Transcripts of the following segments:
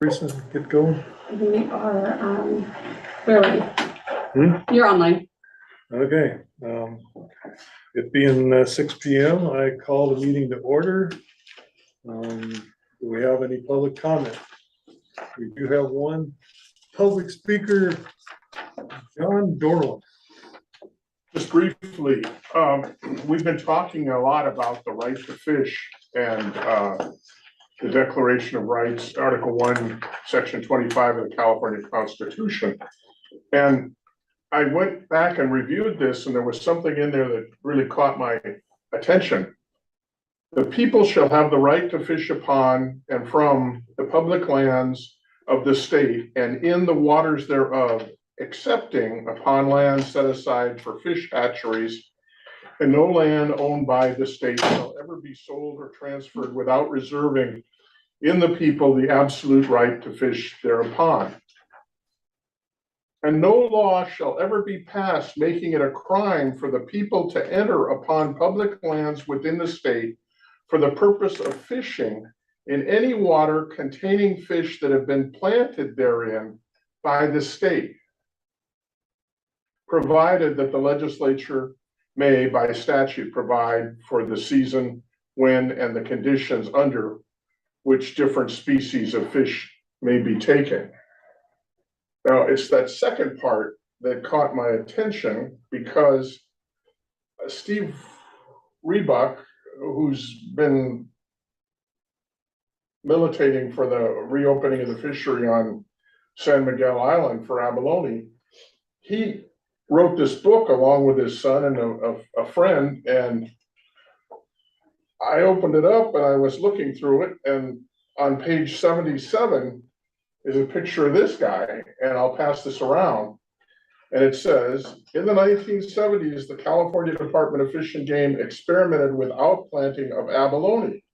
Teresa, get going. We are, we're ready. You're online. Okay, it being 6 p.m., I call the meeting to order. Do we have any public comment? We do have one public speaker, John Dorland. Just briefly, we've been talking a lot about the right to fish and the Declaration of Rights, Article 1, Section 25 of the California Constitution. And I went back and reviewed this, and there was something in there that really caught my attention. The people shall have the right to fish upon and from the public lands of the state and in the waters thereof, excepting upon land set aside for fish hatcheries, and no land owned by the state shall ever be sold or transferred without reserving in the people the absolute right to fish thereupon. And no law shall ever be passed making it a crime for the people to enter upon public lands within the state for the purpose of fishing in any water containing fish that have been planted therein by the state, provided that the legislature may by statute provide for the season, when, and the conditions under which different species of fish may be taken. Now, it's that second part that caught my attention because Steve Rebuck, who's been militating for the reopening of the fishery on San Miguel Island for abalone, he wrote this book along with his son and a friend, and I opened it up and I was looking through it, and on page 77 is a picture of this guy, and I'll pass this around. And it says, in the 1970s, the California Department of Fish and Game experimented with outplanting of abalone.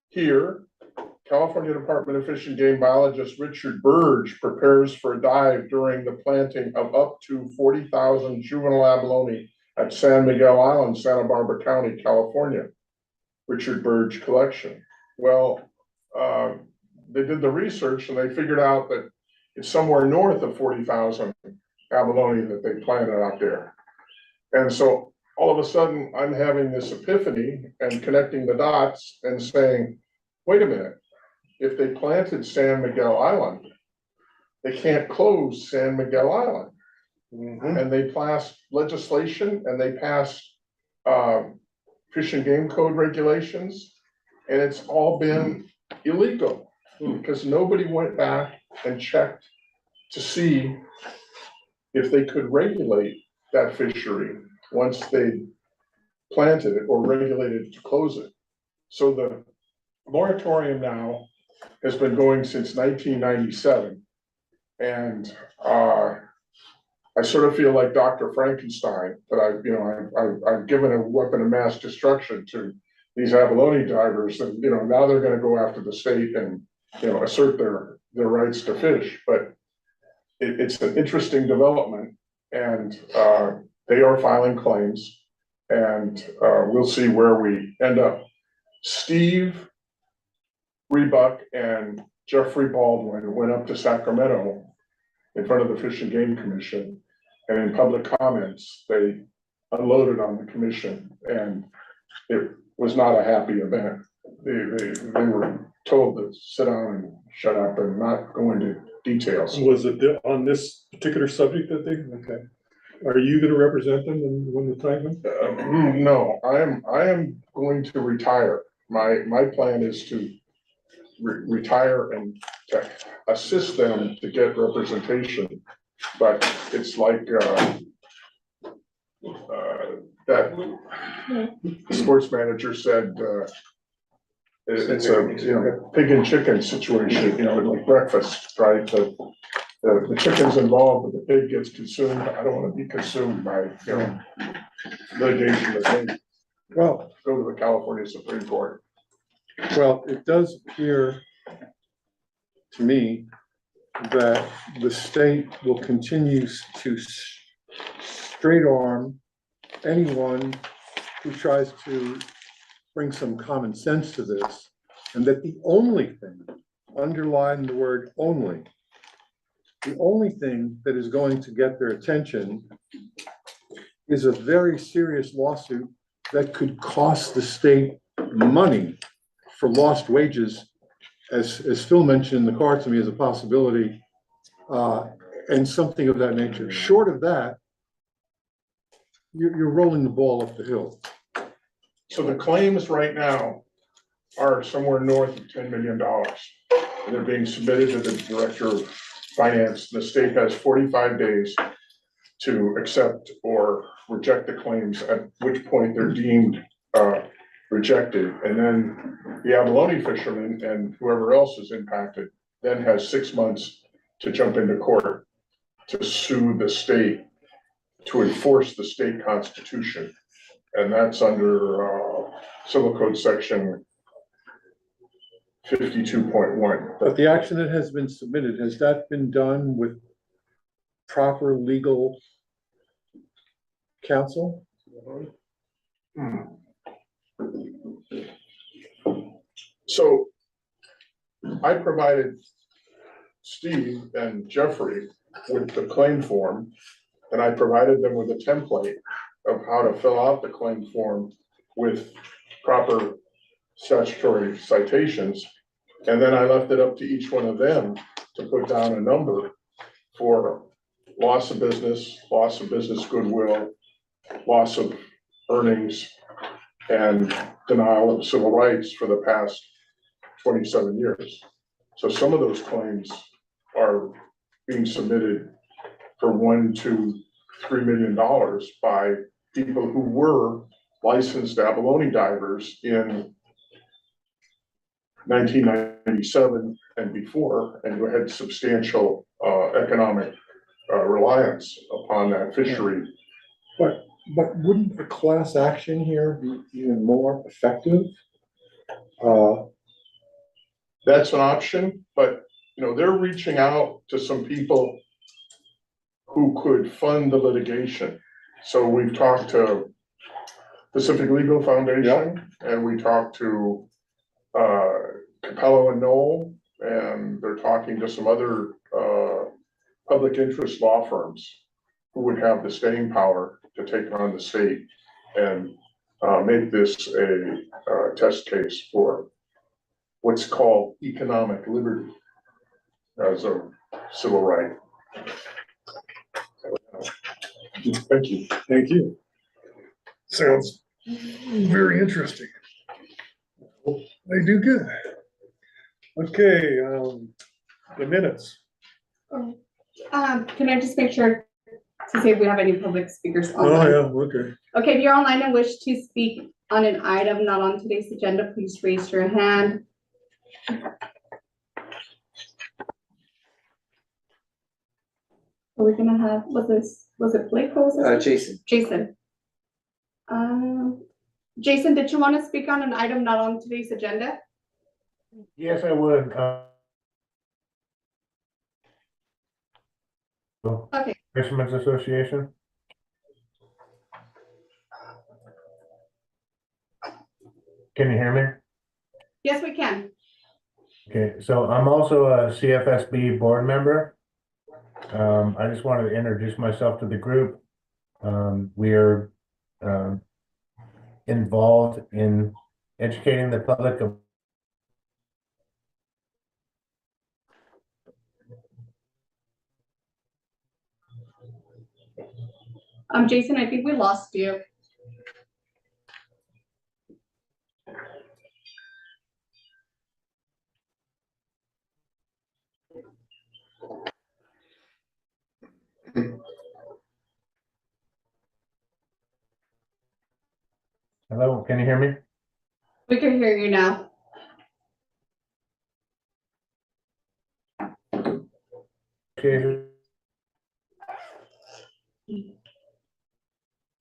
Here, California Department of Fish and Game biologist Richard Burge prepares for a dive during the planting of up to 40,000 juvenile abalone at San Miguel Island, Santa Barbara County, California. Richard Burge collection. Well, they did the research and they figured out that it's somewhere north of 40,000 abalone that they planted out there. And so all of a sudden I'm having this epiphany and connecting the dots and saying, wait a minute, if they planted San Miguel Island, they can't close San Miguel Island. And they passed legislation and they passed Fish and Game Code regulations, and it's all been illegal because nobody went back and checked to see if they could regulate that fishery once they planted it or regulated to close it. So the moratorium now has been going since 1997, and I sort of feel like Dr. Frankenstein, that I've given a weapon of mass destruction to these abalone divers, and now they're going to go after the state and assert their rights to fish. But it's an interesting development, and they are filing claims, and we'll see where we end up. Steve Rebuck and Jeffrey Baldwin went up to Sacramento in front of the Fish and Game Commission, and in public comments, they unloaded on the commission, and it was not a happy event. They were told to sit down and shut up and not go into details. Was it on this particular subject that they, okay. Are you gonna represent them when the time comes? No, I am going to retire. My plan is to retire and to assist them to get representation, but it's like that sports manager said, it's a pig and chicken situation, like breakfast, right? The chicken's involved, but the pig gets consumed. I don't want to be consumed by litigation with me. Well, Go to the California Supreme Court. well, it does appear to me that the state will continue to straight arm anyone who tries to bring some common sense to this, and that the only thing underline the word only. The only thing that is going to get their attention is a very serious lawsuit that could cost the state money for lost wages, as Phil mentioned in the car to me as a possibility, and something of that nature. Short of that, you're rolling the ball up the hill. So the claims right now are somewhere north of $10 million. And they're being submitted to the Director of Finance. The state has 45 days to accept or reject the claims, at which point they're deemed rejected. And then the abalone fishermen and whoever else is impacted then has 6 months to jump into court to sue the state, to enforce the state constitution. And that's under Civil Code Section 52.1. But the action that has been submitted, has that been done with proper legal counsel? So I provided Steve and Jeffrey with the claim form, and I provided them with a template of how to fill out the claim form with proper statutory citations. And then I left it up to each one of them to put down a number for loss of business goodwill, loss of earnings, and denial of civil rights for the past 27 years. So some of those claims are being submitted for $1 to $3 million by people who were licensed abalone divers in 1997 and before, and who had substantial economic reliance upon that fishery. But wouldn't the class action here be even more effective? That's an option, but they're reaching out to some people who could fund the litigation. So we've talked to Pacific Legal Foundation, and we talked to Capello and Knoll, and they're talking to some other public interest law firms who would have the staying power to take on the state and make this a test case for what's called economic liberty as a civil right. Thank you. Thank you. Sounds very interesting. They do good. Okay, the minutes. Can I just make sure to see if we have any public speakers Oh, online? yeah, okay. Okay, if you're online and wish to speak on an item not on today's agenda, please raise your hand. Are we gonna have, was it Blake? What was it? Jason. Jason. Jason, did you want to speak on an item not on today's agenda? Yes, I would. Okay. Fishermen's Association. Can you hear me? Yes, we can. Okay, so I'm also a CFSB board member. I just wanted to introduce myself to the group. We are involved in educating the public of Jason, I think we lost you. Hello, can you hear me? We can hear you now. Okay.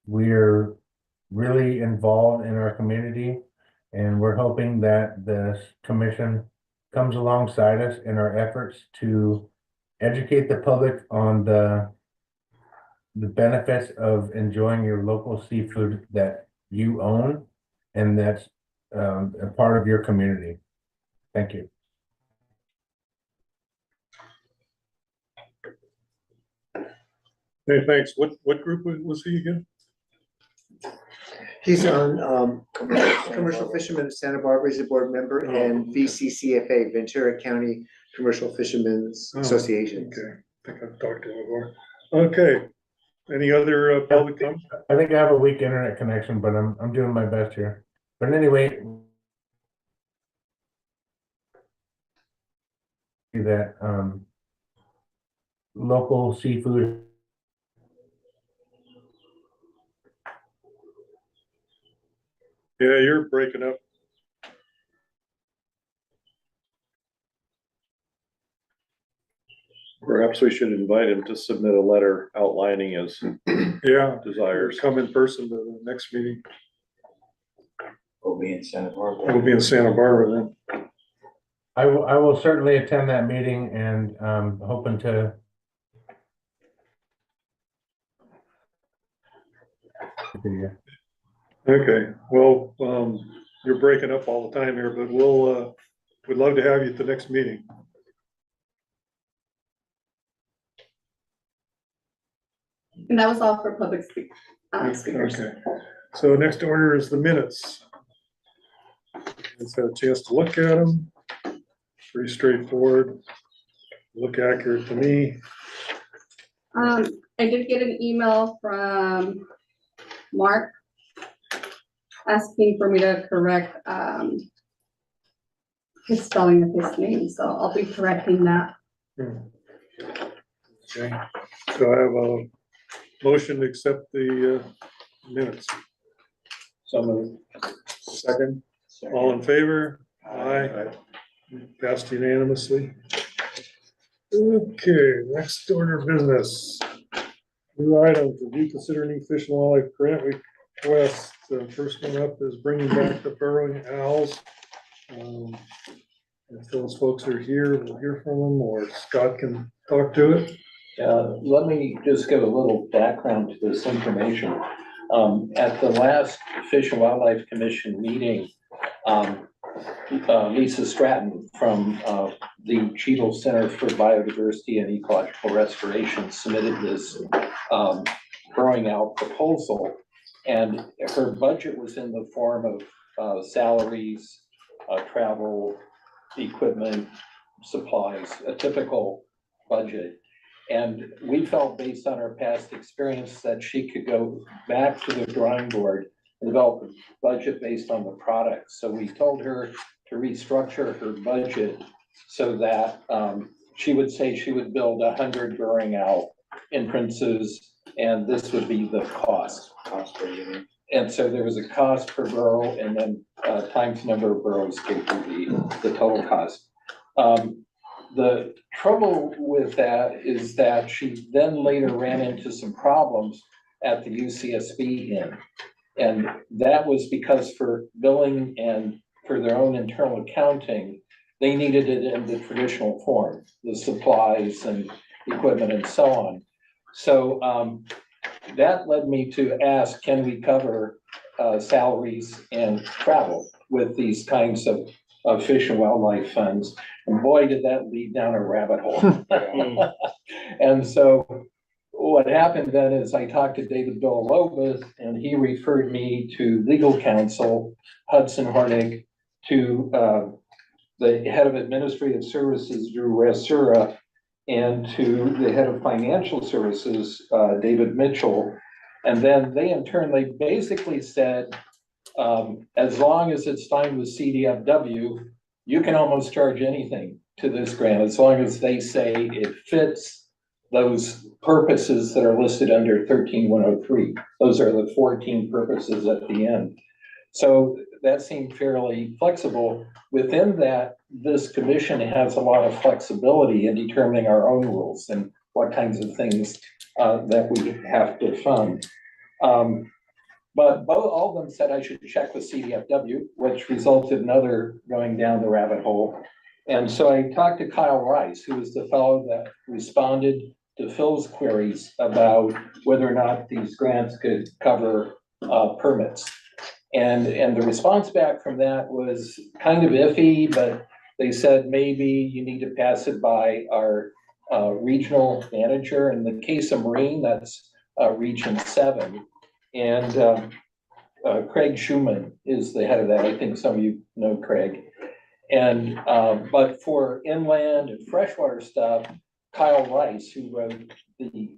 We're really involved in our community, and we're hoping that the commission comes alongside us in our efforts to educate the public on the benefits of enjoying your local seafood that you own and that's a part of your community. Thank you. Hey, thanks. What group was he again? He's on, Commercial Fishermen of Santa Barbara, he's a board member, Oh, and okay. VCCFA, Ventura County Commercial Fishermen's Oh, Association. Okay, I think I've talked to him before. Okay, any other public comment? I think I have a weak internet connection, but I'm doing my best here. But anyway. That, local seafood. Yeah, you're breaking up. Perhaps we should invite him to submit a letter outlining his Yeah, desires. come in person to the next meeting. Will be in Santa Barbara. We'll be in Santa Barbara then. I will certainly attend that meeting and, hoping to. Okay, well, you're breaking up all the time here, but we'd love to have you at the next meeting. And that was all for public speakers. Okay, so next order is the minutes. Let's have a chance to look at them. Pretty straightforward. Look accurate to me. I did get an email from Mark asking for me to correct, his spelling of his name, so I'll be correcting that. Okay, so I have a motion to accept the minutes. So moved. Second, all in favor? Aye. Passed unanimously. Okay, next order of business. New items, review, consider new fish and wildlife grant request. The first one up is bringing back the burrowing owls. If those folks are here, we'll hear from them, or Scott can talk to it. Let me just give a little background to this information. At the last Fish and Wildlife Commission meeting, Lisa Stratton from the Cheadle Center for Biodiversity and Ecological Restoration submitted this growing out proposal. And her budget was in the form of salaries, travel, equipment, supplies, a typical budget. And we felt, based on our past experience, that she could go back to the drawing board and develop a budget based on the product. So we told her to restructure her budget so that she would say she would build 100 burrowing owl entrances, and this would be the cost. And so there was a cost per burrow, and then times number of burrows gave you the total cost. The trouble with that is that she then later ran into some problems at the UCSB end. And that was because for billing and for their own internal accounting, they needed it in the traditional form, the supplies and equipment and so on. So that led me to ask, can we cover salaries and travel with these kinds of fish and wildlife funds? And boy, did that lead down a rabbit hole. And so what happened then is I talked to David Villalobos, and he referred me to legal counsel, Hudson Hornig, to the head of administrative services, Drew Resura, and to the head of financial services, David Mitchell. And then they in turn, they basically said, as long as it's signed with CDFW, you can almost charge anything to this grant, as long as they say it fits those purposes that are listed under 13103. Those are the 14 purposes at the end. So that seemed fairly flexible. Within that, this commission has a lot of flexibility in determining our own rules and what kinds of things that we have to fund. But all of them said I should check with CDFW, which resulted in other going down the rabbit hole. And so I talked to Kyle Rice, who was the fellow that responded to Phil's queries about whether or not these grants could cover permits. And the response back from that was kind of iffy, but they said maybe you need to pass it by our regional manager. In the case of Marine, that's Region 7. And Craig Schumann is the head of that. I think some of you know Craig. And but for inland and freshwater stuff, Kyle Rice, who wrote the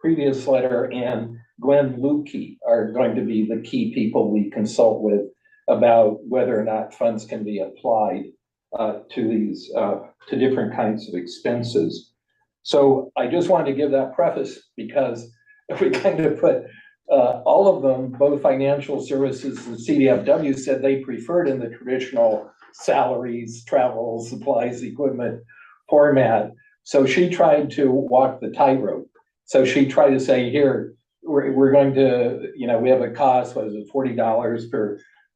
previous letter, and Glenn Lukey are going to be the key people we consult with about whether or not funds can be applied to these to different kinds of expenses. So I just wanted to give that preface, because if we kind of put all of them, both financial services and CDFW, said they preferred in the traditional salaries, travel, supplies, equipment format. So she tried to walk the tightrope. So she tried to say, here, we're going to, we have a cost, what is it, $40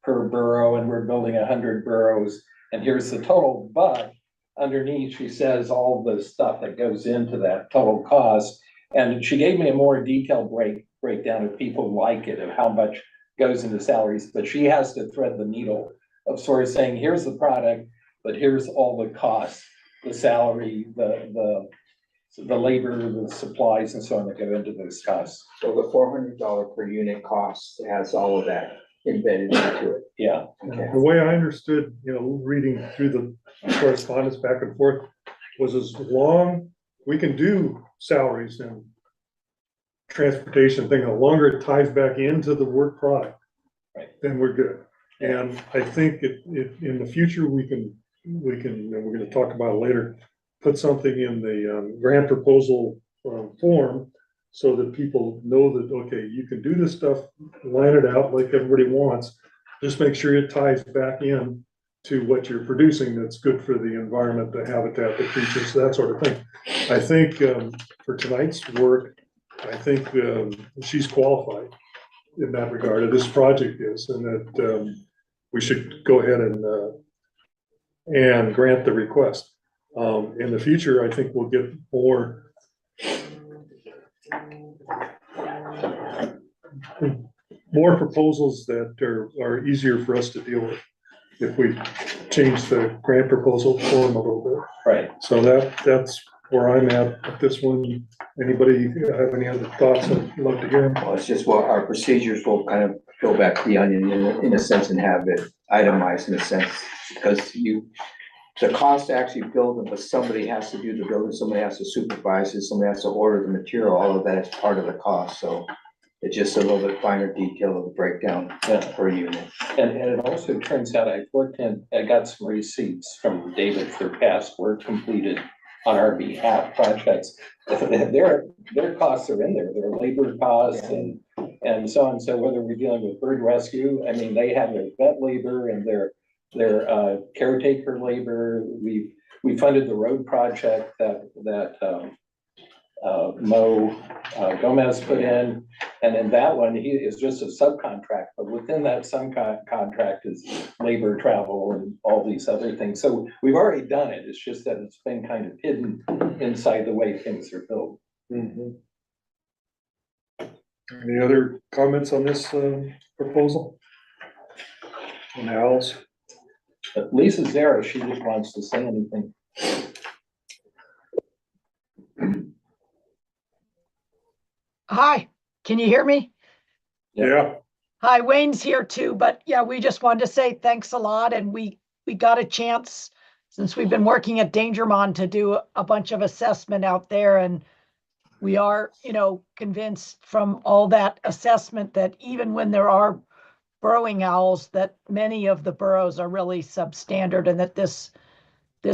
per borough, and we're building 100 boroughs, and here's the total. But underneath, she says all the stuff that goes into that total cost. And she gave me a more detailed breakdown if people like it, of how much goes into salaries. But she has to thread the needle of sort of saying, here's the product, but here's all the costs, the salary, the labor, the supplies, and so on that go into those costs. So the $400 per unit cost has all of that embedded into it. Yeah. Okay. The way I understood, reading through the correspondence back and forth, was as long we can do salaries and transportation thing, the longer it ties back into the work product, Right. then we're good. And I think in the future, we can, and we're gonna talk about it later, put something in the grant proposal form, so that people know that, okay, you can do this stuff, line it out like everybody wants. Just make sure it ties back in to what you're producing that's good for the environment, the habitat, the creatures, that sort of thing. I think for tonight's work, I think she's qualified in that regard, this project is, and that we should go ahead and grant the request. In the future, I think we'll get more proposals that are easier for us to deal with if we change the grant proposal form a little bit. Right. So that's where I'm at this one. Anybody have any other thoughts? I'd love to hear them. Well, it's just, well, our procedures will kind of go back to the onion in a sense and have it itemized in a sense, because the cost to actually build them, but somebody has to do the building, somebody has to supervise it, somebody has to order the material, all of that is part of the cost, so it's just a little bit finer detail of the breakdown per unit. And it also turns out I got some receipts from David for past work completed on our behalf projects. Their costs are in there, their labor costs and so on. So whether we're dealing with bird rescue, I mean, they have their vet labor and their caretaker labor. We funded the road project that Mo Gomez put in, and in that one, he is just a subcontract, but within that subcontract is labor, travel, and all these other things. So we've already done it. It's just that it's been kind of hidden inside the way things are built. Any other comments on this proposal? On Al's? But Lisa's there if she just wants to say anything. Hi, can you hear me? Yeah. Hi, Wayne's here too, but yeah, we just wanted to say thanks a lot. And we got a chance, since we've been working at Dangermond, to do a bunch of assessment out there. And we are, convinced from all that assessment that even when there are burrowing owls, that many of the burrows are really substandard, and that this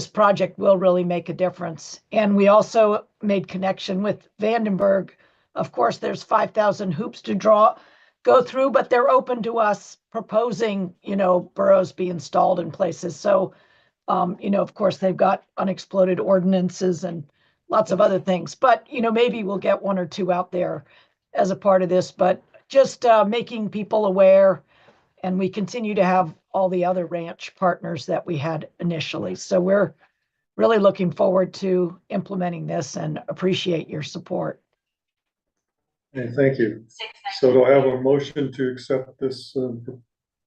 project will really make a difference. And we also made connection with Vandenberg. Of course, there's 5,000 hoops to go through, but they're open to us proposing, burrows be installed in places. So, of course, they've got unexploded ordinances and lots of other things, but, maybe we'll get one or two out there as a part of this, but just making people aware. And we continue to have all the other ranch partners that we had initially. So we're really looking forward to implementing this and appreciate your support. Okay, thank you. So do I have a motion to accept this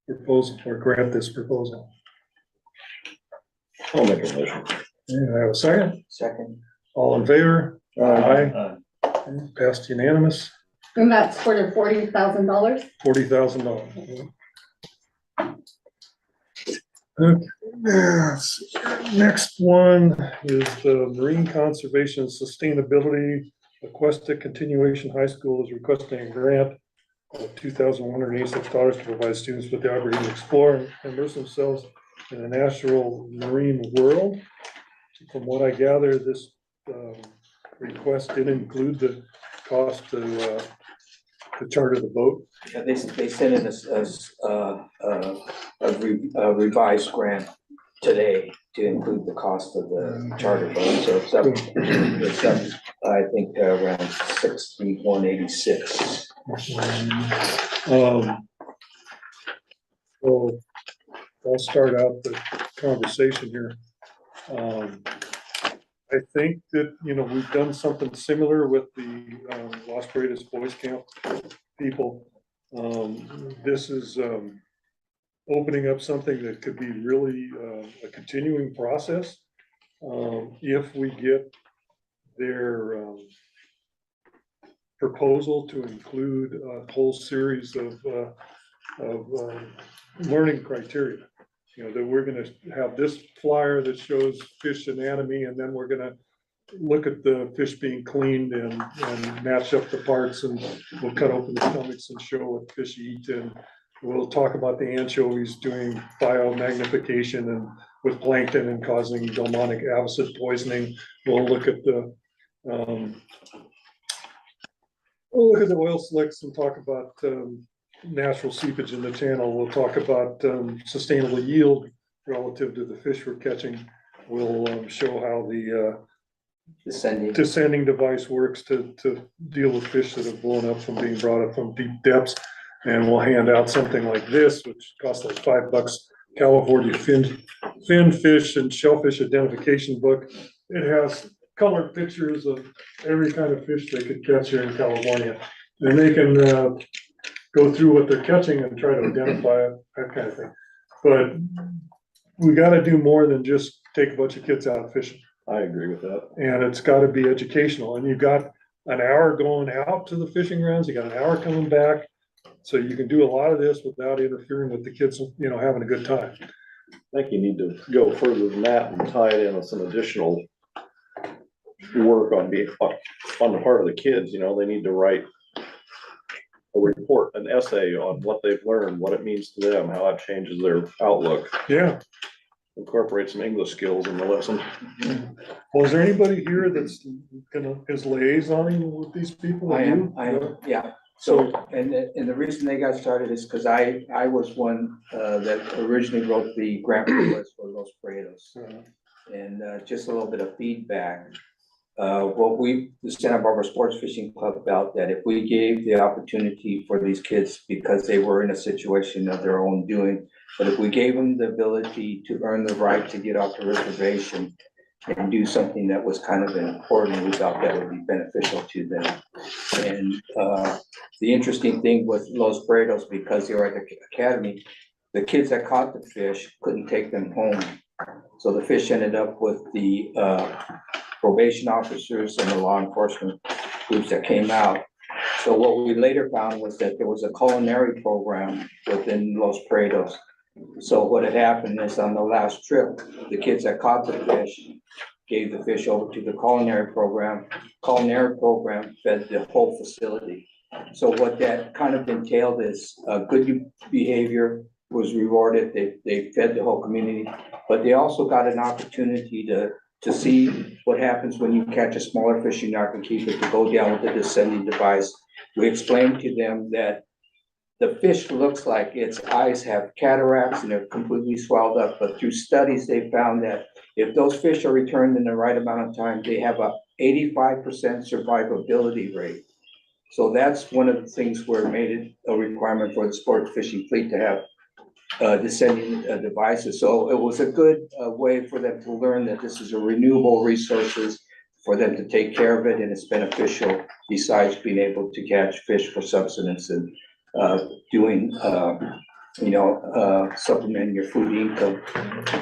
proposal or grant this proposal? I'll make a motion. And I have a second. Second. All in favor? Uh, Passed unanimous, And that's for the $40,000. $40,000. Okay, yes. Next one is the Marine Conservation and Sustainability. Aquesta Continuation High School is requesting a grant of $2,186 to provide students with the opportunity to explore and immerse themselves in a natural marine world. From what I gather, this request did include the cost to charter the boat. Yeah, they sent in a revised grant today to include the cost of the charter boat, so it's up, I think, around 6186. So I'll start out the conversation here. I think that, we've done something similar with the Los Prados Boys Camp people. This is opening up something that could be really a continuing process. If we get their proposal to include a whole series of learning criteria. That we're gonna have this flyer that shows fish anatomy, and then we're gonna look at the fish being cleaned and match up the parts, and we'll cut open the stomachs and show what fish eat, and we'll talk about the anchovies doing biomagnification and with plankton and causing Delmonic acid poisoning. We'll look at the oil slicks and talk about natural seepage in the channel. We'll talk about sustainable yield relative to the fish we're catching. We'll show how the descending device works to deal with fish that have blown up from being brought up from deep depths. And we'll hand out something like this, which costs like $5, California fin fish and shellfish identification book. It has colored pictures of every kind of fish they could catch here in California. And they can go through what they're catching and try to identify it, that kind of thing. But we gotta do more than just take a bunch of kids out fishing. I agree with that. And it's gotta be educational, and you've got an hour going out to the fishing grounds, you got an hour coming back. So you can do a lot of this without interfering with the kids, having a good time. I think you need to go further than that and tie it in with some additional work on the part of the kids. They need to write a report, an essay on what they've learned, what it means to them, how it changes their outlook. Yeah. Incorporate some English skills in the lesson. Well, is there anybody here that's is liaisoning with these people? I am, yeah. So, and the reason they got started is because I was one that originally wrote the grant request for Los Prados. And just a little bit of feedback. The Santa Barbara Sports Fishing Club felt that if we gave the opportunity for these kids, because they were in a situation of their own doing, but if we gave them the ability to earn the right to get off the reservation and do something that was kind of important, we thought that would be beneficial to them. And the interesting thing with Los Prados, because they were at the academy, the kids that caught the fish couldn't take them home. So the fish ended up with the probation officers and the law enforcement groups that came out. So what we later found was that there was a culinary program within Los Prados. So what had happened is on the last trip, the kids that caught the fish gave the fish over to the culinary program. Culinary program fed the whole facility. So what that kind of entailed is good behavior was rewarded. They fed the whole community, but they also got an opportunity to see what happens when you catch a smaller fish you're not gonna keep it, to go down with the descending device. We explained to them that the fish looks like its eyes have cataracts and they're completely swelled up, but through studies, they found that if those fish are returned in the right amount of time, they have a 85% survivability rate. So that's one of the things where it made it a requirement for the sport fishing fleet to have descending devices. So it was a good way for them to learn that this is a renewable resources, for them to take care of it, and it's beneficial besides being able to catch fish for subsistence and doing supplementing your food income.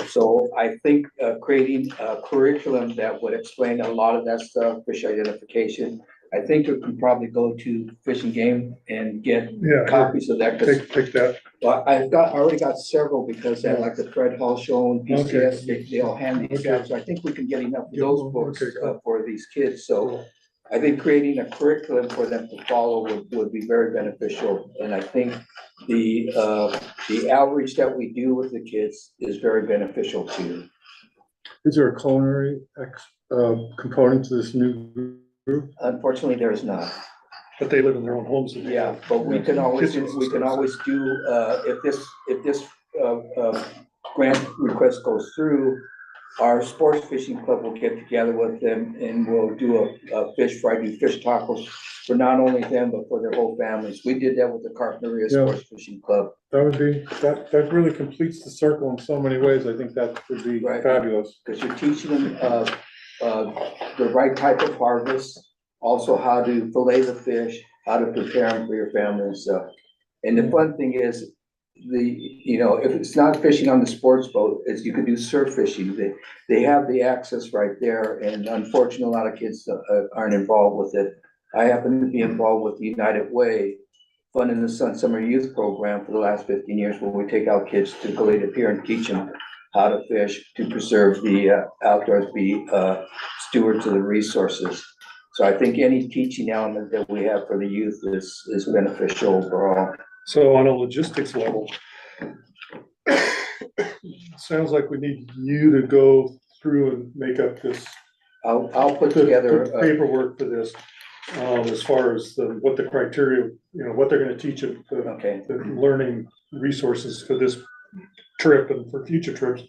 So I think creating a curriculum that would explain a lot of that stuff, fish identification. I think we can probably go to Fish and Game and get Yeah, copies of that. 'Cause take that. well, I already got several because at like the Fred Hall Show and PCS, they all hand these out. So I think we can get enough of those books Okay, cool. for these kids. So I think creating a curriculum for them to follow would be very beneficial. And I think the outreach that we do with the kids is very beneficial too. Is there a culinary component to this new group? Unfortunately, there is not. But they live in their own homes. Yeah, but we can always do, if this grant request goes through, our sports fishing club will get together with them and we'll do a fish fry, do fish tacos for not only them, but for their whole families. We did that with the Carpinteria Yeah. Sports Fishing Club. That would be, that really completes the circle in so many ways. I think that would be Right. fabulous. Because you're teaching them, the right type of harvest, also how to fillet the fish, how to prepare them for your family and stuff. And the fun thing is, if it's not fishing on the sports boat, is you can do surf fishing. They have the access right there, and unfortunately, a lot of kids aren't involved with it. I happen to be involved with the United Way Fun in the Sun Summer Youth Program for the last 15 years, where we take out kids to Goleta Pier and teach them how to fish, to preserve the outdoors, be stewards of the resources. So I think any teaching element that we have for the youth is beneficial overall. So on a logistics level, sounds like we need you to go through and make up this. I'll put the together, paperwork for this, as far as what the criteria, what they're gonna teach them, okay, the learning resources for this trip and for future trips.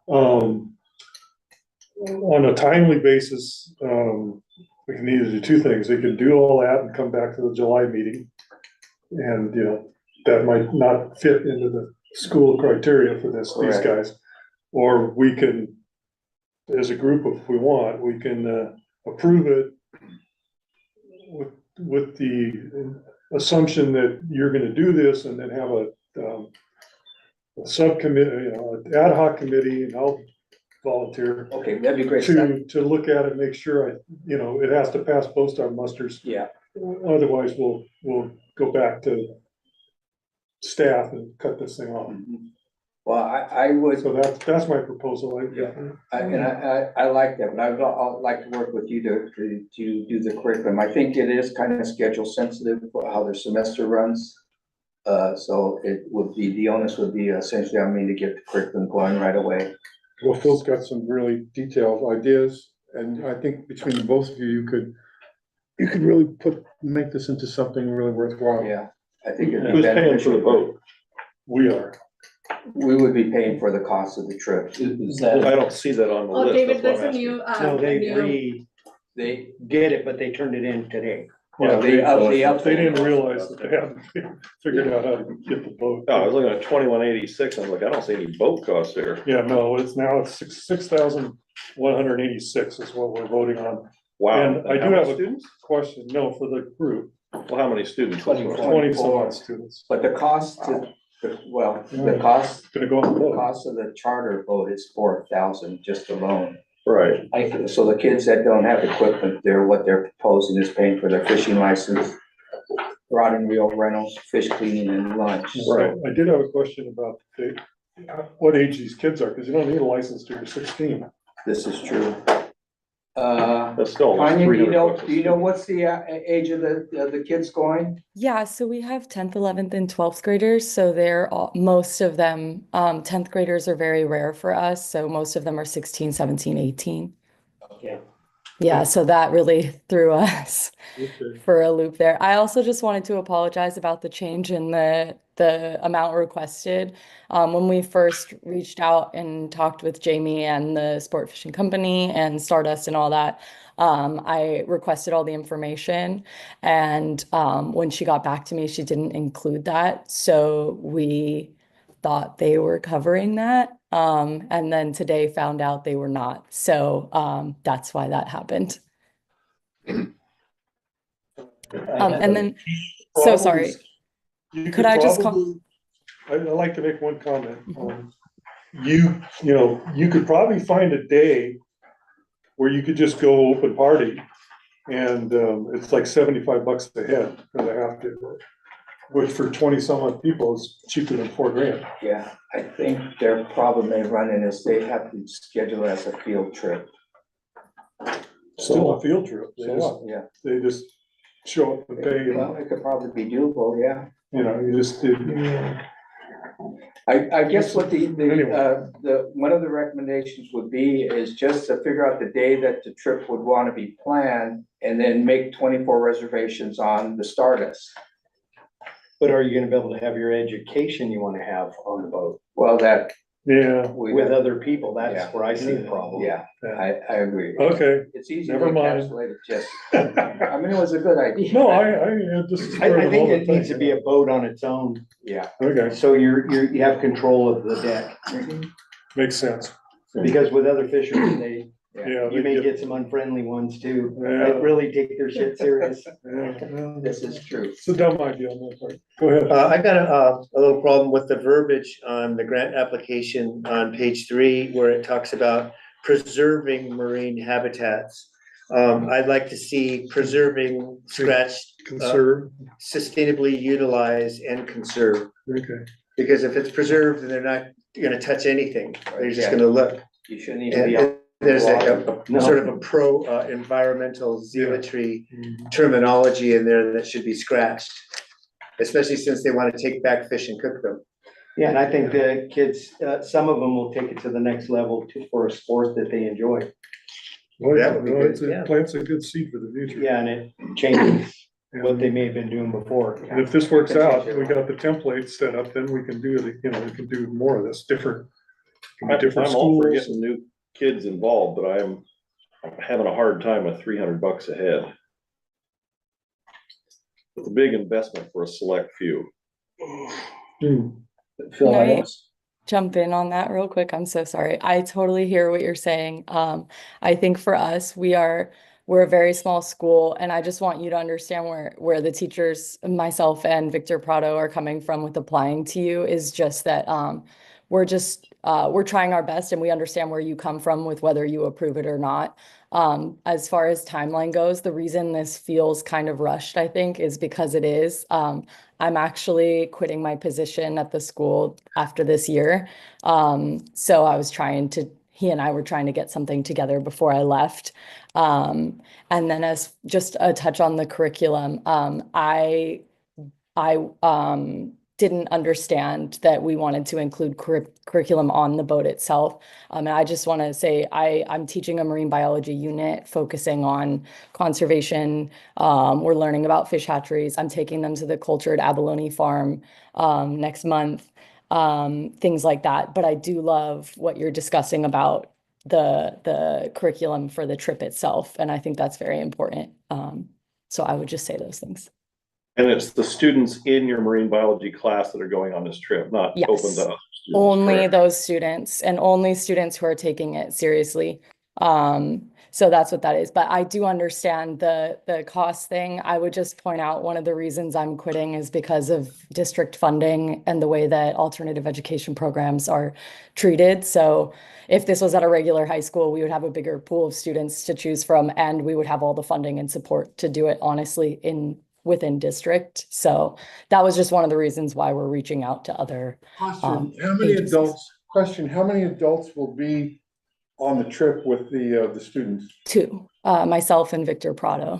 On a timely basis, we can either do two things. They can do all that and come back to the July meeting. And, that might not fit into the school criteria for these Correct. guys. Or we can, as a group, if we want, we can approve it with the assumption that you're gonna do this and then have a subcommittee, an ad hoc committee, and I'll volunteer okay, that'd be great. to look at it, make sure it has to pass both our musters. Yeah, Otherwise, we'll go back to staff and cut this thing off. well, I would, So that's my proposal. I like that, but I'd like to work with you to do the curriculum. I think it is kind of schedule sensitive for how their semester runs. So the onus would be essentially on me to get the curriculum going right away. Well, Phil's got some really detailed ideas, and I think between both of you, you could really make this into something really worthwhile. Yeah, I think it'd be Who's paying for beneficial. the boat? We are. We would be paying for the cost of the trip. Is I that, don't see that on the Oh, list. David, that's there's why a I'm asking. new, No, they new, They, did it, but they turned it in today. well, they They didn't realize that they hadn't figured out how to get the boat. No, I was looking at 2186, I was like, I don't see any boat costs there. Yeah, no, it's 6,186 is what we're voting on. Wow. And I How do many have a students? question, no, for the group, Well, how many students? 20-some students. but the cost the Yeah. cost Gonna go on the The boat. cost of the charter boat is 4,000 just alone. Right, So the kids that don't have equipment, what they're proposing is paying for their fishing license, rod and reel rentals, fish cleaning and lunch. right. I did have a question about what age these kids are, because you don't need a license till you're 16. This is true. That's still almost Tanya, do you 300 know, bucks a do you know student. what's the age of the kids going? Yeah, so we have 10th, 11th, and 12th graders. So most of them, 10th graders are very rare for us. So most of them are 16, 17, 18. Okay. Yeah, so that really threw us Okay. for a loop there. I also just wanted to apologize about the change in the amount requested. When we first reached out and talked with Jamie and the Sport Fishing Company and Stardust and all that, I requested all the information, and when she got back to me, she didn't include that. So we thought they were covering that. And then today found out they were not. So that's why that happened. And then, so sorry. You Could I just probably- I'd like to make one comment. You know, you could probably find a day where you could just go open party and, it's like $75 a head for the half day, which for 20 some odd people is cheaper than $4,000. Yeah, I think their problem they run in is they have to schedule it as a field trip. Still a field trip. Yeah, They just show up and pay, well, it could probably be doable, yeah. you know, you just did. I guess what Anyway. one of the recommendations would be is just to figure out the day that the trip would want to be planned and then make 24 reservations on the Stardust. But are you gonna be able to have your education you wanna have on the boat Well, that. Yeah, with other people? Yeah. That's where I see the problem. Yeah, I agree. okay. It's easy to Never mind. encapsulate it just, I mean, it was a good idea. No, I just. I think it needs to be a boat on its own, Yeah. Okay, so you have control of the deck. makes sense. Because with other fishermen, Yeah. you may get some unfriendly ones too, Yeah. that really take their shit serious. Yeah, This is true. It's a dumb idea on my part. Go ahead. I've got a little problem with the verbiage on the grant application on page 3, where it talks about preserving marine habitats. I'd like to see preserving scratched, Conserve, sustainably utilize and conserve. okay. Because if it's preserved, then they're not gonna touch anything, they're just Yeah. gonna look. You shouldn't even be. on There's like water. a sort of a pro environmental zealotry Mhm. terminology in there that should be scratched. Especially since they wanna take back fish and cook them. Yeah, and I think the kids, some of them will take it to the next level for a sport that they enjoy. Well, That would be no, good, it's a- yeah. plants a good seed for the future. Yeah, and it changes what they may have been doing before. And if this works out, we got the template set up, then we can do it, you know, we can do more of this, different. I'm Different all for schools. getting new kids involved, but I'm having a hard time with $300 a head. It's a big investment for a select few. Hmm. Phil, Can I I don't- jump in on that real quick? I'm so sorry. I totally hear what you're saying. I think for us, we're a very small school, and I just want you to understand where the teachers, myself and Victor Prado, are coming from with applying to you is just that we're trying our best, and we understand where you come from with whether you approve it or not. As far as timeline goes, the reason this feels kind of rushed, I think, is because it is. I'm actually quitting my position at the school after this year. So he and I were trying to get something together before I left. And then as just a touch on the curriculum, I didn't understand that we wanted to include curriculum on the boat itself. And I just want to say I'm teaching a marine biology unit focusing on conservation. We're learning about fish hatcheries. I'm taking them to the cultured abalone farm next month, things like that. But I do love what you're discussing about the curriculum for the trip itself. And I think that's very important. So I would just say those things. And it's the students in your marine biology class that are going on this trip, not Yes. open to other students. Only correct? those students and only students who are taking it seriously. So that's what that is. But I do understand the cost thing. I would just point out one of the reasons I'm quitting is because of district funding and the way that alternative education programs are treated. So if this was at a regular high school, we would have a bigger pool of students to choose from, and we would have all the funding and support to do it honestly within district. So that was just one of the reasons why we're reaching out to other. Question, how many adults will be on the trip with the students? Two, myself and Victor Prado.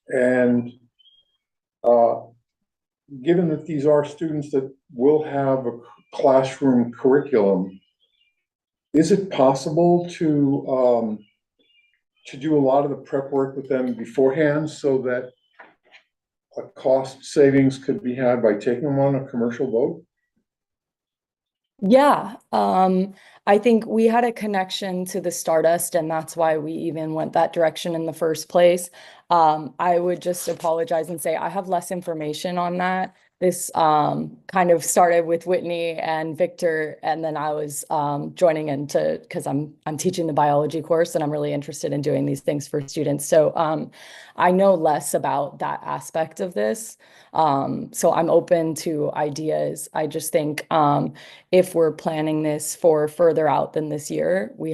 And given that these are students that will have a classroom curriculum, is it possible to do a lot of the prep work with them beforehand so that a cost savings could be had by taking them on a commercial boat? Yeah, I think we had a connection to the Stardust, and that's why we even went that direction in the first place. I would just apologize and say I have less information on that this kind of started with Whitney and Victor, and then I was joining into, because I'm teaching the biology course and I'm really interested in doing these things for students. So I know less about that aspect of this. So I'm open to ideas. I just think if we're planning this for further out than this year, we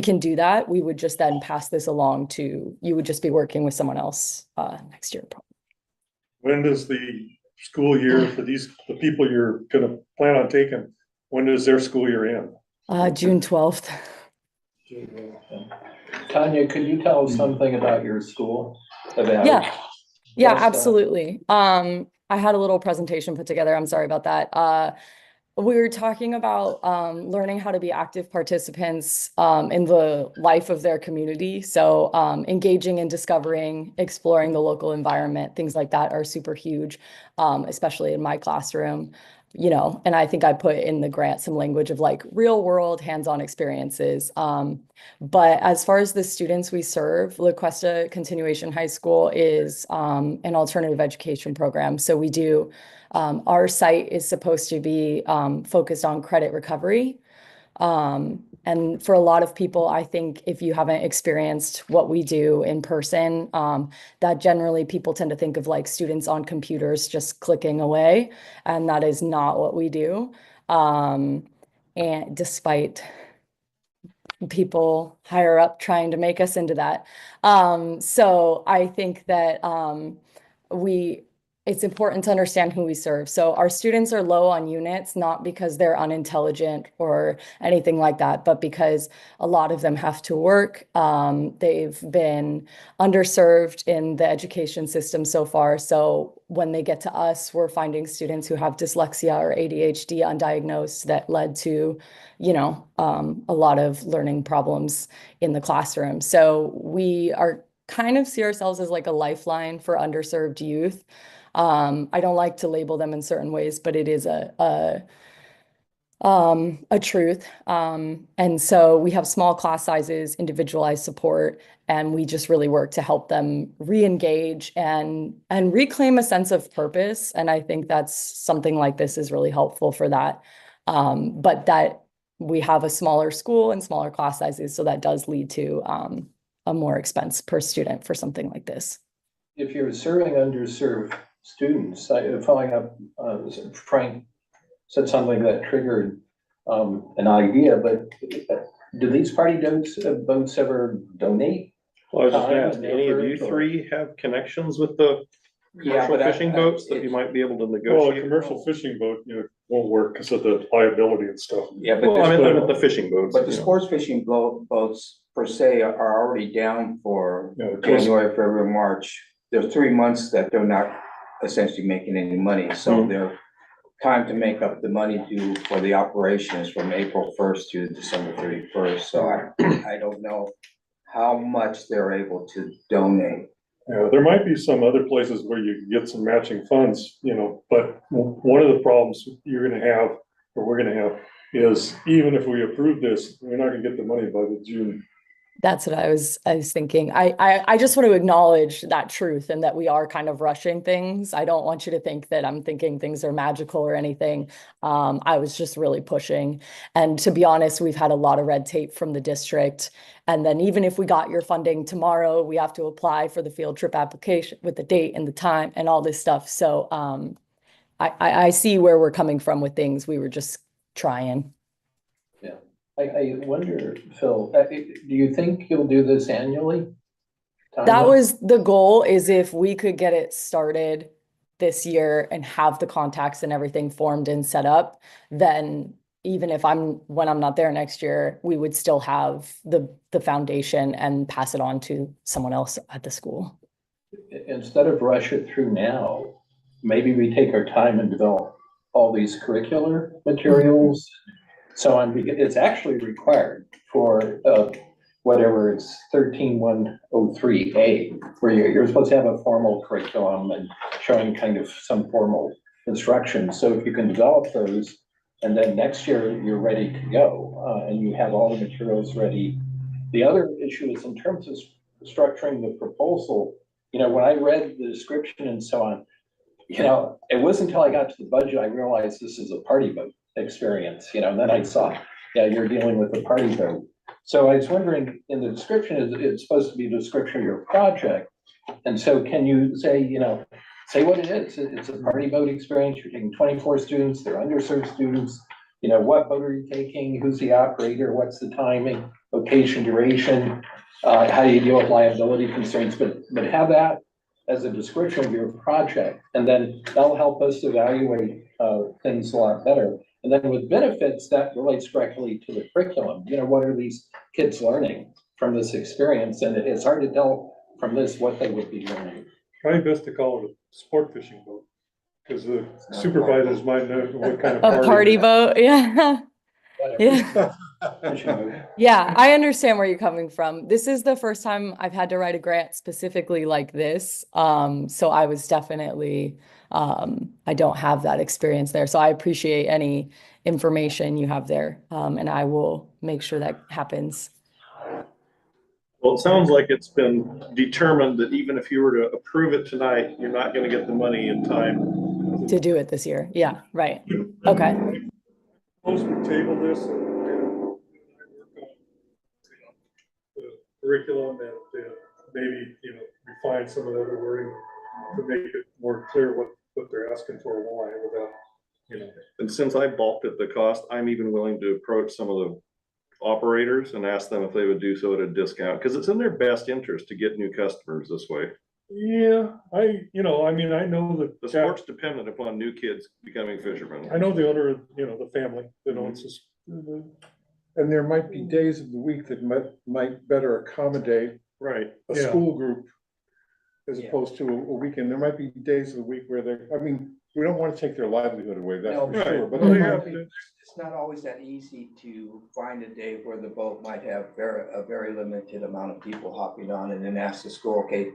can do that. We would just then pass this along to, you would just be working with someone else next year. When does the school year for the people you're gonna plan on taking, when does their school year end? June 12th. Tanya, could you tell us something about your school? About Yeah, Just, absolutely. I had a little presentation put together. I'm sorry about that. We were talking about learning how to be active participants in the life of their community. So engaging in discovering, exploring the local environment, things like that are super huge, especially in my classroom. You know, and I think I put in the grant some language of like real world hands-on experiences. But as far as the students we serve, La Cuesta Continuation High School is an alternative education program. So we do, our site is supposed to be focused on credit recovery. And for a lot of people, I think if you haven't experienced what we do in person, that generally people tend to think of like students on computers just clicking away, and that is not what we do. And despite people higher up trying to make us into that. So I think that it's important to understand who we serve. So our students are low on units, not because they're unintelligent or anything like that, but because a lot of them have to work. They've been underserved in the education system so far. So when they get to us, we're finding students who have dyslexia or ADHD undiagnosed that led to, you know, a lot of learning problems in the classroom. So we are kind of see ourselves as like a lifeline for underserved youth. I don't like to label them in certain ways, but it is a truth. And so we have small class sizes, individualized support, and we just really work to help them re-engage and reclaim a sense of purpose. And I think that's something like this is really helpful for that. But that we have a smaller school and smaller class sizes, so that does lead to a more expense per student for something like this. If you're serving underserved students, following up, Frank said something that triggered an idea, but do these party boats ever donate? Well, I was just gonna time ask, and any of you effort, or- three have connections with the Yeah, commercial but fishing boats that you might be able to Well, a negotiate? commercial fishing boat, you know, won't work because of the liability and stuff. Yeah, but Well, I the, meant the fishing boats. but the you know. sports fishing boats per se are already down for Yeah, of course. January, February, March. There's 3 months that they're not essentially making any money, so their time to make up the money due for the operations from April 1st to December 31st. So I don't know how much they're able to donate. Yeah, there might be some other places where you can get some matching funds, you know, but one of the problems you're gonna have, or we're gonna have, is even if we approve this, we're not gonna get the money by the June. That's what I was thinking. I just want to acknowledge that truth and that we are kind of rushing things. I don't want you to think that I'm thinking things are magical or anything. I was just really pushing. And to be honest, we've had a lot of red tape from the district. And then even if we got your funding tomorrow, we have to apply for the field trip application with the date and the time and all this stuff. So I see where we're coming from with things. We were just trying. I wonder, Phil, do you think you'll do this annually? That was the goal, is if we could get it started this year and have the contacts and everything formed and set up, then even if when I'm not there next year, we would still have the foundation and pass it on to someone else at the school. Instead of rush it through now, maybe we take our time and develop all these curricular materials. So it's actually required for whatever it's 13103A, where you're supposed to have a formal curriculum and showing kind of some formal instruction. So if you can develop those, and then next year you're ready to go, and you have all the materials ready. The other issue is in terms of structuring the proposal. You know, when I read the description and so on, it wasn't until I got to the budget, I realized this is a party boat experience, and then I saw, yeah, you're dealing with a party boat. So I was wondering, in the description, it's supposed to be a description of your project. And so can you say, say what it is? It's a party boat experience. You're taking 24 students, they're underserved students. What boat are you taking? Who's the operator? What's the timing, location, duration? How do you deal with liability concerns? But have that as a description of your project, and then that'll help us evaluate things a lot better. And then with benefits, that relates directly to the curriculum. What are these kids learning from this experience? And it's hard to tell from this what they would be learning. Probably best to call it a sport fishing boat, because the supervisors might know what kind of. A party boat, yeah. Whatever. Yeah. Yeah, I understand where you're coming from. This is the first time I've had to write a grant specifically like this. So I was definitely, I don't have that experience there. So I appreciate any information you have there. And I will make sure that happens. Well, it sounds like it's been determined that even if you were to approve it tonight, you're not gonna get the money in time. To do it this year. Yeah, right. Okay. Most would table this and the curriculum and maybe, refine some of the other wording to make it more clear what they're asking for and why without, And since I balked at the cost, I'm even willing to approach some of the operators and ask them if they would do so at a discount, because it's in their best interest to get new customers this way. Yeah, I know that. The sport's dependent upon new kids becoming fishermen. I know the owner, the family that owns this. And there might be days of the week that might better accommodate Right. a Yeah. school group as Yeah. opposed to a weekend. There might be days of the week where we don't want to take their livelihood away, that's No, for right. sure. But Well, there they might have be- to- It's not always that easy to find a day where the boat might have a very limited amount of people hopping on, and then ask the school, okay,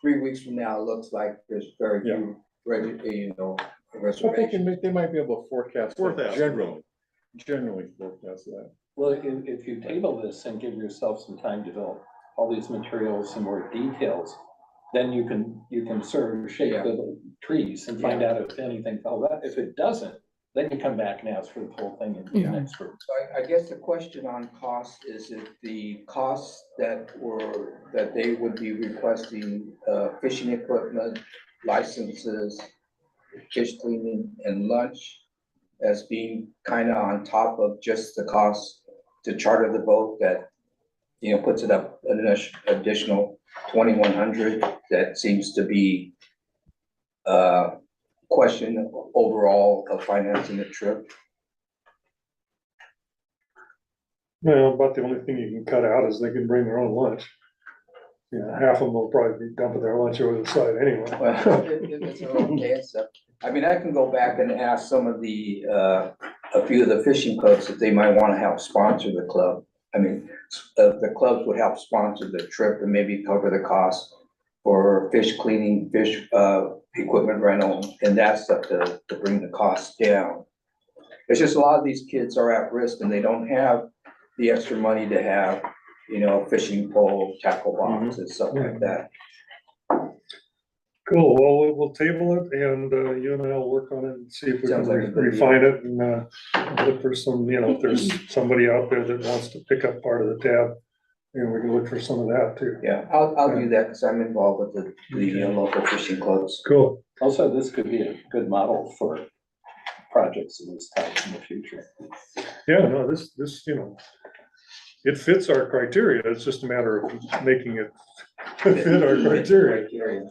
3 weeks from now, it looks like there's very few, But reservations. they might be able to forecast that Forecast. generally forecast that. Well, if you table this and give yourself some time to develop all these materials and more details, then you can sort of shake Yeah. the trees and find out if anything fell out. If it doesn't, then you come back and ask for the full thing in the next group. So I guess the question on cost is if the costs that they would be requesting, fishing equipment, licenses, fish cleaning and lunch as being kind of on top of just the cost to charter the boat that, puts it up an additional 2,100, that seems to be question overall of financing the trip. Well, about the only thing you can cut out is they can bring their own lunch. Half of them will probably be dumping their lunch over the side anyway. Well, it's okay and stuff. I mean, I can go back and ask some of a few of the fishing clubs if they might want to help sponsor the club. I mean, the clubs would help sponsor the trip and maybe cover the cost for fish cleaning, fish, equipment rental, and that stuff to bring the costs down. It's just a lot of these kids are at risk and they don't have the extra money to have, fishing pole, tackle boxes, stuff like that. Cool, well, we'll table it and you and I will work on it and see if we can Sounds like a good refine it and look for some, if there's somebody out there that wants to pick up part of the tab. And we can look for some of that too. Yeah, I'll do that because I'm involved with the local fishing clubs. Cool. Also, this could be a good model for projects of this type in the future. Yeah, no, this, it fits our criteria. It's just a matter of making it fit our criteria.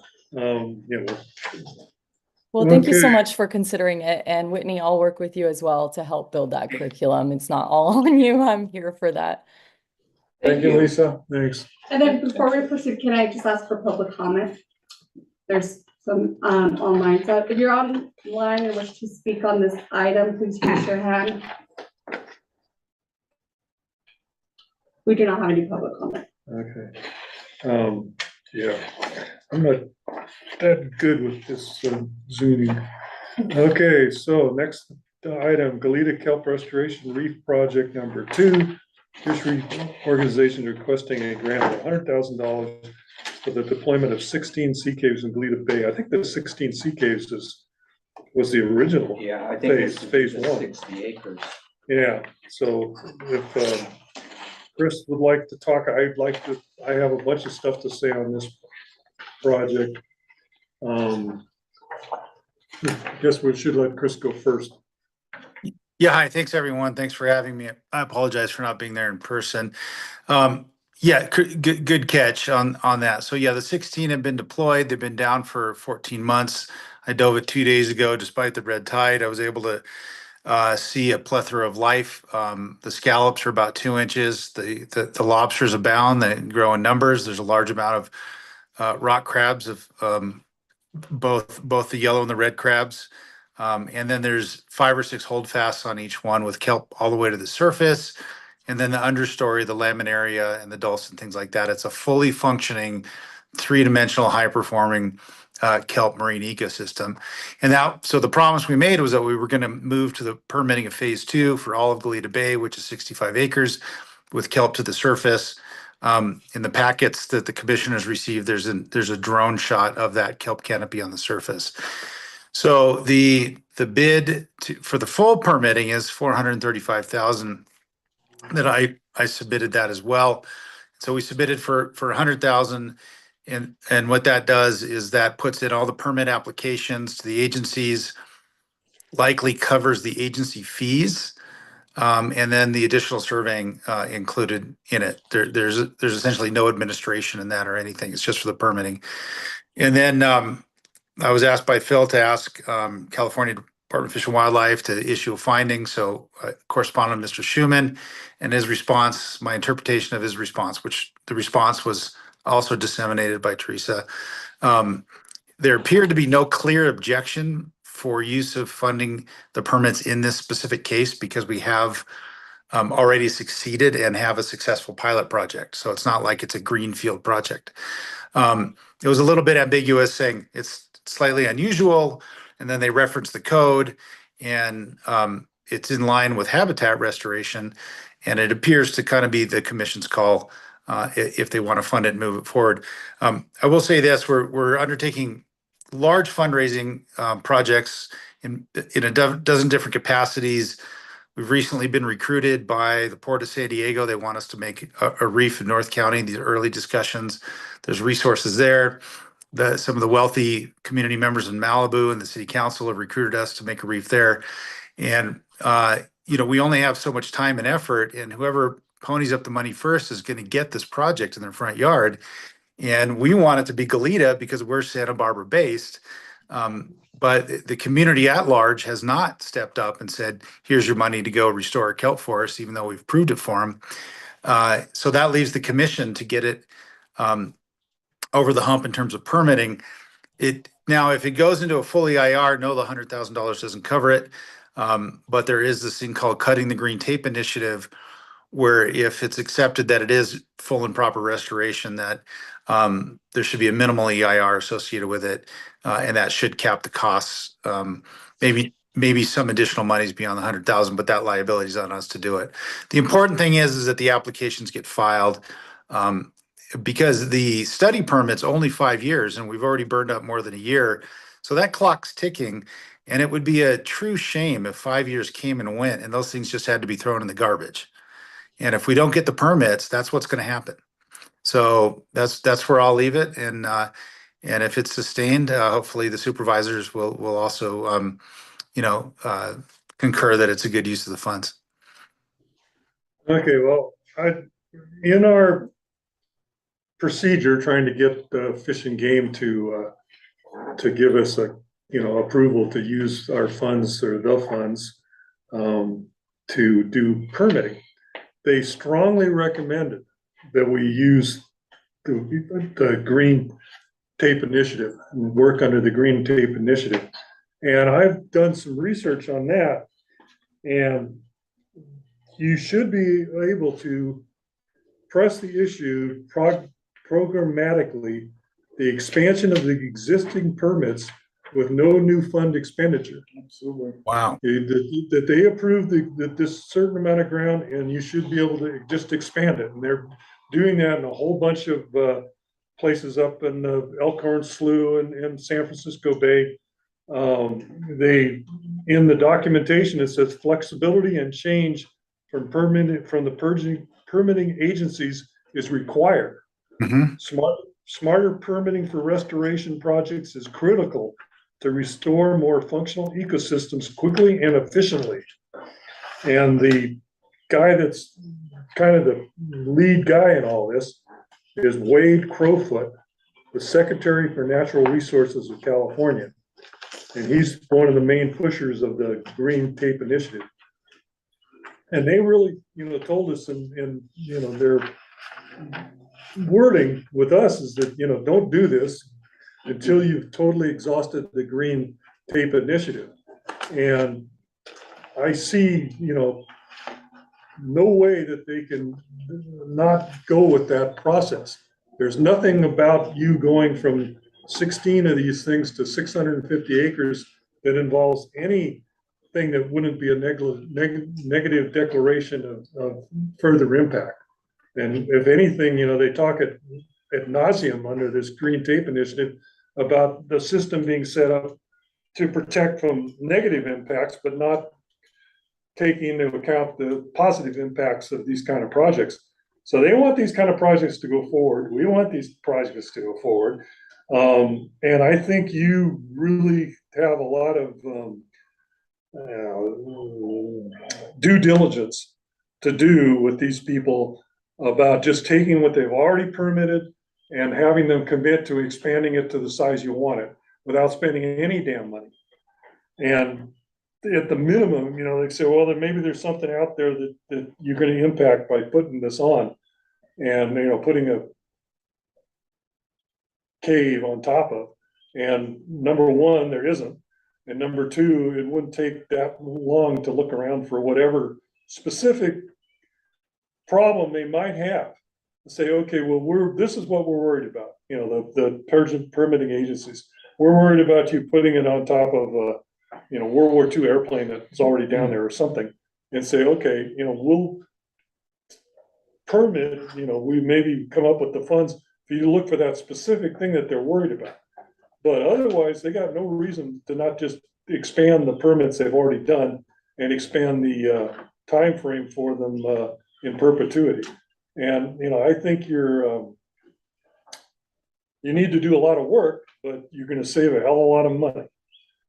Well, thank you so Okay. much for considering it. And Whitney, I'll work with you as well to help build that curriculum. It's not all on you. I'm here for that. Thank you, Lisa. Thanks. And then before we proceed, can I just ask for public comment? There's some online, so if you're online and wish to speak on this item, please raise your hand. We do not have any public comment. Okay. Yeah, I'm not that good with this Zooming. Okay, so next item, Goleta Kelp Restoration Reef Project number 2. Fishery organization requesting a grant of $100,000 for the deployment of 16 sea caves in Galita Bay. I think the 16 sea caves was the original. Yeah, I think it's Phase one. 60 acres. Yeah, so if Chris would like to talk, I have a bunch of stuff to say on this project. Guess we should let Chris go first. Yeah, hi, thanks everyone. Thanks for having me. I apologize for not being there in person. Yeah, good catch on that. So yeah, the 16 have been deployed. They've been down for 14 months. I dove it 2 days ago, despite the red tide. I was able to see a plethora of life. The scallops are about 2 inches. The lobsters abound. They grow in numbers. There's a large amount of rock crabs of both the yellow and the red crabs. And then there's 5 or 6 holdfasts on each one with kelp all the way to the surface. And then the understory, the laminaria and the dulse and things like that. It's a fully functioning, 3-dimensional, high-performing kelp marine ecosystem. And so the promise we made was that we were going to move to the permitting of phase 2 for all of Galita Bay, which is 65 acres with kelp to the surface. In the packets that the commission has received, there's a drone shot of that kelp canopy on the surface. So the bid for the full permitting is $435,000. That I submitted that as well. So we submitted for $100,000, and what that does is that puts in all the permit applications to the agencies, likely covers the agency fees, and then the additional surveying included in it. There's essentially no administration in that or anything. It's just for the permitting. And then I was asked by Phil to ask California Department of Fish and Wildlife to issue a finding. So I corresponded with Mr. Schuman and his response, my interpretation of his response, which the response was also disseminated by Teresa. There appeared to be no clear objection for use of funding the permits in this specific case because we have already succeeded and have a successful pilot project. So it's not like it's a greenfield project. It was a little bit ambiguous saying it's slightly unusual, and then they reference the code, and it's in line with habitat restoration, and it appears to kind of be the commission's call if they want to fund it and move it forward. I will say this, we're undertaking large fundraising projects in a dozen different capacities. We've recently been recruited by the Port of San Diego. They want us to make a reef in North County. These early discussions, there's resources there. Some of the wealthy community members in Malibu and the city council have recruited us to make a reef there. And, we only have so much time and effort, and whoever ponies up the money first is going to get this project in their front yard. And we want it to be Galita because we're Santa Barbara based. But the community at large has not stepped up and said, here's your money to go restore a kelp forest, even though we've proved it for them. So that leaves the commission to get it over the hump in terms of permitting. Now, if it goes into a fully IR, no, the $100,000 doesn't cover it. But there is this thing called Cutting the Green Tape Initiative, where if it's accepted that it is full and proper restoration, that there should be a minimal EIR associated with it, and that should cap the costs. Maybe some additional monies beyond the $100,000, but that liability is on us to do it. The important thing is that the applications get filed, because the study permit's only 5 years, and we've already burned up more than a year. So that clock's ticking, and it would be a true shame if 5 years came and went and those things just had to be thrown in the garbage. And if we don't get the permits, that's what's going to happen. So that's where I'll leave it. And if it's sustained, hopefully the supervisors will also, concur that it's a good use of the funds. Okay, well, in our procedure, trying to get the Fish and Game to give us approval to use our funds or the funds to do permitting, they strongly recommended that we use the Green Tape Initiative and work under the Green Tape Initiative. And I've done some research on that, and you should be able to press the issue programmatically, the expansion of the existing permits with no new fund expenditure. Absolutely. Wow. That they approved this certain amount of ground, and you should be able to just expand it. And they're doing that in a whole bunch of places up in the Elkhorn Slough and San Francisco Bay. They, in the documentation, it says flexibility and change from the permitting agencies is required. Mhm. Smarter permitting for restoration projects is critical to restore more functional ecosystems quickly and efficiently. And the guy that's kind of the lead guy in all this is Wade Crowfoot, the Secretary for Natural Resources of California. And he's one of the main pushers of the Green Tape Initiative. And they really, told us in their wording with us is that, don't do this until you've totally exhausted the Green Tape Initiative. And I see, no way that they can not go with that process. There's nothing about you going from 16 of these things to 650 acres that involves anything that wouldn't be a negative declaration of further impact. And if anything, they talk at nauseum under this Green Tape Initiative about the system being set up to protect from negative impacts, but not taking into account the positive impacts of these kind of projects. So they want these kind of projects to go forward. We want these projects to go forward. And I think you really have a lot of due diligence to do with these people about just taking what they've already permitted and having them commit to expanding it to the size you want it without spending any damn money. And at the minimum, they say, well, then maybe there's something out there that you're going to impact by putting this on and, putting a cave on top of. And number one, there isn't. And number two, it wouldn't take that long to look around for whatever specific problem they might have. Say, okay, well, this is what we're worried about. The permitting agencies. We're worried about you putting it on top of World War II airplane that's already down there or something, and say, okay, we'll permit, we maybe come up with the funds for you to look for that specific thing that they're worried about. But otherwise, they got no reason to not just expand the permits they've already done and expand the time frame for them in perpetuity. And, I think you need to do a lot of work, but you're going to save a hell of a lot of money.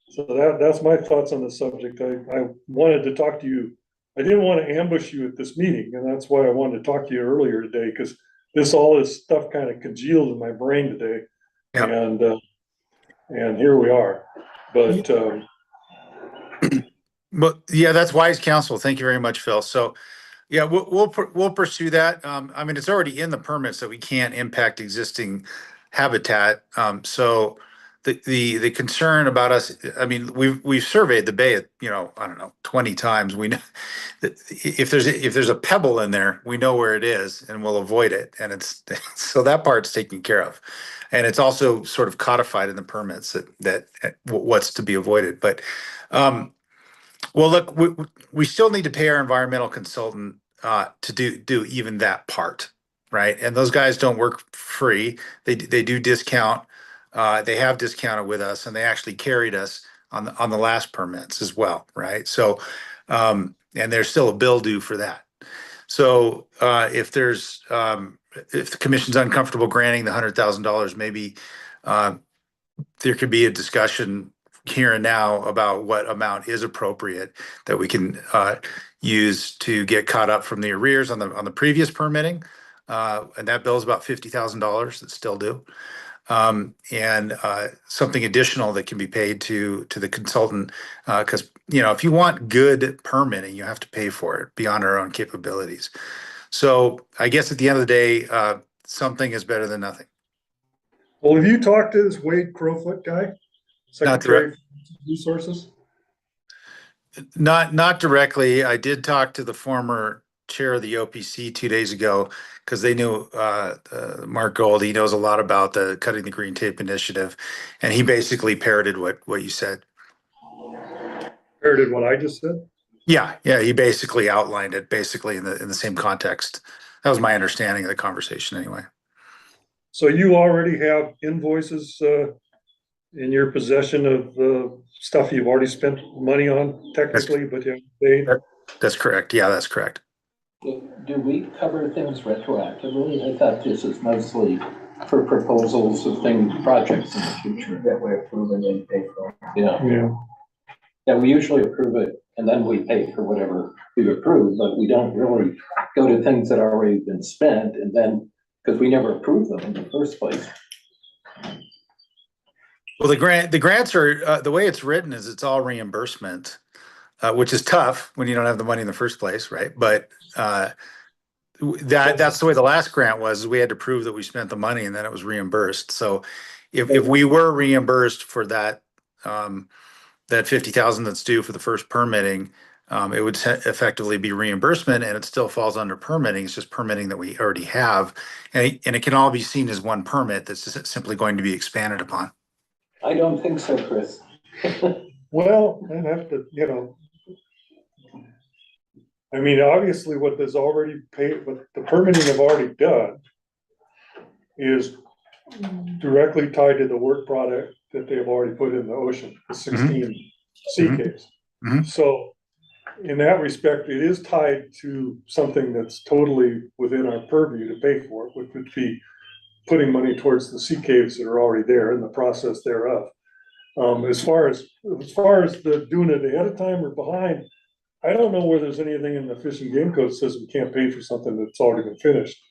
So that's my thoughts on the subject. I wanted to talk to you. I didn't want to ambush you at this meeting, and that's why I wanted to talk to you earlier today, because all this stuff kind of congealed in my brain today. Yeah. And here we are. But yeah, that's wise counsel. Thank you very much, Phil. So yeah, we'll pursue that. I mean, it's already in the permits that we can't impact existing habitat. So the concern about us, I mean, we've surveyed the bay, I don't know, 20 times. We know that if there's a pebble in there, we know where it is and we'll avoid it. And it's so that part's taken care of. And it's also sort of codified in the permits that what's to be avoided. But well, look, we still need to pay our environmental consultant to do even that part, right? And those guys don't work free. They do discount. They have discounted with us, and they actually carried us on the last permits as well, right? So, and there's still a bill due for that. So if the commission's uncomfortable granting the $100,000, maybe there could be a discussion here and now about what amount is appropriate that we can use to get caught up from the arrears on the previous permitting. And that bill is about $50,000 that's still due. And something additional that can be paid to the consultant, because if you want good permitting, you have to pay for it beyond our own capabilities. So I guess at the end of the day, something is better than nothing. Well, have you talked to this Wade Crowfoot guy, Secretary of Resources? Not directly. I did talk to the former chair of the OPC 2 days ago because they knew Mark Gold. He knows a lot about the Cutting the Green Tape Initiative, and he basically parroted what you said. Parroted what I just said? Yeah. He basically outlined it in the same context. That was my understanding of the conversation, anyway. So you already have invoices, in your possession of, stuff you've already spent money on technically, but you haven't paid? That's correct. Yeah, that's correct. Do we cover things retroactively? I thought this is mostly for proposals of things, projects in the future. That we approve and then pay for. Yeah, Yeah. yeah, we usually approve it and then we pay for whatever we've approved, but we don't really go to things that are already been spent and then, because we never approve them in the first place. Well, the grants are, the way it's written is it's all reimbursement, which is tough when you don't have the money in the first place, right? But, that's the way the last grant was, we had to prove that we spent the money and then it was reimbursed. So if we were reimbursed for that, that 50,000 that's due for the first permitting, it would effectively be reimbursement and it still falls under permitting. It's just permitting that we already have. And it can all be seen as one permit that's just simply going to be expanded upon. I don't think so, Chris. Well, and have to, I mean, obviously what there's already paid, what the permitting have already done is directly tied to the work product that they've already put in the ocean, the 16 sea caves. Mhm. So in that respect, it is tied to something that's totally within our purview to pay for, which would be putting money towards the sea caves that are already there in the process thereof. As far as the doing it ahead of time or behind, I don't know where there's anything in the Fish and Game Code that says we can't pay for something that's already been finished.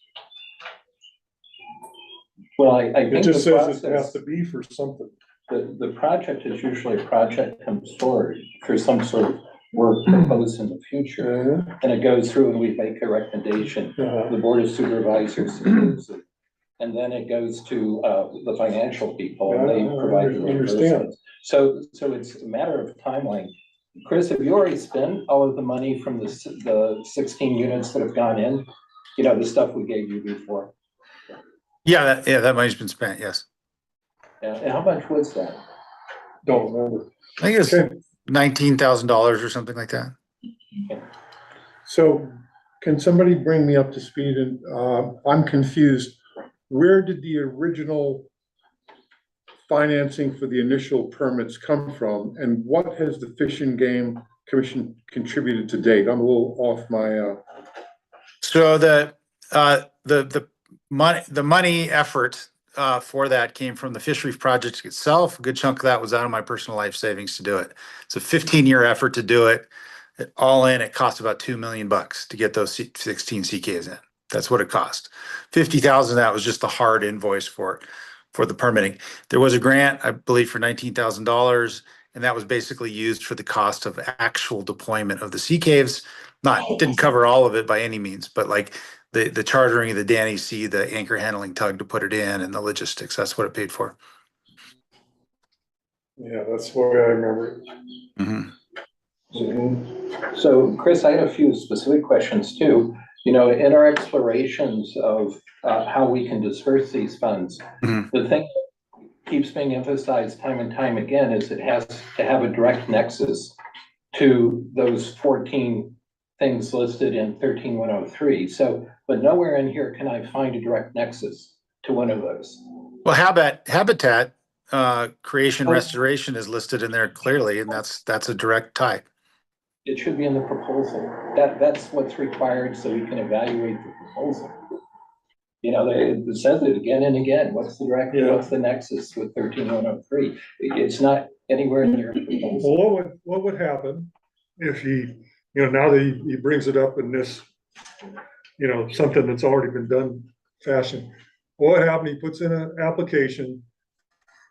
Well, I It think just the says it has process, to be for something. the project is usually a project comes forward for some sort of work proposed in the future. And it goes through and we make a recommendation. Uh-huh. The Board of Supervisors approves it. And then it goes to the financial people and they Yeah, provide the I understand. reimbursements. So it's a matter of timeline. Chris, have you already spent all of the money from the 16 units that have gone in? You know, the stuff we gave you before? Yeah, that money's been spent, yes. Yeah, and how much was that? Don't remember. I think it's Okay. $19,000 or something like that. So can somebody bring me up to speed? And I'm confused. Where did the original financing for the initial permits come from? And what has the Fish and Game Commission contributed to date? I'm a little off my, So the money effort for that came from the Fish Reef project itself. A good chunk of that was out of my personal life savings to do it. It's a 15-year effort to do it. All in, it cost about $2 million to get those 16 CKs in. That's what it cost. 50,000 of that was just the hard invoice for the permitting. There was a grant, I believe, for $19,000, and that was basically used for the cost of actual deployment of the sea caves. Didn't cover all of it by any means, but like the chartering of the Danny Sea, the anchor handling tug to put it in, and the logistics. That's what it paid for. Yeah, that's the way I remember it. Mhm. So Chris, I had a few specific questions too. You know, in our explorations of how we can disperse these funds, the thing that keeps being emphasized time and time again is it has to have a direct nexus to those 14 things listed in 13103. So, but nowhere in here can I find a direct nexus to one of those. Well, habitat creation restoration is listed in there clearly, and that's a direct tie. It should be in the proposal. That's what's required so we can evaluate the proposal. You know, it says it again and again. What's the nexus with 13103? It's not anywhere in your proposal. Well, what would happen if now that he brings it up in this, something that's already been done fashion? What would happen? He puts in an application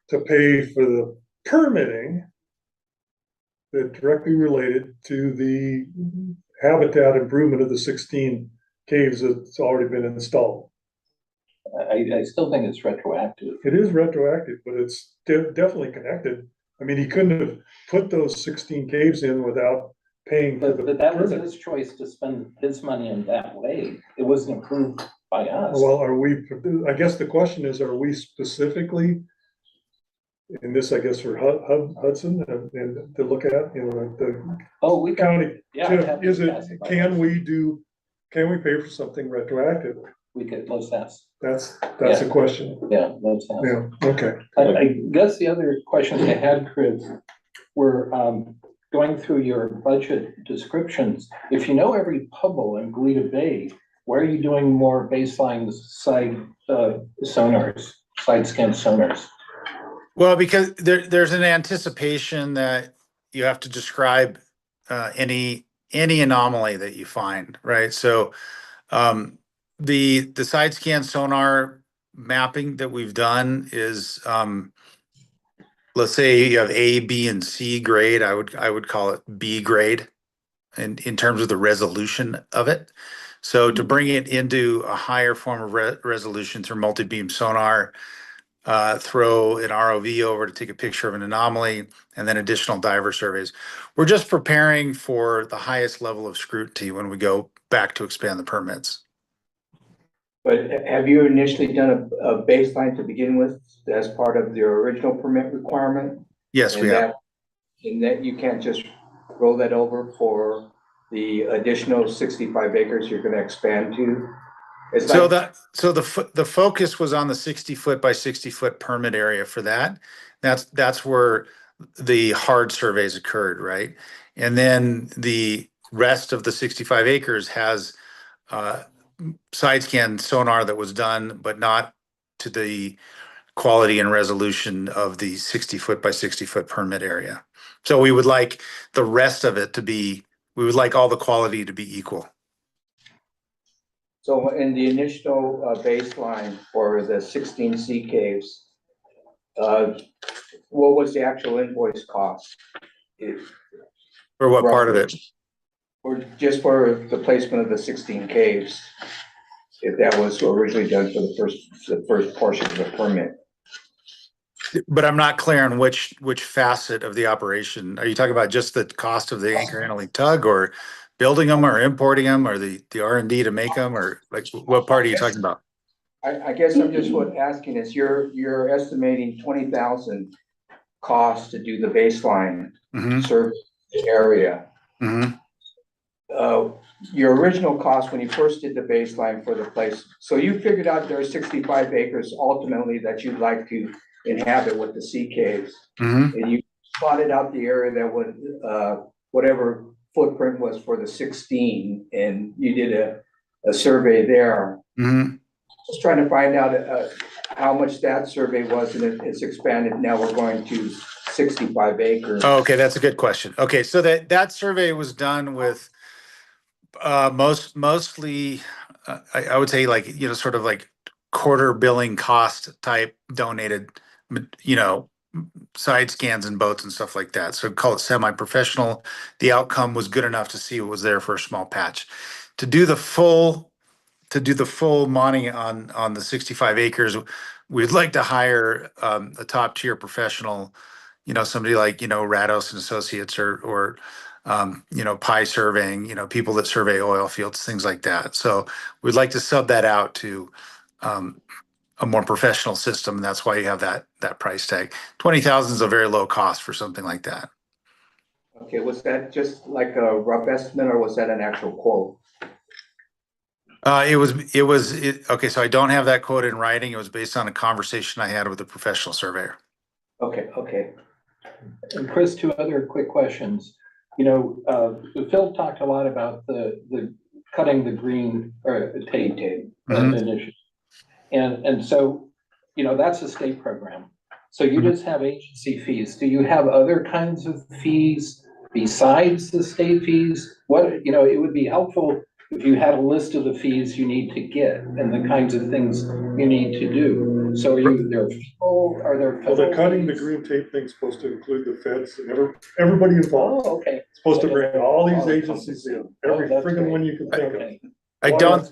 to pay for the permitting that directly related to the habitat improvement of the 16 caves that's already been installed. I still think it's retroactive. It is retroactive, but it's definitely connected. I mean, he couldn't have put those 16 caves in without paying for the But that was permit. his choice to spend his money in that way. It wasn't approved by us. Well, I guess the question is, are we specifically, in this, I guess, for Hudson and to look at, we county, yeah, I'd have to is it, pass it by can we pay for something retroactively? we get Los Angeles. That's a question. Yeah, Los Angeles. Yeah, okay. I guess the other questions I had, Chris, were going through your budget descriptions. If you know every Pubble in Goleta Bay, why are you doing more baseline side sonars, side scan sonars? Well, because there's an anticipation that you have to describe any anomaly that you find, right? So the side scan sonar mapping that we've done is let's say you have A, B, and C grade. I would call it B grade in terms of the resolution of it. So to bring it into a higher form of resolution through multi-beam sonar, throw an ROV over to take a picture of an anomaly, and then additional diver surveys. We're just preparing for the highest level of scrutiny when we go back to expand the permits. But have you initially done a baseline to begin with as part of your original permit requirement? Yes, we have. And that you can't just roll that over for the additional 65 acres you're gonna expand to? So the focus was on the 60-foot by 60-foot permit area for that. That's where the hard surveys occurred, right? And then the rest of the 65 acres has side scan sonar that was done, but not to the quality and resolution of the 60-foot by 60-foot permit area. So we would like the rest of it to be, we would like all the quality to be equal. So in the initial baseline for the 16 sea caves, what was the actual invoice cost? For what part of it? Or just for the placement of the 16 caves, if that was originally done for the first portion of the permit. But I'm not clear on which facet of the operation. Are you talking about just the cost of the anchor handling tug, or building them, or importing them, or the R&D to make them, or like what part are you talking about? I guess I'm just asking is you're estimating 20,000 costs to do the baseline survey area. Your original cost when you first did the baseline for the place, so you figured out there are 65 acres ultimately that you'd like to inhabit with the sea caves, and you plotted out the area that would whatever footprint was for the 16, and you did a survey there. Just trying to find out how much that survey was, and it's expanded. Now we're going to 65 acres. Oh, okay, that's a good question. Okay, so that survey was done with mostly I would say, like, you know, sort of like quarter billing cost type donated, you know, side scans and boats and stuff like that. So call it semi-professional. The outcome was good enough to see what was there for a small patch. To do the full money on the 65 acres, we'd like to hire a top tier professional, you know, somebody like, you know, Rados and Associates or you know, Pi Surveying, you know, people that survey oil fields, things like that. So we'd like to sub that out to a more professional system. And that's why you have that price tag. 20,000 is a very low cost for something like that. Okay, was that just like a rough estimate, or was that an actual quote? Okay, so I don't have that quote in writing. It was based on a conversation I had with a professional surveyor. Okay. And Chris, two other quick questions. You know, Phil talked a lot about the cutting the green or tape initiative. And so, you know, that's a state program. So you just have agency fees. Do you have other kinds of fees besides the state fees? What, you know, it would be helpful if you had a list of the fees you need to get and the kinds of things you need to do. So are there Well, the cutting the green tape thing's supposed to include the feds and everybody involved. Oh, okay. It's supposed to bring all these agencies in, every friggin' one you can think of. I don't.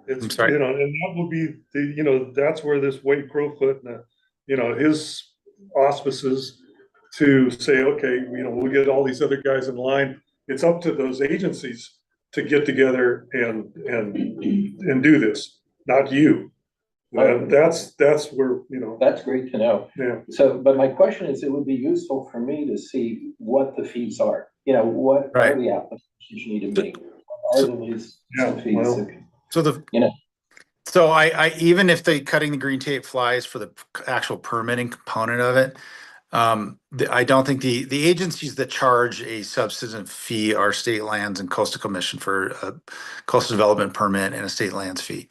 It's, I'm sorry. you know, and that will be the, you know, that's where this Wade Crowfoot and, you know, his auspices to say, okay, you know, we'll get all these other guys in line. It's up to those agencies to get together and do this, not you. That's where, you know. That's great to know. Yeah. So, but my question is, it would be useful for me to see what the fees are. You know, what are the applications you need to make? What are the fees? Yeah, well, So the, you know, So even if the cutting the green tape flies for the actual permitting component of it, I don't think the agencies that charge a substantive fee are state lands and coastal commission for a coastal development permit and a state lands fee.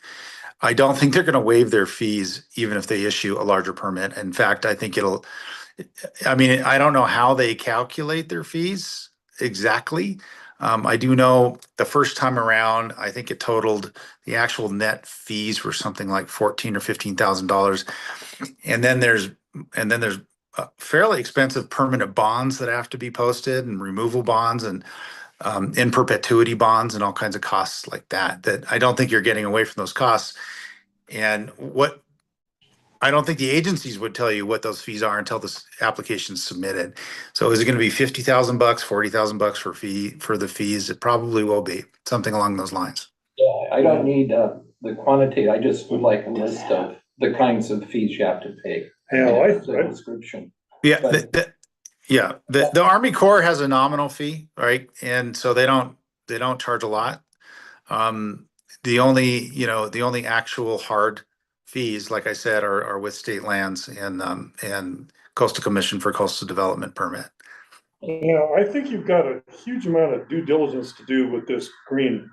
I don't think they're going to waive their fees even if they issue a larger permit. In fact, I think I mean, I don't know how they calculate their fees exactly. I do know the first time around, I think it totaled the actual net fees were something like $14,000 or $15,000. And then there's fairly expensive permanent bonds that have to be posted and removal bonds and in perpetuity bonds and all kinds of costs like that I don't think you're getting away from those costs. And I don't think the agencies would tell you what those fees are until this application is submitted. So is it going to be $50,000, $40,000 for the fees? It probably will be something along those lines. Yeah, I don't need the quantity. I just would like a list of the kinds of fees you have to pay. Yeah, The description. Yeah, But- the Army Corps has a nominal fee, right? And so they don't charge a lot. The only actual hard fees, like I said, are with state lands and coastal commission for coastal development permit. Yeah, I think you've got a huge amount of due diligence to do with this green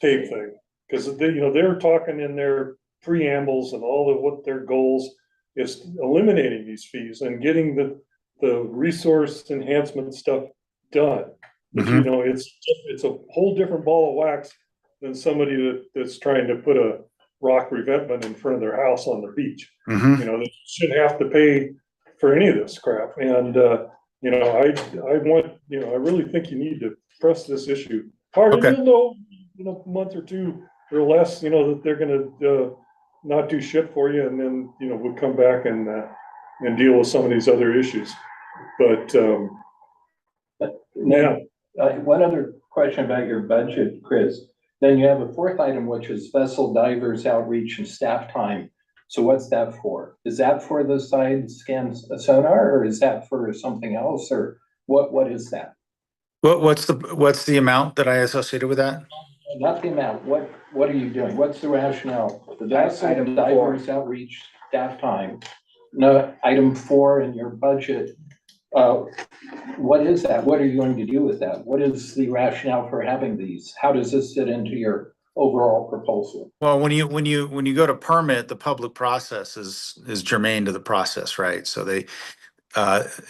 tape thing. Cause they're talking in their preambles and all of what their goals is eliminating these fees and getting the resource enhancement stuff done. But it's a whole different ball of wax than somebody that's trying to put a rock revetment in front of their house on the beach. They shouldn't have to pay for any of this crap. And I really think you need to press this issue hard. Okay. And you'll know, a month or two or less, that they're gonna not do shit for you, and then we'll come back and deal with some of these other issues. But yeah. One other question about your budget, Chris. Then you have a fourth item, which is vessel divers outreach and staff time. So what's that for? Is that for the side scan sonar, or is that for something else, or what is that? What's the amount that I associated with that? Not the amount. What are you doing? What's the rationale? The vessel Item divers outreach staff time. No, item 4 in your budget. What is that? What are you going to do with that? What is the rationale for having these? How does this fit into your overall proposal? Well, when you go to permit, the public process is germane to the process, right? So they,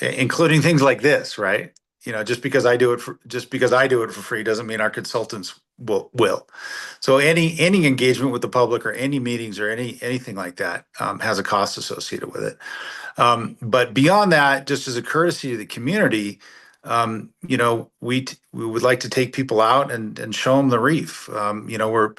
including things like this, right? Just because I do it for free doesn't mean our consultants will. So any engagement with the public or any meetings or anything like that has a cost associated with it. But beyond that, just as a courtesy to the community, we would like to take people out and show them the reef. We're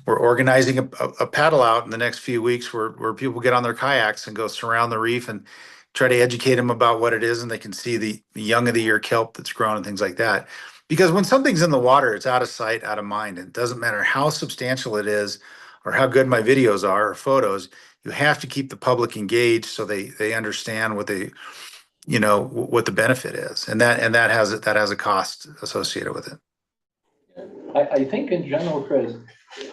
organizing a paddle out in the next few weeks where people get on their kayaks and go surround the reef and try to educate them about what it is, and they can see the young of the year kelp that's grown and things like that. Because when something's in the water, it's out of sight, out of mind. And it doesn't matter how substantial it is or how good my videos are or photos, you have to keep the public engaged so they understand what what the benefit is. And that has a cost associated with it. I think in general, Chris,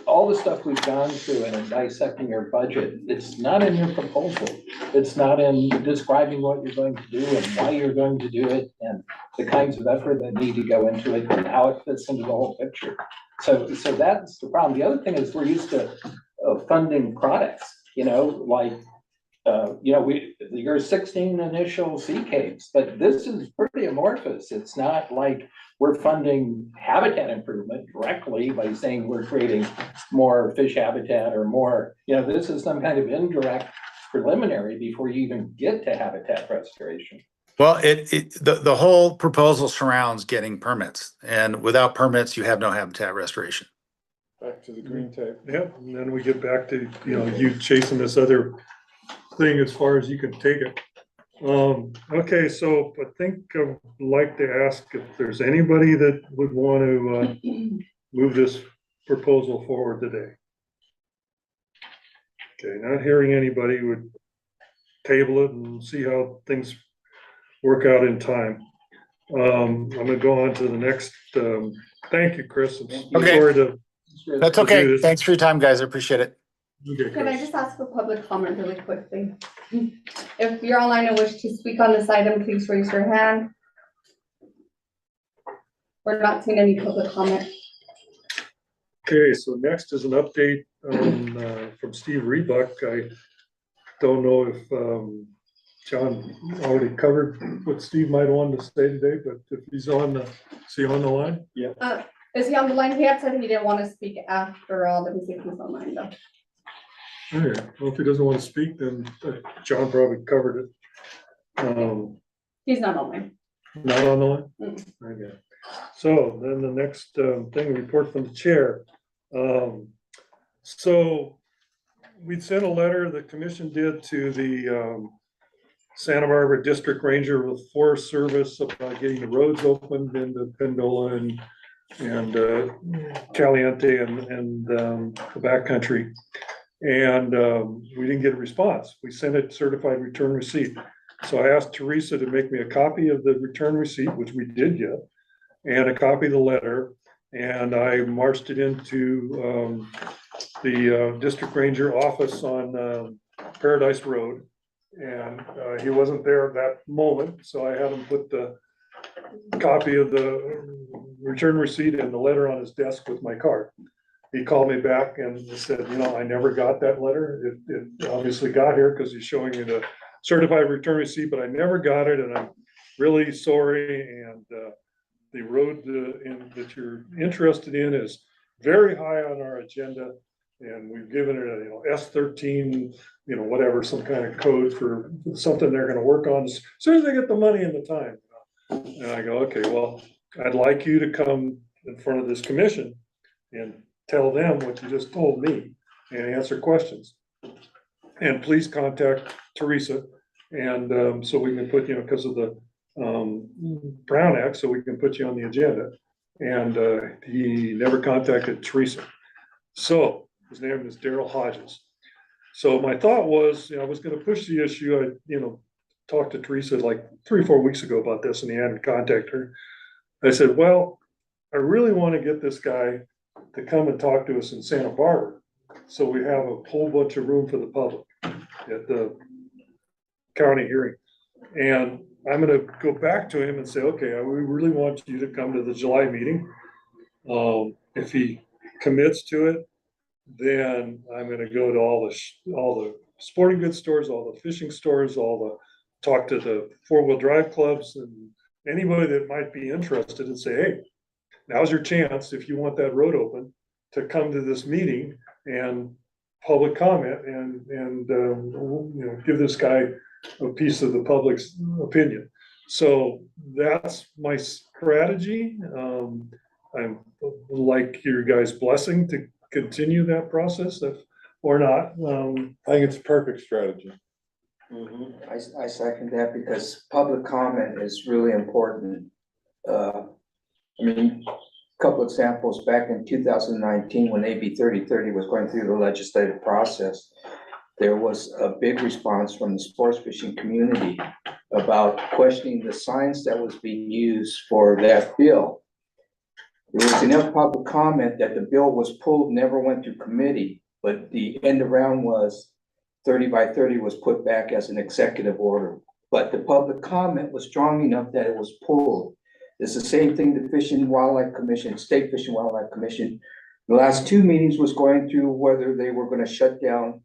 all the stuff we've gone through and in dissecting your budget, it's not in your proposal. It's not in describing what you're going to do and why you're going to do it and the kinds of effort that need to go into it and how it fits into the whole picture. So that's the problem. The other thing is we're used to funding products, your 16 initial sea capes, but this is pretty amorphous. It's not like we're funding habitat improvement directly by saying we're creating more fish habitat or more, this is some kind of indirect preliminary before you even get to habitat restoration. Well, the whole proposal surrounds getting permits, and without permits, you have no habitat restoration. Back to the green tape. Yep, and then we get back to, you chasing this other thing as far as you can take it. Okay, so I think I'd like to ask if there's anybody that would want to move this proposal forward today. Okay, not hearing anybody, would table it and see how things work out in time. I'm gonna go on to the next, thank you, Chris. Okay. Sorry to That's okay. Thanks for your time, guys. I appreciate it. Okay, Can I Chris. just ask for public comment really quickly? If you're online and wish to speak on this item, please raise your hand. We're not seeing any public comment. Okay, so next is an update from Steve Rebuck. I don't know if John already covered what Steve might want to say today, but if he's on the, is he on the line? Is he on the line? He had said he didn't want to speak after all, but he's online though. Okay, well, if he doesn't want to speak, then John probably covered it. He's not online. Not on the line? Mm. Okay. So then the next thing, report from the chair. So we sent a letter, the commission did, to the Santa Barbara District Ranger with Forest Service about getting the roads opened into Pendola and Caliente and the backcountry. And we didn't get a response. We sent it certified return receipt. So I asked Teresa to make me a copy of the return receipt, which we did get, and a copy of the letter. And I marched it into the district ranger office on Paradise Road. And he wasn't there at that moment, so I had him put the copy of the return receipt and the letter on his desk with my card. He called me back and said, you know, I never got that letter. It obviously got here because he's showing me the certified return receipt, but I never got it, and I'm really sorry. And the road that you're interested in is very high on our agenda, and we've given it a, you know, S13, you know, whatever, some kind of code for something they're gonna work on as soon as they get the money and the time. And I go, okay, well, I'd like you to come in front of this commission and tell them what you just told me and answer questions. And please contact Teresa, and so we can put, you know, because of the Brown Act, so we can put you on the agenda. And he never contacted Teresa. So his name is Daryl Hodges. So my thought was, you know, I was gonna push the issue. I, you know, talked to Teresa like 3 or 4 weeks ago about this, and he hadn't contacted her. I said, well, I really want to get this guy to come and talk to us in Santa Barbara, so we have a whole bunch of room for the public at the county hearing. And I'm gonna go back to him and say, okay, we really want you to come to the July meeting. If he commits to it, then I'm gonna go to all the sporting goods stores, all the fishing stores, talk to the 4-wheel drive clubs and anybody that might be interested, and say, hey, now's your chance, if you want that road open, to come to this meeting and public comment and you know, give this guy a piece of the public's opinion. So that's my strategy. I would like your guys' blessing to continue that process, or not. I think it's a perfect strategy. I second that, because public comment is really important. I mean, a couple examples, back in 2019, when AB 3030 was going through the legislative process, there was a big response from the sports fishing community about questioning the science that was being used for that bill. There was enough public comment that the bill was pulled, never went to committee, but the end around was 30 by 30 was put back as an executive order. But the public comment was strong enough that it was pulled. It's the same thing the Fish and Wildlife Commission, State Fish and Wildlife Commission, the last 2 meetings was going through whether they were gonna shut down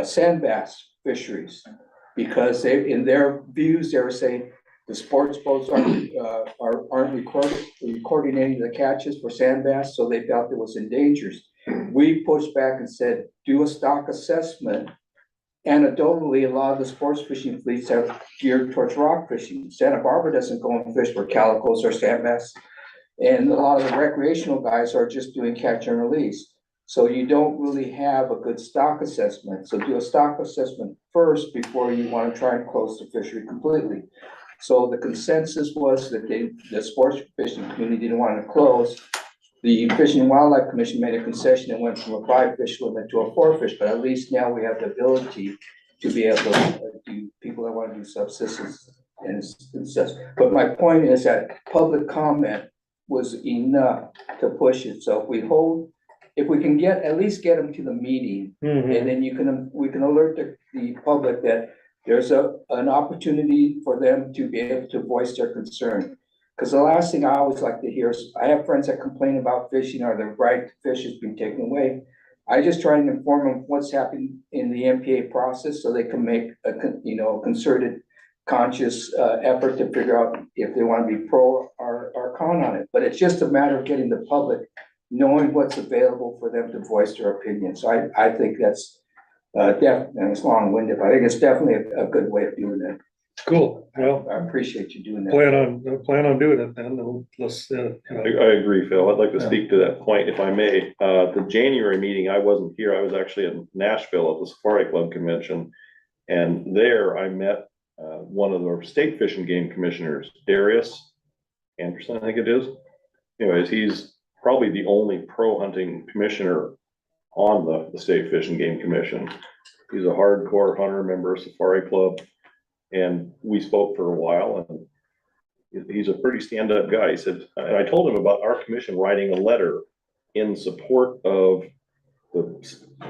sand bass fisheries. Because they, in their views, they were saying the sports boats aren't recording any of the catches for sand bass, so they felt it was endangered. We pushed back and said, do a stock assessment. Anecdotally, a lot of the sports fishing fleets have geared towards rock fishing. Santa Barbara doesn't go and fish for calicos or sand bass. And a lot of the recreational guys are just doing catch and release. So you don't really have a good stock assessment. So do a stock assessment first before you want to try and close the fishery completely. So the consensus was that the sports fishing community didn't want to close. The Fish and Wildlife Commission made a concession and went from a 5-fish limit to a 4-fish, but at least now we have the ability to be able to do, people that want to do subsistence and such. But my point is that public comment was enough to push it. So if we hold if we can at least get them to the meeting, Mhm. and then we can alert the public that there's an opportunity for them to be able to voice their concern. Cause the last thing I always like to hear is, I have friends that complain about fishing or the right to fish has been taken away. I just try and inform them what's happening in the MPA process so they can make a concerted, conscious, effort to figure out if they want to be pro or con on it. But it's just a matter of getting the public knowing what's available for them to voice their opinion. So I think that's, and it's long-winded, but I think it's definitely a good way of doing it. Cool, well, I appreciate you doing that. plan on doing it then, let's, I agree, Phil. I'd like to speak to that point if I may. The January meeting, I wasn't here. I was actually in Nashville at the Safari Club convention. And there I met one of the state fish and game commissioners, Darius Anderson, I think it is. Anyways, he's probably the only pro hunting commissioner on the state fish and game commission. He's a hardcore hunter, member of Safari Club. And we spoke for a while, and he's a pretty stand-up guy. He said, and I told him about our commission writing a letter in support of the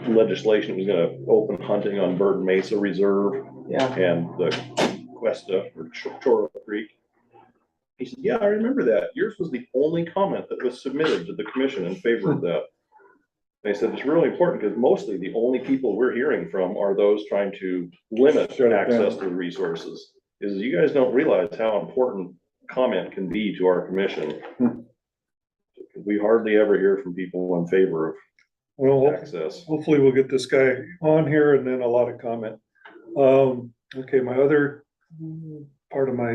legislation that was gonna open hunting on Burton Mesa Reserve. Yeah. And the Cuesta or Choro Creek. He said, yeah, I remember that. Yours was the only comment that was submitted to the commission in favor of that. And I said, it's really important because mostly the only people we're hearing from are those trying to limit access to the resources. Is you guys don't realize how important comment can be to our commission. We hardly ever hear from people in favor of access. hopefully we'll get this guy on here and then a lot of comment. Okay, my other part of my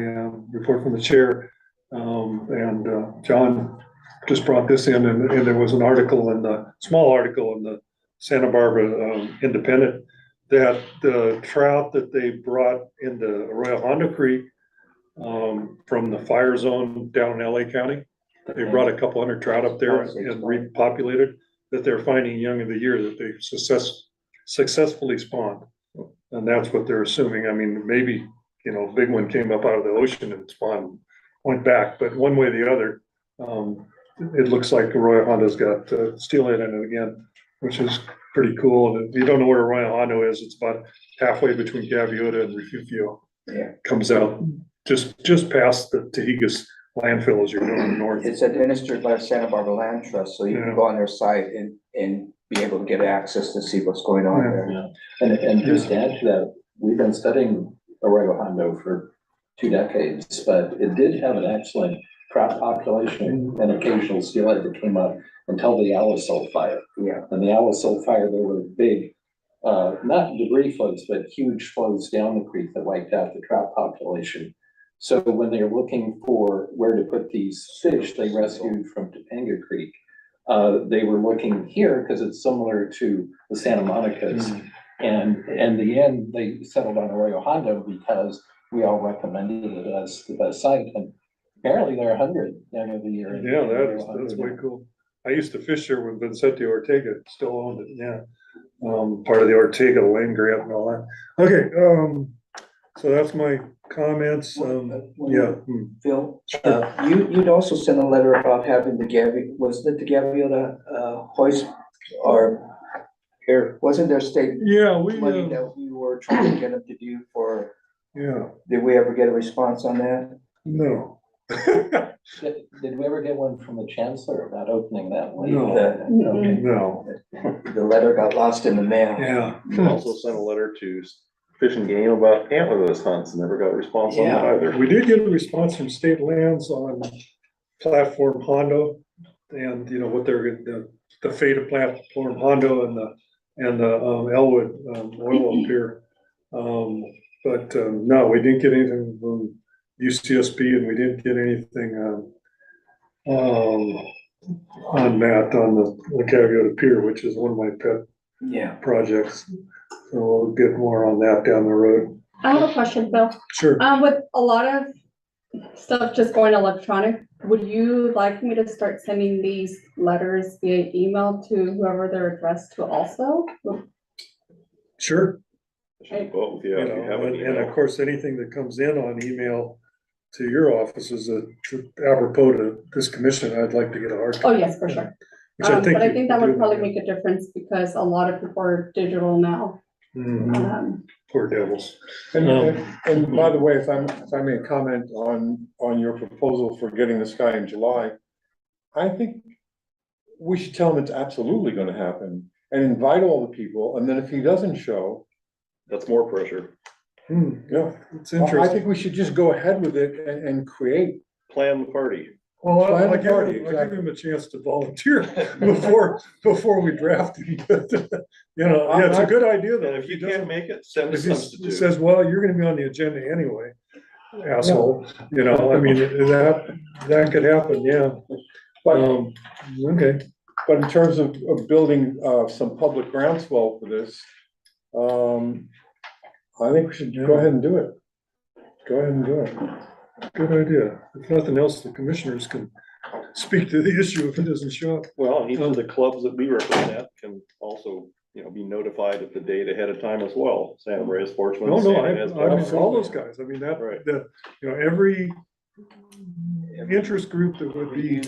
report from the chair, and John just brought this in, and there was an article small article in the Santa Barbara Independent that the trout that they brought into Arroyo Hondo Creek from the fire zone down in LA County, they brought a couple hundred trout up there and repopulated, that they're finding young of the year that they successfully spawned. And that's what they're assuming. I mean, maybe, big one came up out of the ocean and spawned, went back, but one way or the other, it looks like Arroyo Hondo's got steelhead in it again, which is pretty cool. And if you don't know where Arroyo Hondo is, it's about halfway between Gaviota and Refugio. Yeah. Comes out just past the Tahigas landfill as you're going north. It's administered by Santa Barbara Land Trust, so you can go on their site and be able to get access to see what's going on there. Yeah. And just to add to that, we've been studying Arroyo Hondo for 2 decades, but it did have an excellent trout population and occasional steelhead that came up until the Alisol fire. Yeah. And the Alisol fire, there were big, not debris flows, but huge flows down the creek that wiped out the trout population. So when they were looking for where to put these fish they rescued from Topanga Creek, they were looking here because it's similar to the Santa Monica's. And in the end, they settled on Arroyo Hondo because we all recommended it as the best site. And apparently there are 100 young of the year. Yeah, that's way cool. I used to fish there when Vicente Ortega still owned it, yeah. Part of the Ortega land grant and all that. Okay, so that's my comments, yeah. Phil, you'd also sent a letter about having the Gaviota hoist, or here, wasn't there state money that we were trying to get them to do for? Yeah. Did we ever get a response on that? No. Did we ever get one from the chancellor about opening that one? No. The letter got lost in the mail. Yeah. We also sent a letter to Fish and Game about antlerless hunts, and never got a response on that either. We did get a response from State Lands on Platform Hondo, and what they're, the fate of Platform Hondo and the Elwood oil up here. But no, we didn't get anything from UCSB, and we didn't get anything on that, on the Gaviota Pier, which is one of my pet projects. So we'll get more on that down the road. I have a question, Phil. Sure. With a lot of stuff just going electronic, would you like me to start sending these letters via email to whoever they're addressed to also? Sure. Both, yeah. If you have an And of email. course, anything that comes in on email to your office is apropos to this commission, I'd like to get a hard Oh, copy. yes, for sure. Which I But I think that would do, probably yeah. make a difference because a lot of people are digital now. Mhm. Poor devils. And by the way, if I may comment on your proposal for getting this guy in July, I think we should tell him it's absolutely gonna happen and invite all the people, and then if he doesn't show, That's more pressure. Yeah, it's I interesting. think we should just go ahead with it and create. Plan the party. Well, Plan I'll the give party, him, I'll give exactly. him a chance to volunteer before we draft him. But, you know, yeah, it's a good idea And though. if you doesn't- can't make it, send a If he substitute. says, well, you're gonna be on the agenda anyway, asshole, you know, I mean, that could happen, yeah. But, Okay, but in terms of building, some public groundswell for this, I think we should go ahead and do it. Go ahead and do it. good idea. If nothing else, the commissioners can speak to the issue if it doesn't show up. Well, and each of the clubs that we represent can also, be notified at the date ahead of time as well. Santa Maria Sportsman. No, Santa I Ynez mean, all Club. those guys, I mean, that, Right. every interest group that would be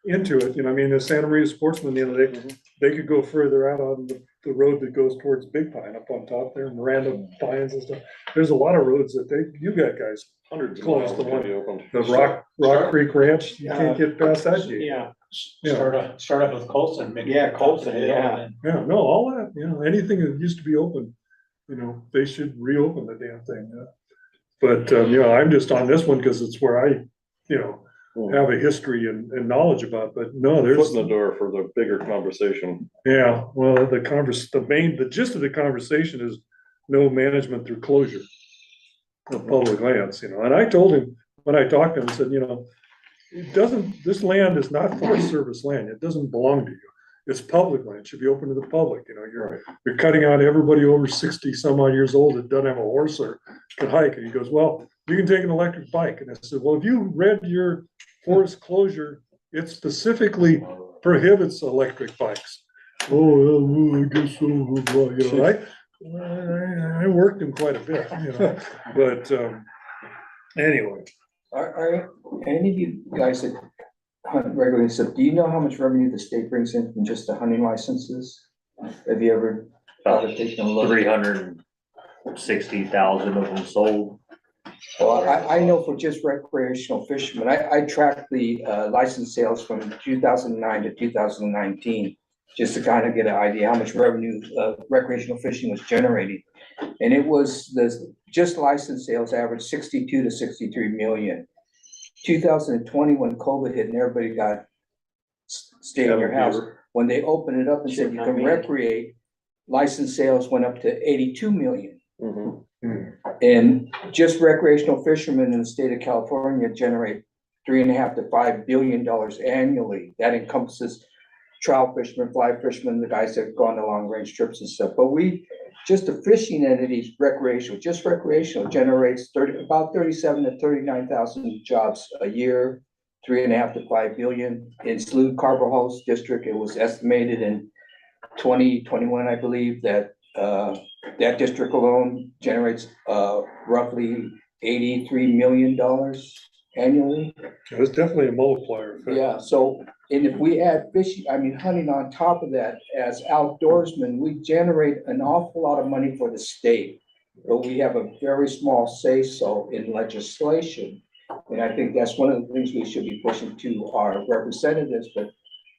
into it, I mean, the Santa Maria Sportsman, they could go further out on the road that goes towards Big Pine up on top there, Miranda Pines and stuff. There's a lot of roads that you got guys, Hundreds of Close miles to can be one. opened. the Rock Creek Ranch, you can't get past that gate. Yeah, Yeah. start up with Colson. make it Yeah, up the Colson, hill, yeah. and Yeah, no, all that, anything that used to be open, they should reopen the damn thing, yeah. But, I'm just on this one because it's where I, have a history and knowledge about, but no, Foot there's, in the door for the bigger conversation. yeah, well, the gist of the conversation is no management through closure of public lands, and I told him, when I talked to him, I said, this land is not Forest Service land, it doesn't belong to you. It's public land, it should be open to the public, you're cutting out everybody over 60 some odd years old that doesn't have a horse or can hike, and he goes, well, you can take an electric bike, and I said, well, if you read your forest closure, it specifically prohibits electric bikes. Oh, I guess so, I worked him quite a bit, but, anyway. Are any of you guys that hunt regularly, so do you know how much revenue the state brings in from just the hunting licenses? Have you ever bothered taking a look? 360,000 of them sold. Well, I know for just recreational fishermen, I tracked the license sales from 2009 to 2019, just to kind of get an idea how much revenue recreational fishing was generating. And it was just license sales averaged 62 to 63 million. 2020, when COVID hit and everybody got stay in your house, when they opened it up and said you can recreate, license sales went up to 82 million. And just recreational fishermen in the state of California generate $3.5 to $5 billion annually. That encompasses trout fishermen, fly fishermen, the guys that go on the long range trips and stuff. But just the fishing entities, recreational generates about 37 to 39,000 jobs a year, 3.5 to 5 billion. In Salud Carvajal District, it was estimated in 2021, I believe, that that district alone generates roughly $83 million annually. It's definitely a multiplier effect. Yeah, so, and if we add fishing, hunting on top of that, as outdoorsmen, we generate an awful lot of money for the state. But we have a very small say-so in legislation. And I think that's one of the things we should be pushing to our representatives, but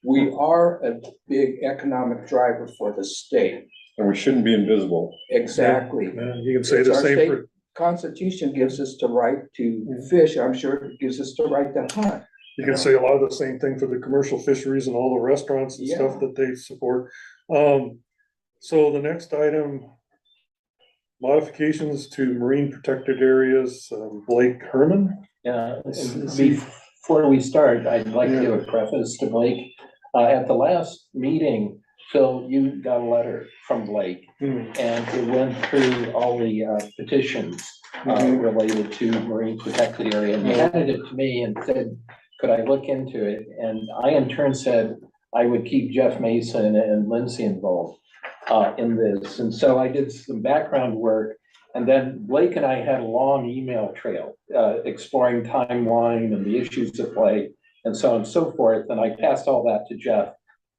we are a big economic driver for the state. And we shouldn't be invisible. Exactly. You can say It's the our same state for, Constitution gives us the right to fish. I'm sure it gives us the right to hunt. you can say a lot of the same thing for the commercial fisheries and all the restaurants and stuff that they support. So the next item, modifications to marine protected areas, Blake Herman. Yeah, and before we start, I'd like to give a preface to Blake. At the last meeting, Phil, you got a letter from Blake, and it went through all the petitions related to marine protected area. And he handed it to me and said, could I look into it? And I in turn said I would keep Jeff Mason and Lindsay involved in this. And so I did some background work. And then Blake and I had a long email trail exploring timeline and the issues at play and so on and so forth. And I passed all that to Jeff.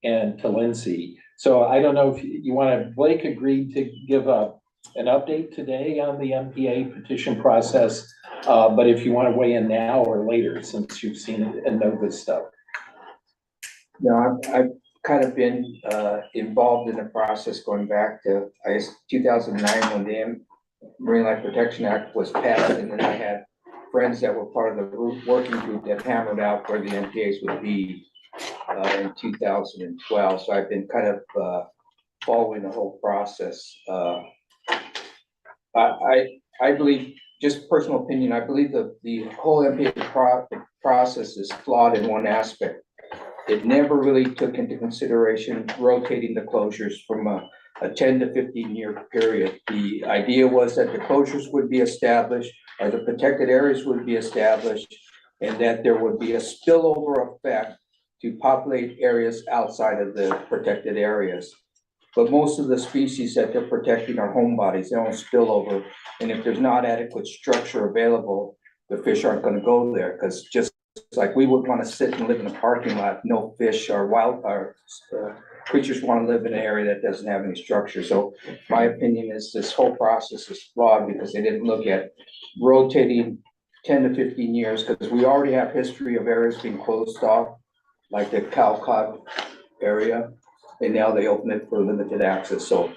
and to Lindsay. So I don't know if you want Blake agreed to give an update today on the MPA petition process. But if you want to weigh in now or later, since you've seen it and know this stuff. No, I've kind of been involved in the process going back to, I guess, 2009 when the Marine Life Protection Act was passed, and then I had friends that were part of the working group that hammered out where the MPAs would be in 2012. So I've been kind of following the whole process. I believe, just personal opinion, I believe that the whole MPA process is flawed in one aspect. It never really took into consideration rotating the closures from a 10 to 15 year period. The idea was that the closures would be established, or the protected areas would be established, and that there would be a spillover effect to populate areas outside of the protected areas. But most of the species that they're protecting are homebodies. They don't spill over. And if there's not adequate structure available, the fish aren't going to go there, because just like we would want to sit and live in a parking lot, no fish or wild creatures want to live in an area that doesn't have any structure. So my opinion is this whole process is flawed because they didn't look at rotating 10 to 15 years, because we already have history of areas being closed off, like the Calcott area, and now they open it for limited access. So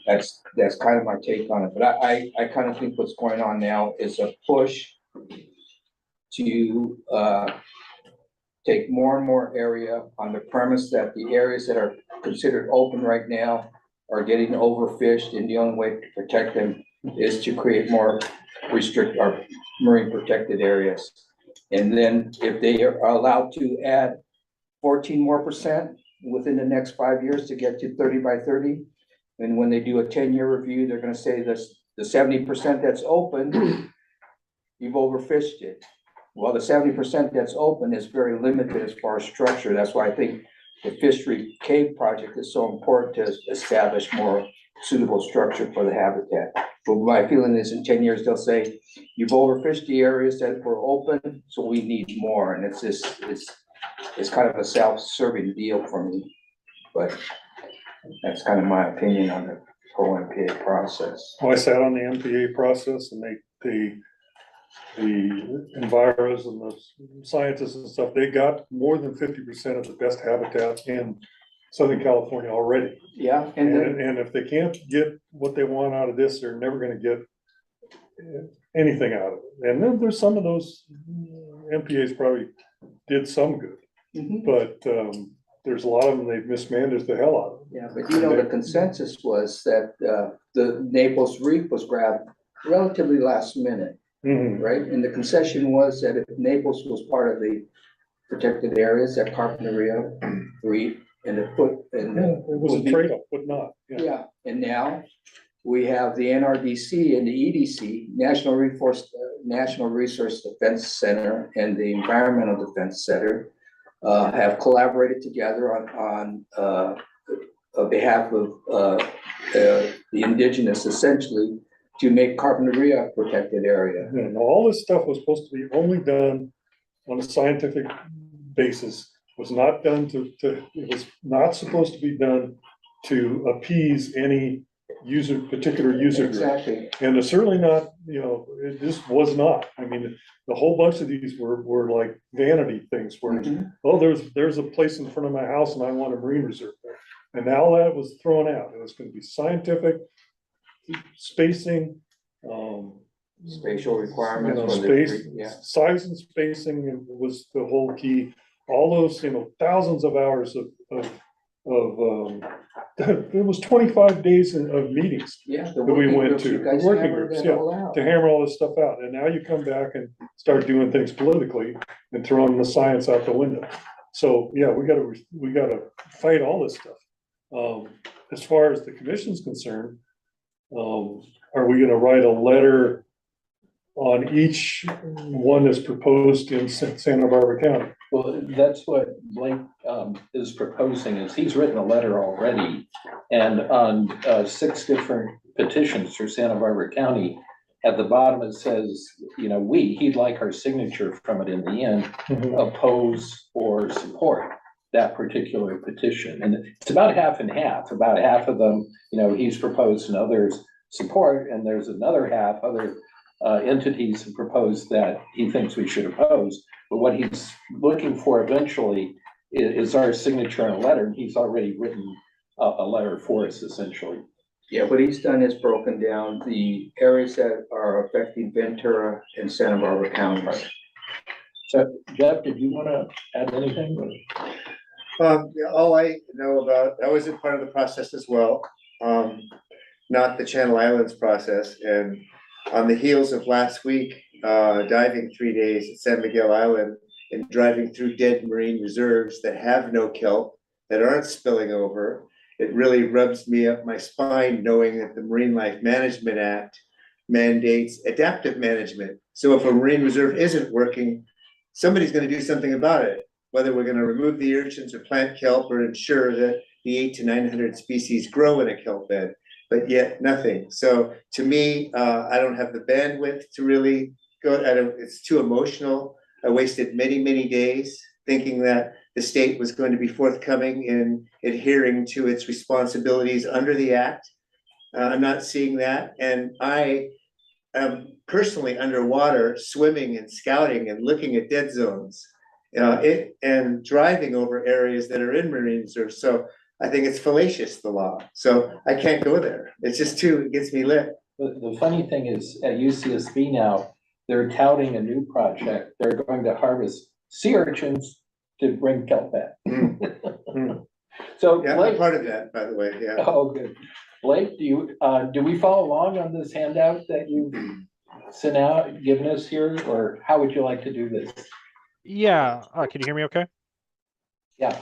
that's kind of my take on it. But I kind of think what's going on now is a push to take more and more area on the premise that the areas that are considered open right now are getting overfished, and the only way to protect them is to create more restrict or marine protected areas. And then if they are allowed to add 14% more within the next 5 years to get to 30 by 30, and when they do a 10-year review, they're going to say this, the 70% that's open, you've overfished it. Well, the 70% that's open is very limited as far as structure. That's why I think the Fishery Cave project is so important to establish more suitable structure for the habitat. But my feeling is in 10 years, they'll say, you've overfished the areas that were open, so we need more. And it's kind of a self-serving deal for me. But that's kind of my opinion on the whole MPA process. Well, I sat on the MPA process, and the enviros and the scientists and stuff, they got more than 50% of the best habitats in Southern California already. Yeah, And if they can't get what they want out of this, they're never gonna get anything out of it. And then there's some of those MPAs probably did some good, but there's a lot of them they've mismanaged the hell out of. Yeah, but you know, the consensus was that the Naples Reef was grabbed relatively last minute. Right, and the concession was that if Naples was part of the protected areas, that Carpinteria, Reef, and the foot, and it was a trade-off, but not. Yeah, and now we have the NRDC and the EDC, National Resource Defense Center, and the Environmental Defense Center have collaborated together on behalf of the indigenous, essentially, to make Carpinteria a protected area. And all this stuff was supposed to be only done on a scientific basis, was not done it was not supposed to be done to appease any particular user group. Exactly. And it's certainly not, it just was not. I mean, the whole bunch of these were like vanity things where, oh, there's a place in front of my house and I want a marine reserve there. And now that was thrown out. It was going to be scientific, spacing, spatial requirements, size and spacing was the whole key. All those, thousands of hours of it was 25 days of meetings that we went to, the working groups, to hammer all this stuff out. And now you come back and start doing things politically and throwing the science out the window. So yeah, we gotta fight all this stuff. As far as the commission's concerned, are we gonna write a letter on each one that's proposed in Santa Barbara County? Well, that's what Blake is proposing, is he's written a letter already, and on 6 different petitions for Santa Barbara County, at the bottom it says, he'd like our signature from it in the end, oppose or support. that particular petition. And it's about half and half. About half of them, he's proposed and others support, and there's another half, other entities have proposed that he thinks we should oppose. But what he's looking for eventually is our signature on a letter, and he's already written a letter for us essentially. Yeah, what he's done is broken down the areas that are affecting Ventura and Santa Barbara counties. So Jeff, did you want to add anything? All I know about, I was a part of the process as well, not the Channel Islands process. And on the heels of last week, diving 3 days at San Miguel Island and driving through dead marine reserves that have no kelp, that aren't spilling over, it really rubs me up my spine knowing that the Marine Life Management Act mandates adaptive management. So if a marine reserve isn't working, somebody's going to do something about it, whether we're going to remove the urchins or plant kelp or ensure that the 800 to 900 species grow in a kelp bed, but yet nothing. So to me, I don't have the bandwidth to really go, it's too emotional. I wasted many, many days thinking that the state was going to be forthcoming in adhering to its responsibilities under the act. I'm not seeing that. And I am personally underwater swimming and scouting and looking at dead zones and driving over areas that are in marine reserves. So I think it's fallacious, the law. So I can't go there. It's just it gets me lit. The funny thing is at UCSB now, they're touting a new project. They're going to harvest sea urchins to bring kelp back. So Yeah, Blake, I'm part of that, by the way, yeah. oh, good. Blake, do we follow along on this handout that you sent out, given us here, or how would you like to do this? Yeah, can you hear me okay? Yeah.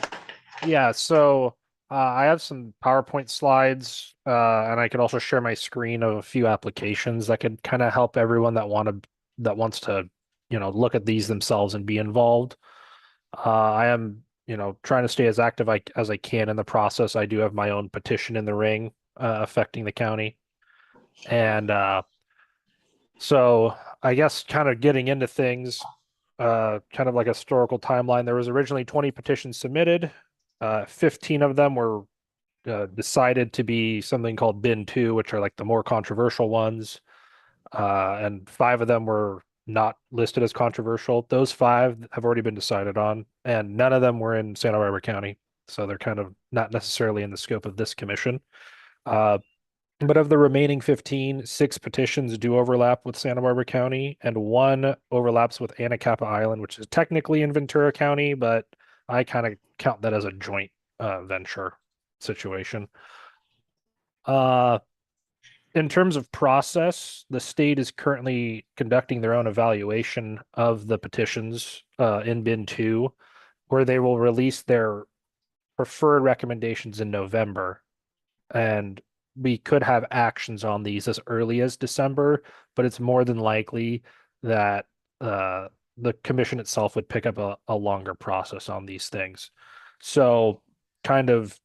Yeah, so I have some PowerPoint slides, and I could also share my screen of a few applications that could kind of help everyone that wants to, look at these themselves and be involved. I am, trying to stay as active as I can in the process. I do have my own petition in the ring affecting the county. And so I guess kind of getting into things, kind of like a historical timeline, there was originally 20 petitions submitted. 15 of them were decided to be something called bin 2, which are like the more controversial ones. And 5 of them were not listed as controversial. Those 5 have already been decided on, and none of them were in Santa Barbara County. So they're kind of not necessarily in the scope of this commission. But of the remaining 15, 6 petitions do overlap with Santa Barbara County, and 1 overlaps with Anacapa Island, which is technically in Ventura County, but I kind of count that as a joint venture situation. In terms of process, the state is currently conducting their own evaluation of the petitions in bin 2, where they will release their preferred recommendations in November. And we could have actions on these as early as December, but it's more than likely that the commission itself would pick up a longer process on these things. So kind of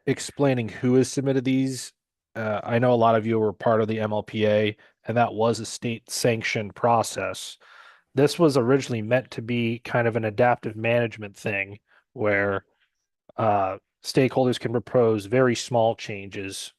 explaining who has submitted these. I know a lot of you were part of the MLPA, and that was a state sanctioned process. This was originally meant to be kind of an adaptive management thing where stakeholders can propose very small changes,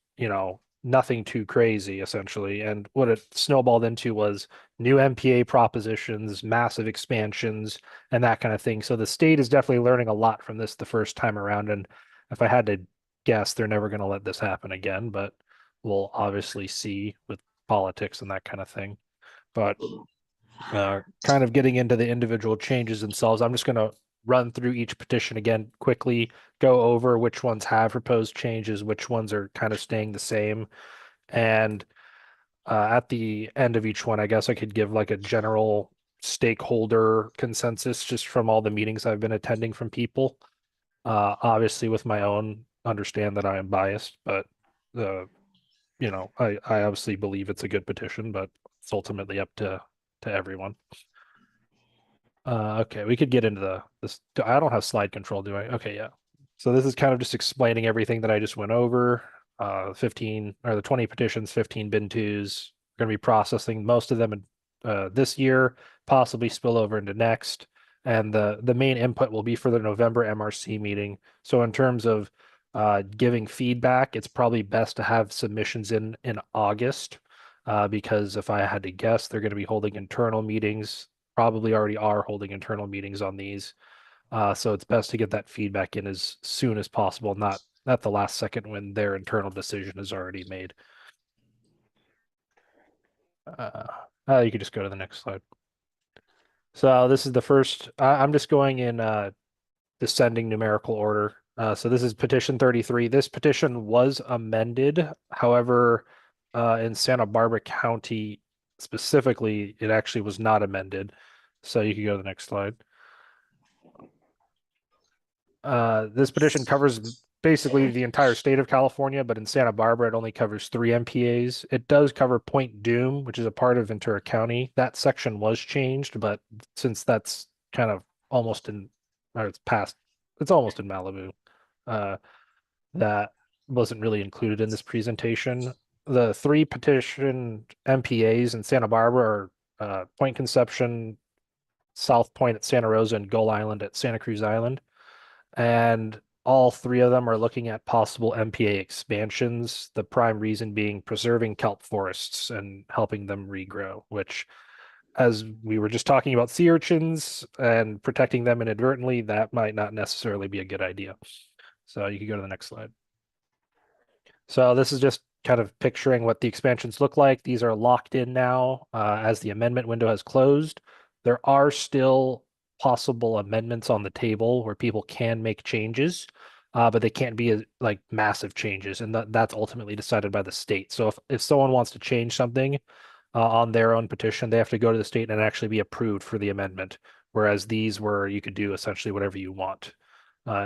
nothing too crazy essentially. And what it snowballed into was new MPA propositions, massive expansions, and that kind of thing. So the state is definitely learning a lot from this the first time around. And if I had to guess, they're never going to let this happen again, but we'll obviously see with politics and that kind of thing. But kind of getting into the individual changes themselves, I'm just going to run through each petition again quickly, go over which ones have proposed changes, which ones are kind of staying the same. And at the end of each one, I guess I could give like a general stakeholder consensus just from all the meetings I've been attending from people. Obviously with my own, understand that I am biased, but I obviously believe it's a good petition, but it's ultimately up to everyone. Okay, we could get into this. I don't have slide control, do I? Okay, yeah. So this is kind of just explaining everything that I just went over. 15 or the 20 petitions, 15 bin 2s. We're going to be processing most of them in, this year, possibly spill over into next. And the main input will be for the November MRC meeting. So in terms of giving feedback, it's probably best to have submissions in August. Because if I had to guess, they're going to be holding internal meetings, probably already are holding internal meetings on these. So it's best to get that feedback in as soon as possible, not at the last second when their internal decision is already made. You could just go to the next slide. So this is the first, I'm just going in descending numerical order. So this is petition 33. This petition was amended. However, in Santa Barbara County specifically, it actually was not amended. So you can go to the next slide. This petition covers basically the entire state of California, but in Santa Barbara, it only covers 3 MPAs. It does cover Point Doom, which is a part of Ventura County. That section was changed, but since that's kind of almost in, or it's almost in Malibu, that wasn't really included in this presentation. The 3 petition MPAs in Santa Barbara are Point Conception, South Point at Santa Rosa, and Gull Island at Santa Cruz Island. And all 3 of them are looking at possible MPA expansions, the prime reason being preserving kelp forests and helping them regrow, which, as we were just talking about sea urchins and protecting them inadvertently, that might not necessarily be a good idea. So you can go to the next slide. So this is just kind of picturing what the expansions look like. These are locked in now as the amendment window has closed. There are still possible amendments on the table where people can make changes, but they can't be like massive changes, and that's ultimately decided by the state. So if someone wants to change something on their own petition, they have to go to the state and actually be approved for the amendment, whereas these were, you could do essentially whatever you want.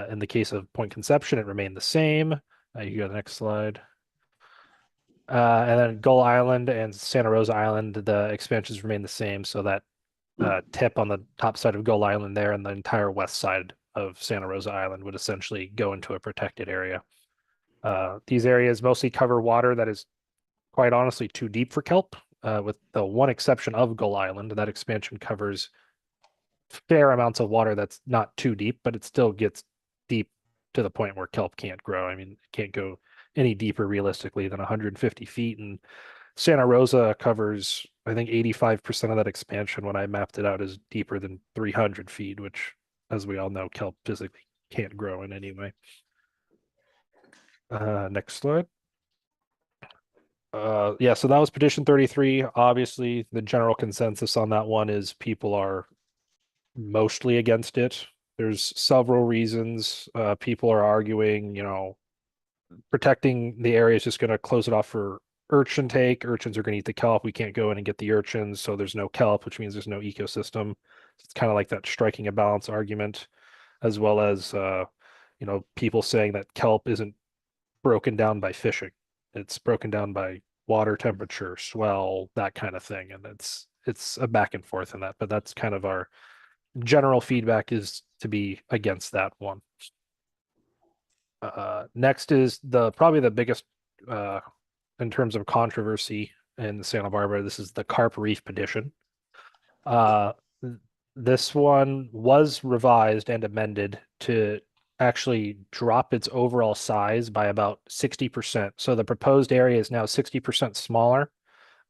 In the case of Point Conception, it remained the same. You can go to the next slide. And then Gull Island and Santa Rosa Island, the expansions remain the same, so that tip on the top side of Gull Island there and the entire west side of Santa Rosa Island would essentially go into a protected area. These areas mostly cover water that is quite honestly too deep for kelp, with the one exception of Gull Island. That expansion covers fair amounts of water that's not too deep, but it still gets deep to the point where kelp can't grow. I mean, it can't go any deeper realistically than 150 feet, and Santa Rosa covers, I think, 85% of that expansion when I mapped it out is deeper than 300 feet, which, as we all know, kelp physically can't grow in any way. Next slide. Yeah, so that was petition 33. Obviously, the general consensus on that one is people are mostly against it. There's several reasons. People are arguing, protecting the area is just going to close it off for urchin take. Urchins are going to eat the kelp. We can't go in and get the urchins, so there's no kelp, which means there's no ecosystem. It's kind of like that striking a balance argument, as well as people saying that kelp isn't broken down by fishing. It's broken down by water temperature, swell, that kind of thing, and it's a back and forth in that. But that's kind of our general feedback, is to be against that one. Next is probably the biggest in terms of controversy in Santa Barbara. This is the Carp Reef petition. This one was revised and amended to actually drop its overall size by about 60%. So the proposed area is now 60% smaller,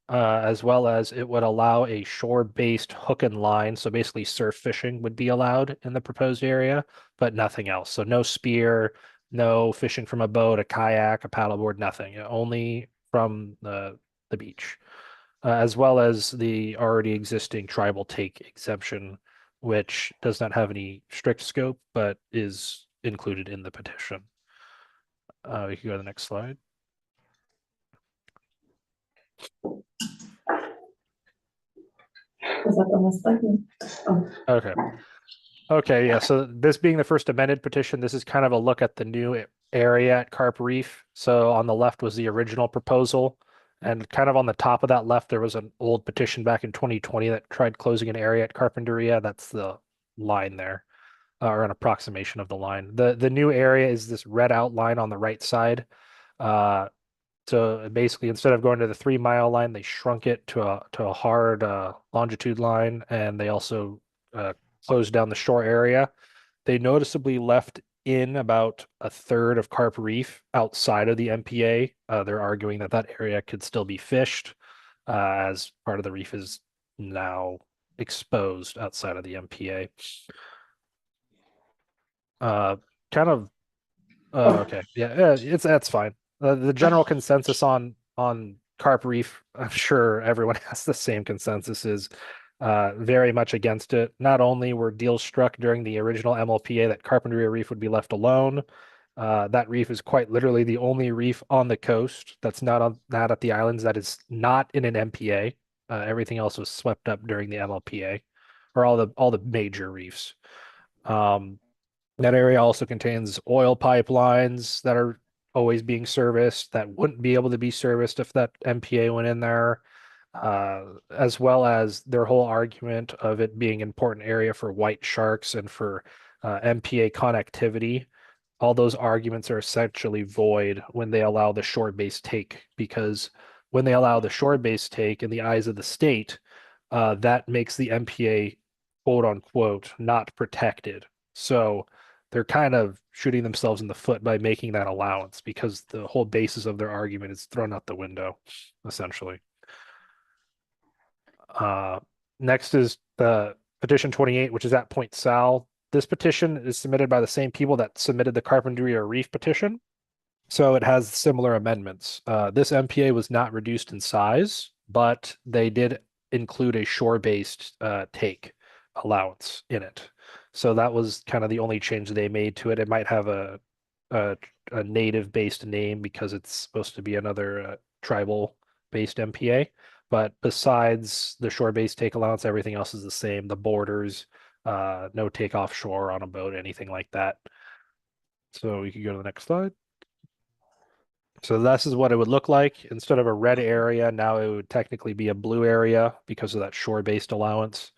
as well as it would allow a shore-based hook and line. So basically surf fishing would be allowed in the proposed area, but nothing else. So no spear, no fishing from a boat, a kayak, a paddleboard, nothing. Only from the beach, as well as the already existing tribal take exemption, which does not have any strict scope, but is included in the petition. We can go to the next slide. Is that the last slide? Oh. Okay. Okay, yeah, so this being the first amended petition, this is kind of a look at the new area at Carp Reef. So on the left was the original proposal, and kind of on the top of that left, there was an old petition back in 2020 that tried closing an area at Carpinteria. That's the line there, or an approximation of the line. The new area is this red outline on the right side. So basically, instead of going to the 3 mile line, they shrunk it to a hard longitude line, and they also closed down the shore area. They noticeably left in about a third of carp reef outside of the MPA. They're arguing that that area could still be fished, as part of the reef is now exposed outside of the MPA. Kind of, okay, yeah, that's fine. The general consensus on carp reef, I'm sure everyone has the same consensus, is very much against it. Not only were deals struck during the original MLPA that Carpinteria Reef would be left alone, that reef is quite literally the only reef on the coast that's not at the islands that is not in an MPA. Everything else was swept up during the MLPA, or all the major reefs. That area also contains oil pipelines that are always being serviced that wouldn't be able to be serviced if that MPA went in there, as well as their whole argument of it being an important area for white sharks and for MPA connectivity. All those arguments are essentially void when they allow the shore-based take, because when they allow the shore-based take in the eyes of the state, that makes the MPA quote unquote not protected. So they're kind of shooting themselves in the foot by making that allowance, because the whole basis of their argument is thrown out the window, essentially. Next is the petition 28, which is at Point Sal. This petition is submitted by the same people that submitted the Carpinteria Reef petition, so it has similar amendments. This MPA was not reduced in size, but they did include a shore-based take allowance in it. So that was kind of the only change they made to it. It might have a native-based name because it's supposed to be another tribal-based MPA. But besides the shore-based take allowance, everything else is the same. The borders, no take offshore on a boat, anything like that. So you can go to the next slide. So this is what it would look like. Instead of a red area, now it would technically be a blue area because of that shore-based allowance.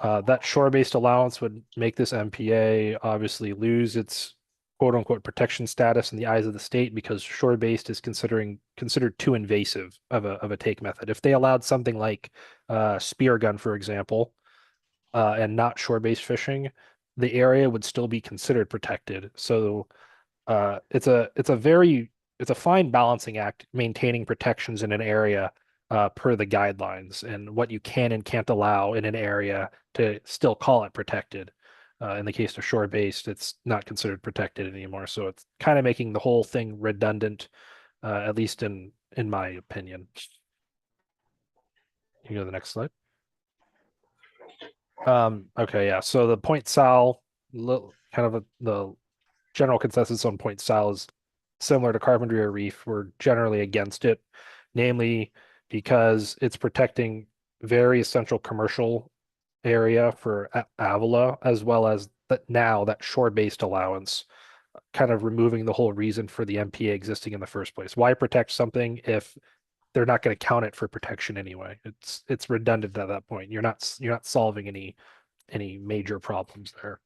That shore-based allowance would make this MPA obviously lose its quote-unquote protection status in the eyes of the state, because shore-based is considered too invasive of a take method. If they allowed something like spear gun, for example, and not shore-based fishing, the area would still be considered protected. So it's a fine balancing act maintaining protections in an area per the guidelines, and what you can and can't allow in an area to still call it protected. In the case of shore-based, it's not considered protected anymore. So it's kind of making the whole thing redundant, at least in my opinion. You can go to the next slide. Okay, yeah. So the Point Sal, kind of the general consensus on Point Sal is similar to Carpinteria Reef. We're generally against it, namely because it's protecting very essential commercial area for Avila, as well as that shore-based allowance, kind of removing the whole reason for the MPA existing in the first place. Why protect something if they're not going to count it for protection anyway? It's redundant at that point. You're not solving any major problems there.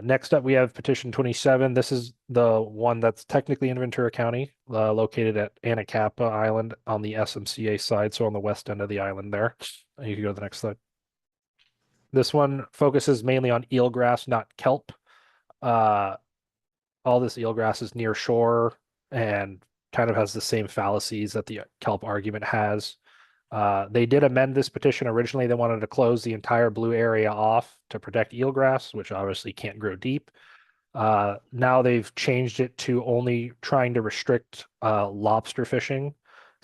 Next up, we have petition 27. This is the one that's technically in Ventura County, located at Anacapa Island on the SMCA side, so on the west end of the island there. You can go to the next slide. This one focuses mainly on eelgrass, not kelp. All this eelgrass is near shore and kind of has the same fallacies that the kelp argument has. They did amend this petition. Originally, they wanted to close the entire blue area off to protect eelgrass, which obviously can't grow deep. Now they've changed it to only trying to restrict lobster fishing.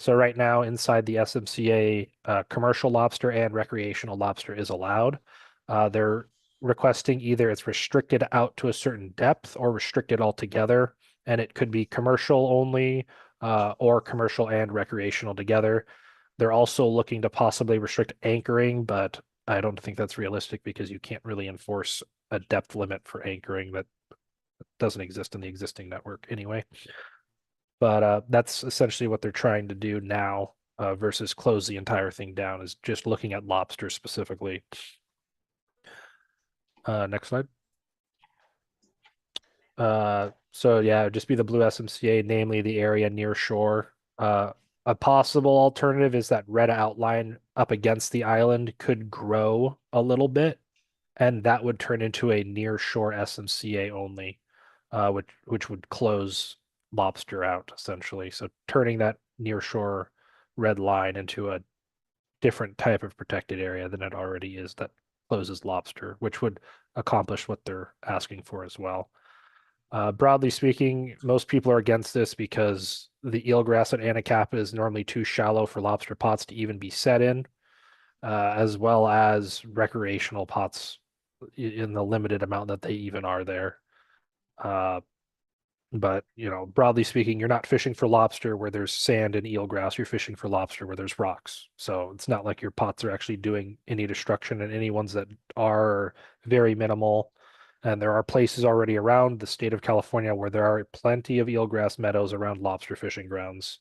So right now inside the SMCA, commercial lobster and recreational lobster is allowed. They're requesting either it's restricted out to a certain depth or restricted altogether, and it could be commercial only or commercial and recreational together. They're also looking to possibly restrict anchoring, but I don't think that's realistic because you can't really enforce a depth limit for anchoring that doesn't exist in the existing network anyway. But that's essentially what they're trying to do now versus close the entire thing down, is just looking at lobster specifically. Next slide. So yeah, it'd just be the blue SMCA, namely the area near shore. A possible alternative is that red outline up against the island could grow a little bit, and that would turn into a near shore SMCA only, which would close lobster out essentially. So turning that near shore red line into a different type of protected area than it already is that closes lobster, which would accomplish what they're asking for as well. Broadly speaking, most people are against this because the eelgrass at Anacapa is normally too shallow for lobster pots to even be set in, as well as recreational pots in the limited amount that they even are there. But broadly speaking, you're not fishing for lobster where there's sand and eelgrass. You're fishing for lobster where there's rocks. So it's not like your pots are actually doing any destruction, and any ones that are very minimal. And there are places already around the state of California where there are plenty of eelgrass meadows around lobster fishing grounds,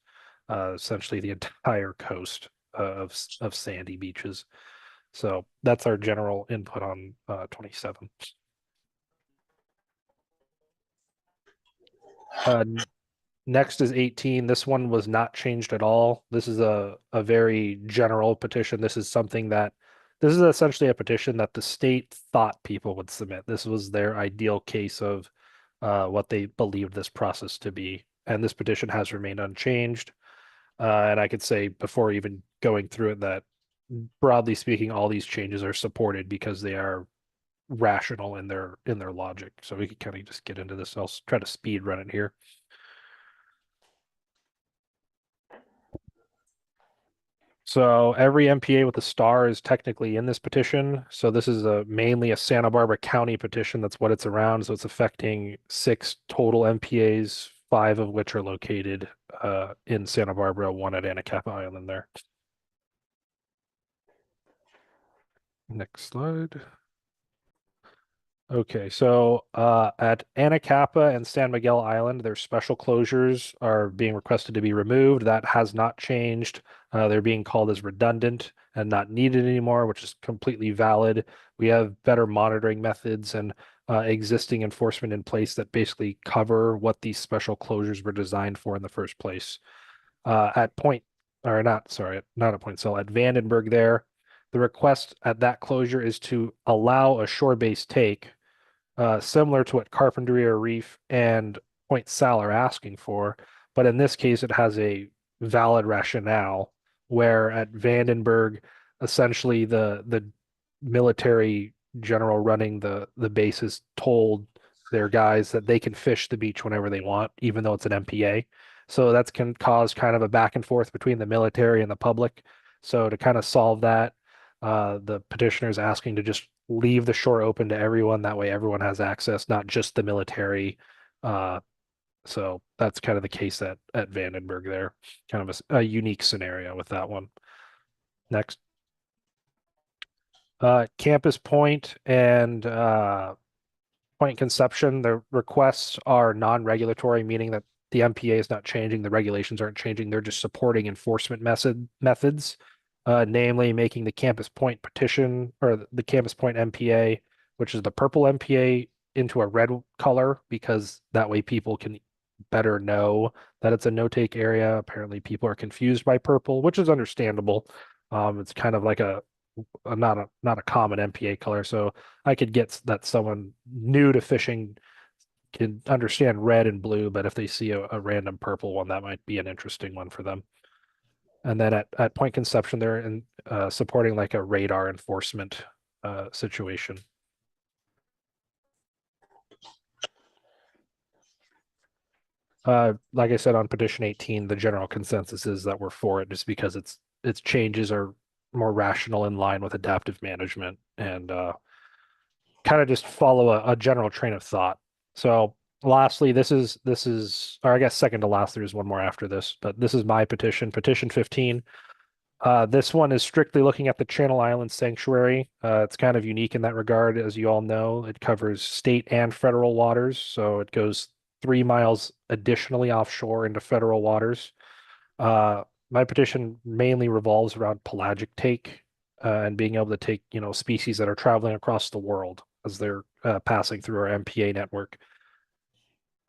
essentially the entire coast of sandy beaches. So that's our general input on 27. Next is 18. This one was not changed at all. This is a very general petition. This is essentially a petition that the state thought people would submit. This was their ideal case of what they believed this process to be. And this petition has remained unchanged. And I could say before even going through it that broadly speaking, all these changes are supported because they are rational in their logic. So we could kind of just get into this. I'll try to speed run it here. So every MPA with a star is technically in this petition. So this is mainly a Santa Barbara County petition. That's what it's around. So it's affecting 6 total MPAs, 5 of which are located in Santa Barbara, 1 at Anacapa Island there. Next slide. Okay, so at Anacapa and San Miguel Island, their special closures are being requested to be removed. That has not changed. They're being called as redundant and not needed anymore, which is completely valid. We have better monitoring methods and existing enforcement in place that basically cover what these special closures were designed for in the first place. At Vandenberg there, the request at that closure is to allow a shore-based take, similar to what Carpinteria Reef and Point Sal are asking for, but in this case, it has a valid rationale. Where at Vandenberg, essentially the military general running the base has told their guys that they can fish the beach whenever they want, even though it's an MPA. So that's can cause kind of a back and forth between the military and the public. So to kind of solve that, the petitioner is asking to just leave the shore open to everyone. That way everyone has access, not just the military. So that's kind of the case at Vandenberg there. Kind of a unique scenario with that one. Next. Campus Point and Point Conception, the requests are non-regulatory, meaning that the MPA is not changing, the regulations aren't changing, they're just supporting enforcement methods. Namely making the Campus Point petition or the Campus Point MPA, which is the purple MPA, into a red color, because that way people can better know that it's a no-take area. Apparently people are confused by purple, which is understandable. It's kind of like not a common MPA color. So I could get that someone new to fishing can understand red and blue, but if they see a random purple one, that might be an interesting one for them. And then at Point Conception, they're in supporting like a radar enforcement situation. Like I said, on petition 18, the general consensus is that we're for it just because its changes are more rational, in line with adaptive management, and kind of just follow a general train of thought. So lastly, this is, or I guess second to last, there's one more after this, but this is my petition 15. This one is strictly looking at the Channel Islands Sanctuary. It's kind of unique in that regard. As you all know, it covers state and federal waters. So it goes 3 miles additionally offshore into federal waters. My petition mainly revolves around pelagic take and being able to take, species that are traveling across the world as they're passing through our MPA network.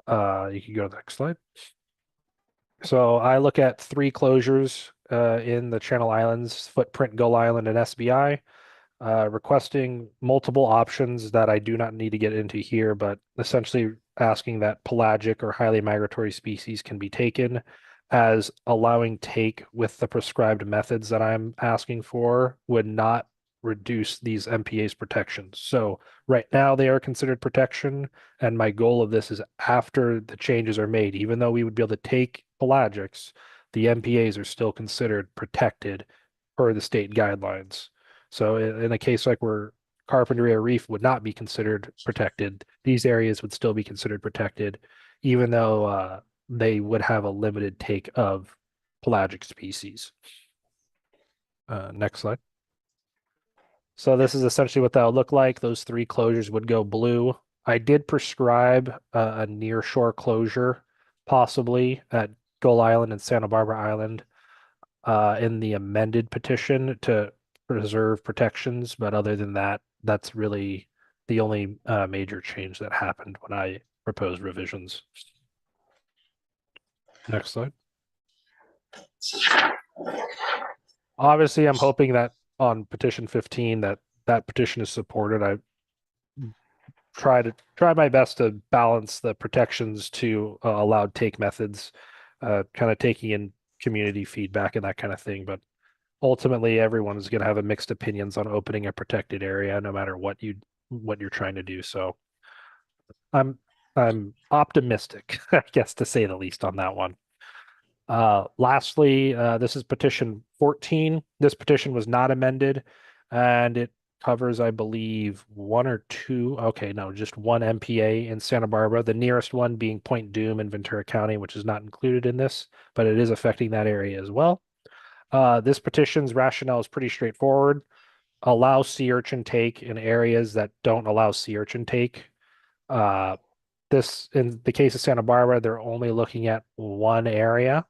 You can go to the next slide. So I look at three closures in the Channel Islands footprint, Gull Island and SBI, requesting multiple options that I do not need to get into here, but essentially asking that pelagic or highly migratory species can be taken, as allowing take with the prescribed methods that I'm asking for would not reduce these MPA's protections. So right now they are considered protection, and my goal of this is after the changes are made, even though we would be able to take pelagics, the MPAs are still considered protected per the state guidelines. So in a case like where Carpinteria Reef would not be considered protected, these areas would still be considered protected, even though they would have a limited take of pelagic species. Next slide. So this is essentially what that would look like. Those three closures would go blue. I did prescribe a near shore closure, possibly at Gull Island and Santa Barbara Island, in the amended petition to preserve protections. But other than that, that's really the only major change that happened when I proposed revisions. Next slide. Obviously, I'm hoping that on petition 15 that petition is supported. I try my best to balance the protections to allowed take methods, kind of taking in community feedback and that kind of thing. But ultimately, everyone is going to have a mixed opinions on opening a protected area, no matter what you're trying to do. So I'm optimistic, I guess, to say the least on that one. Lastly, this is petition 14. This petition was not amended, and it covers, I believe, just one MPA in Santa Barbara, the nearest one being Point Doom in Ventura County, which is not included in this, but it is affecting that area as well. This petition's rationale is pretty straightforward. Allow sea urchin take in areas that don't allow sea urchin take. This, in the case of Santa Barbara, they're only looking at one area.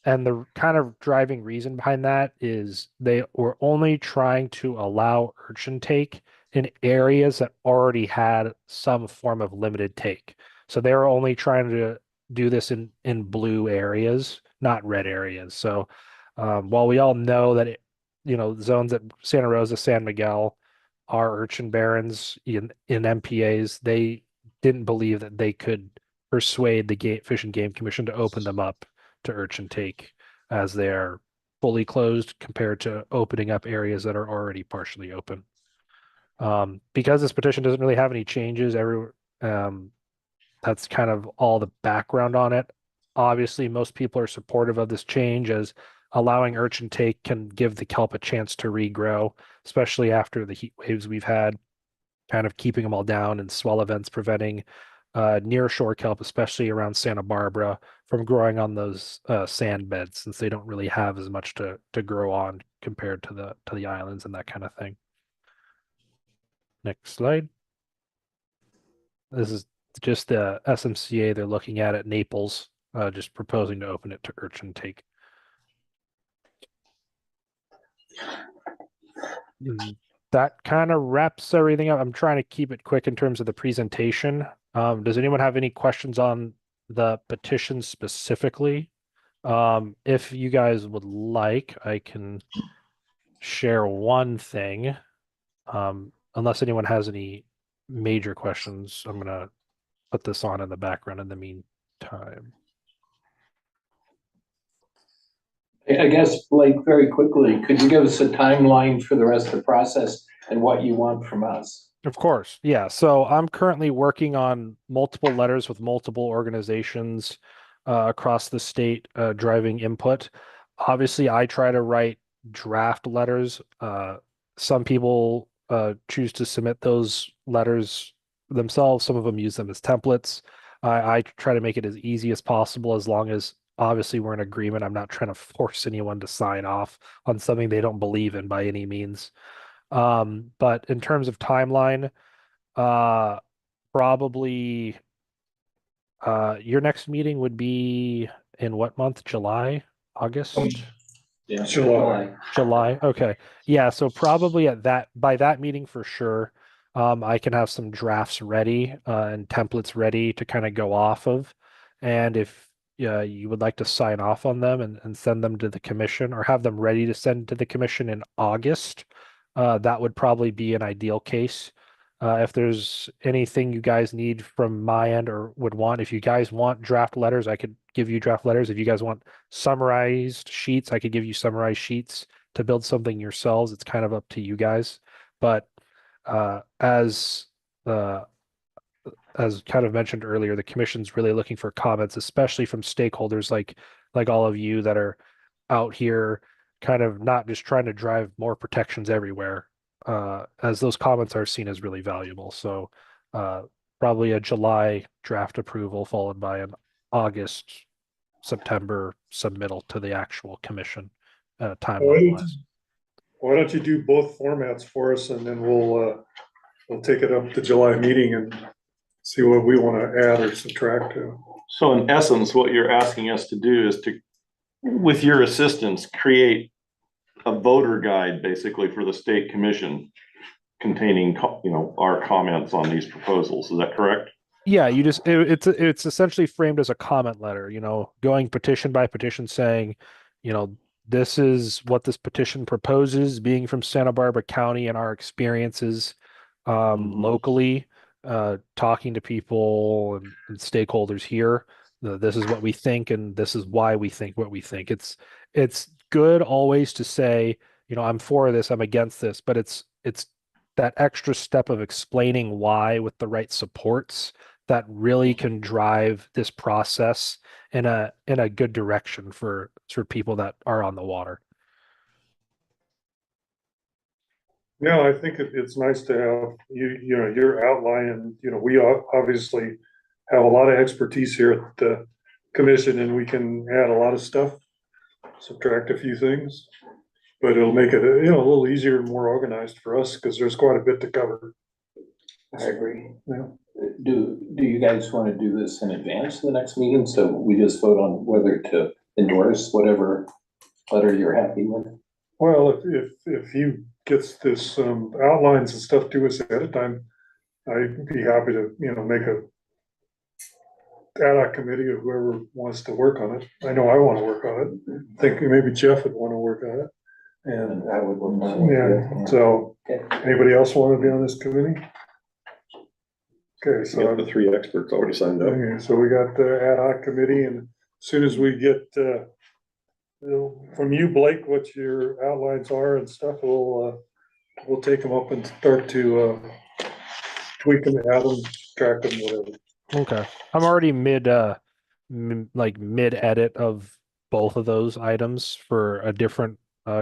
And the kind of driving reason behind that is they were only trying to allow urchin take in areas that already had some form of limited take. So they were only trying to do this in blue areas, not red areas. So while we all know that zones at Santa Rosa, San Miguel are urchin barrens in MPAs, they didn't believe that they could persuade the Fish and Game Commission to open them up to urchin take, as they are fully closed compared to opening up areas that are already partially open. Because this petition doesn't really have any changes, that's kind of all the background on it. Obviously, most people are supportive of this change, as allowing urchin take can give the kelp a chance to regrow, especially after the heat waves we've had, kind of keeping them all down, and swell events preventing near shore kelp, especially around Santa Barbara, from growing on those sand beds, since they don't really have as much to grow on compared to the islands and that kind of thing. Next slide. This is just the SMCA they're looking at Naples, just proposing to open it to urchin take. That kind of wraps everything up. I'm trying to keep it quick in terms of the presentation. Does anyone have any questions on the petition specifically? If you guys would like, I can share one thing. Unless anyone has any major questions, I'm gonna put this on in the background in the meantime. I guess, Blake, very quickly, could you give us a timeline for the rest of the process and what you want from us? Of course, yeah. So I'm currently working on multiple letters with multiple organizations across the state, driving input. Obviously, I try to write draft letters. Some people choose to submit those letters themselves. Some of them use them as templates. I try to make it as easy as possible, as long as obviously we're in agreement. I'm not trying to force anyone to sign off on something they don't believe in by any means. But in terms of timeline, probably your next meeting would be in what month? July, August? Yeah, July. Okay. Yeah. So probably by that meeting for sure, I can have some drafts ready and templates ready to kind of go off of. And if you would like to sign off on them and send them to the commission, or have them ready to send to the commission in August, that would probably be an ideal case. If there's anything you guys need from my end or would want, if you guys want draft letters, I could give you draft letters. If you guys want summarized sheets, I could give you summarized sheets to build something yourselves. It's kind of up to you guys. But as kind of mentioned earlier, the commission's really looking for comments, especially from stakeholders like all of you that are out here kind of not just trying to drive more protections everywhere, as those comments are seen as really valuable. So probably a July draft approval followed by an August, September submittal to the actual commission, timeline wise. Why don't you do both formats for us, and then we'll take it up to July meeting and see what we want to add or subtract to. So in essence, what you're asking us to do is to, with your assistance, create a voter guide basically for the state commission containing, our comments on these proposals. Is that correct? Yeah, it's essentially framed as a comment letter, going petition by petition saying, this is what this petition proposes, being from Santa Barbara County and our experiences locally, talking to people and stakeholders here. This is what we think, and this is why we think what we think. It's good always to say, I'm for this, I'm against this, but it's that extra step of explaining why with the right supports that really can drive this process in a good direction for people that are on the water. Yeah, I think it's nice to have your outline, and we obviously have a lot of expertise here at the commission, and we can add a lot of stuff, subtract a few things, but it'll make it a little easier and more organized for us because there's quite a bit to cover. I agree. Yeah. Do you guys want to do this in advance of the next meeting? So we just vote on whether to endorse whatever letter you're happy with? Well, if you gets this outlines and stuff to us ahead of time, I'd be happy to, make a ad hoc committee of whoever wants to work on it. I know I want to work on it. I think maybe Jeff would want to work on it. And I would work on it. yeah, so anybody else want to be on this committee? Okay, We have so the 3 experts already signed up. okay, so we got the ad hoc committee, and as soon as we get from you, Blake, what your outlines are and stuff, we'll take them up and start to tweak them, add them, track them, whatever. Okay. I'm already mid edit of both of those items for a different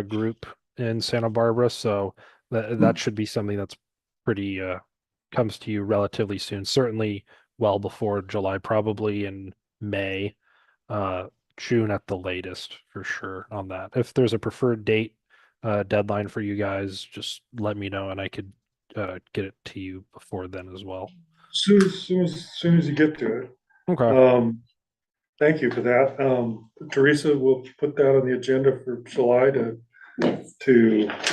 group in Santa Barbara. So that should be something that's pretty comes to you relatively soon. Certainly well before July, probably in May, June at the latest for sure on that. If there's a preferred date deadline for you guys, just let me know and I could get it to you before then as well. Soon as you get to it. Okay. Thank you for that. Teresa, we'll put that on the agenda for July to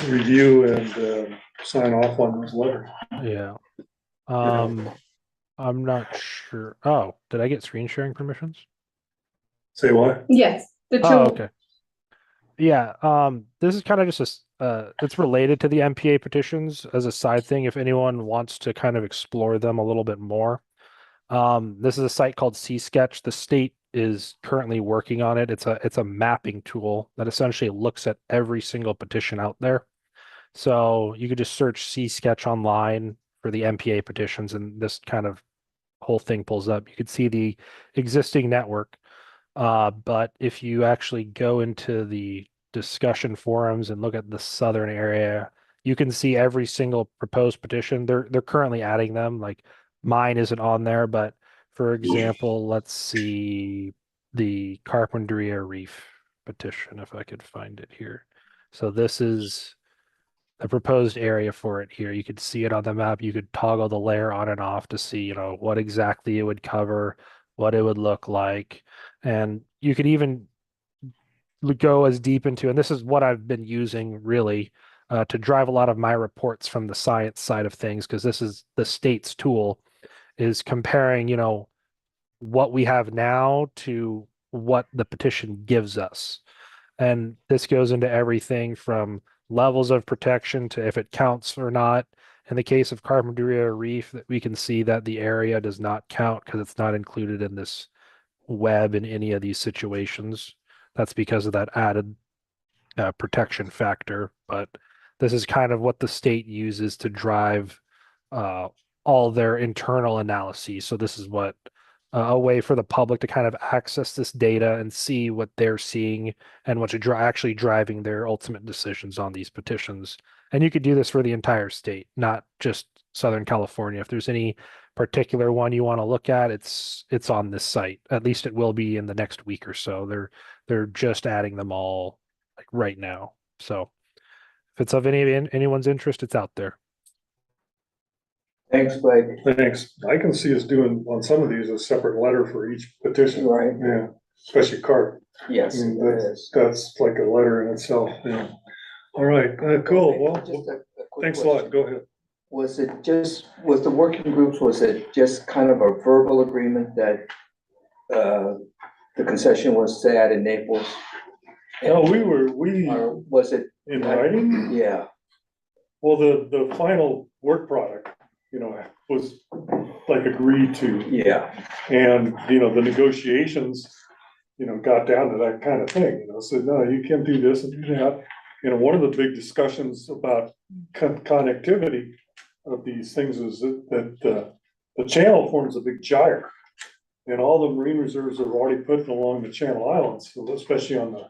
review and sign off on those letters. Yeah. I'm not sure. Oh, did I get screen sharing permissions? Say what? Yes, the two. Oh, okay. Yeah, this is kind of just it's related to the MPA petitions as a side thing if anyone wants to kind of explore them a little bit more. This is a site called C-Sketch. The state is currently working on it. It's a mapping tool that essentially looks at every single petition out there. So you could just search C-Sketch online for the MPA petitions and this kind of whole thing pulls up. You could see the existing network. But if you actually go into the discussion forums and look at the southern area, you can see every single proposed petition. They're currently adding them. Like mine isn't on there, but for example, let's see the Carpinteria Reef petition, if I could find it here. So this is the proposed area for it here. You could see it on the map. You could toggle the layer on and off to see, what exactly it would cover, what it would look like. And you could even go as deep into, and this is what I've been using really to drive a lot of my reports from the science side of things, because this is the state's tool, is comparing, what we have now to what the petition gives us. And this goes into everything from levels of protection to if it counts or not. In the case of Carpinteria Reef, that we can see that the area does not count because it's not included in this web in any of these situations. That's because of that added protection factor. But this is kind of what the state uses to drive all their internal analyses. So this is what a way for the public to kind of access this data and see what they're seeing and what's actually driving their ultimate decisions on these petitions. And you could do this for the entire state, not just Southern California. If there's any particular one you want to look at, it's on this site. At least it will be in the next week or so. They're just adding them all like right now. So if it's of anyone's interest, it's out there. Thanks, Blake. Thanks. I can see us doing on some of these a separate letter for each petition. Right. Yeah, especially CARP. Yes, I mean, it is. that's like a letter in itself, yeah. All right, cool. Well, Just a quick thanks a lot. question. Go ahead. Was the working groups, was it just kind of a verbal agreement that the concession was sad in Naples? No, we Or was it? in writing, Yeah, well, the final work product, was like agreed to. yeah, And, the negotiations, got down to that kind of thing, said, no, you can't do this and do that. One of the big discussions about connectivity of these things is that the channel forms a big gyre. And all the marine reserves are already put along the Channel Islands, so especially on the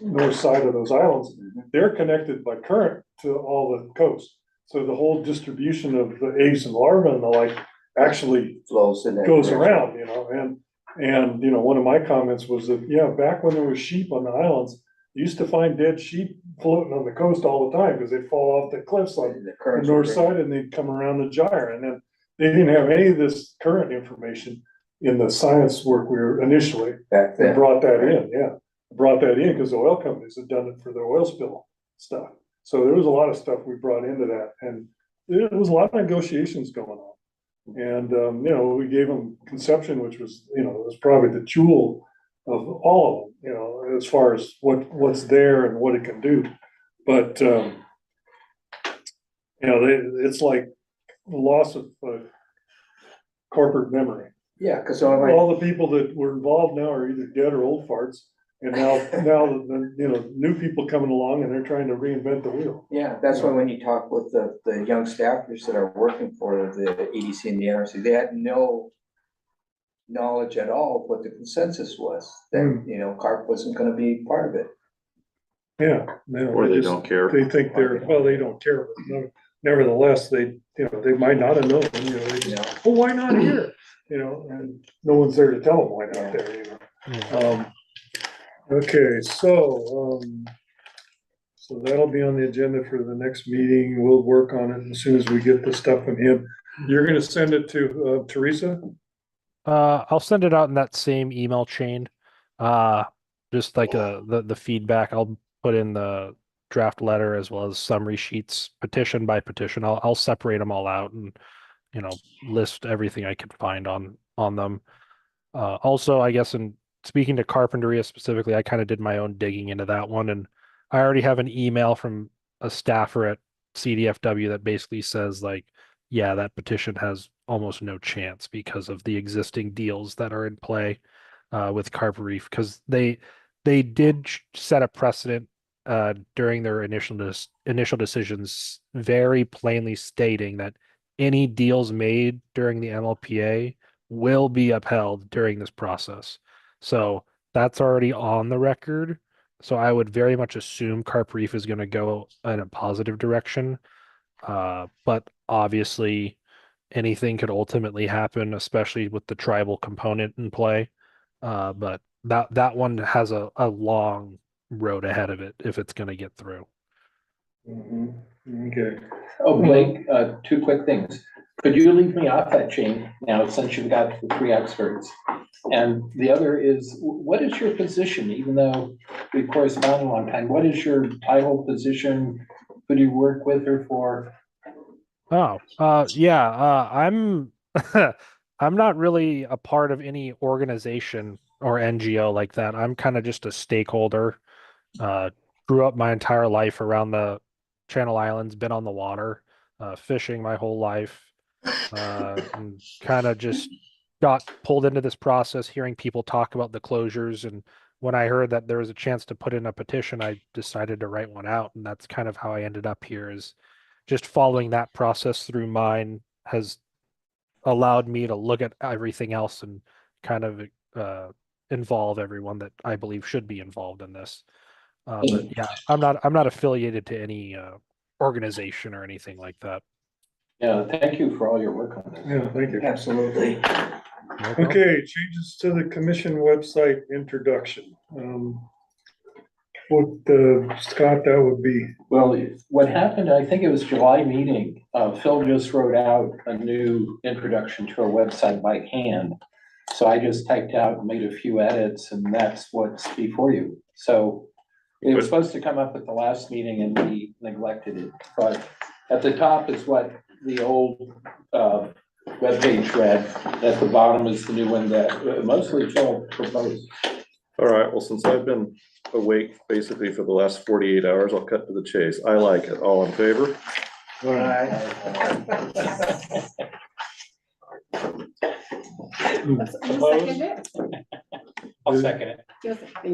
north side of those islands, they're connected by current to all the coast. So the whole distribution of the eggs and larvae and the like actually flows in that goes direction. around, and one of my comments was that, yeah, back when there was sheep on the islands, you used to find dead sheep floating on the coast all the time because they'd fall off the cliffs on And the the currents north were- side and they'd come around the gyre. And then they didn't have any of this current information in the science work we were initially. Back We then. brought that in, yeah, brought that in because the oil companies had done it for their oil spill stuff. So there was a lot of stuff we brought into that, and there was a lot of negotiations going on. And, we gave them conception, which was, was probably the jewel of all of them, as far as what's there and what it can do. But, it's like the loss of corporate memory. Yeah, because all right, All the people that were involved now are either dead or old farts. And now the new people coming along and they're trying to reinvent the wheel. yeah, that's why when you talk with the young staffers that are working for the EDC and the NRC, they had no knowledge at all of what the consensus was, that, CARP wasn't gonna be part of it. Yeah. Or they don't care. They think they don't care, but nevertheless, they might not have known, they just, well, why not here? And no one's there to tell them why not there, Okay, so that'll be on the agenda for the next meeting. We'll work on it as soon as we get the stuff from him. You're gonna send it to Teresa? I'll send it out in that same email chain. Just like the feedback. I'll put in the draft letter as well as summary sheets, petition by petition. I'll separate them all out and list everything I could find on them. Also, I guess in speaking to Carpinteria specifically, I kind of did my own digging into that one, and I already have an email from a staffer at CDFW that basically says like, yeah, that petition has almost no chance because of the existing deals that are in play with Carp Reef, because they did set a precedent during their initial decisions, very plainly stating that any deals made during the MLPA will be upheld during this process. So that's already on the record. So I would very much assume Carp Reef is going to go in a positive direction. But obviously anything could ultimately happen, especially with the tribal component in play. But that one has a long road ahead of it if it's going to get through. Okay. Oh, Blake, two quick things. Could you leave me off that chain now, since you've got the three experts? And the other is, what is your position, even though we correspond a long time, what is your title, position? Who do you work with or for? I'm I'm not really a part of any organization or NGO like that. I'm kind of just a stakeholder. Grew up my entire life around the Channel Islands, been on the water, fishing my whole life, and kind of just got pulled into this process, hearing people talk about the closures. And when I heard that there was a chance to put in a petition, I decided to write one out. And that's kind of how I ended up here, is just following that process through mine has allowed me to look at everything else and kind of involve everyone that I believe should be involved in this. But yeah, I'm not affiliated to any organization or anything like that. Yeah, thank you for all your work on this. Yeah, thank you. Absolutely. No problem. Okay, changes to the commission website introduction. Scott, that would be, Well, what happened, I think it was July meeting, Phil just wrote out a new introduction to our website by hand. So I just typed out and made a few edits, and that's what's before you. So it was supposed to come up at the last meeting and we neglected it. But at the top is what the old webpage read. At the bottom is the new one that mostly Phil proposed. All right, well, since I've been awake basically for the last 48 hours, I'll cut to the chase. I like it. All in favor? I'll second it.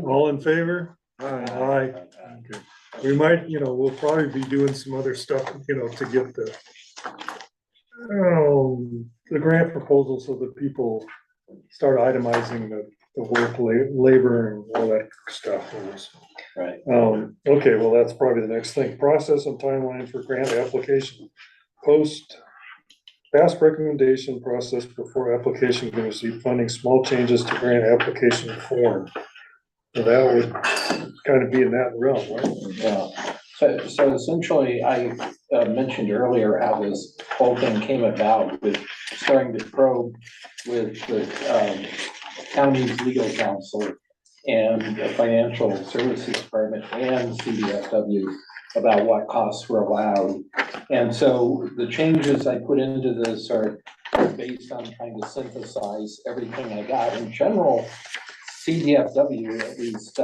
all in favor? Aye. Okay. We might, we'll probably be doing some other stuff, to get the grant proposal so that people start itemizing the work, labor and all that stuff. Right. Okay, well, that's probably the next thing. Process and timeline for grant application. Past recommendation process before application can receive funding, small changes to grant application form. So that would kind of be in that realm, right? Yeah. So essentially, I mentioned earlier how this whole thing came about with starting to probe with the county's legal counsel and the financial services department and CDFW about what costs were allowed. And so the changes I put into this are based on trying to synthesize everything I got. In general, CDFW, at least,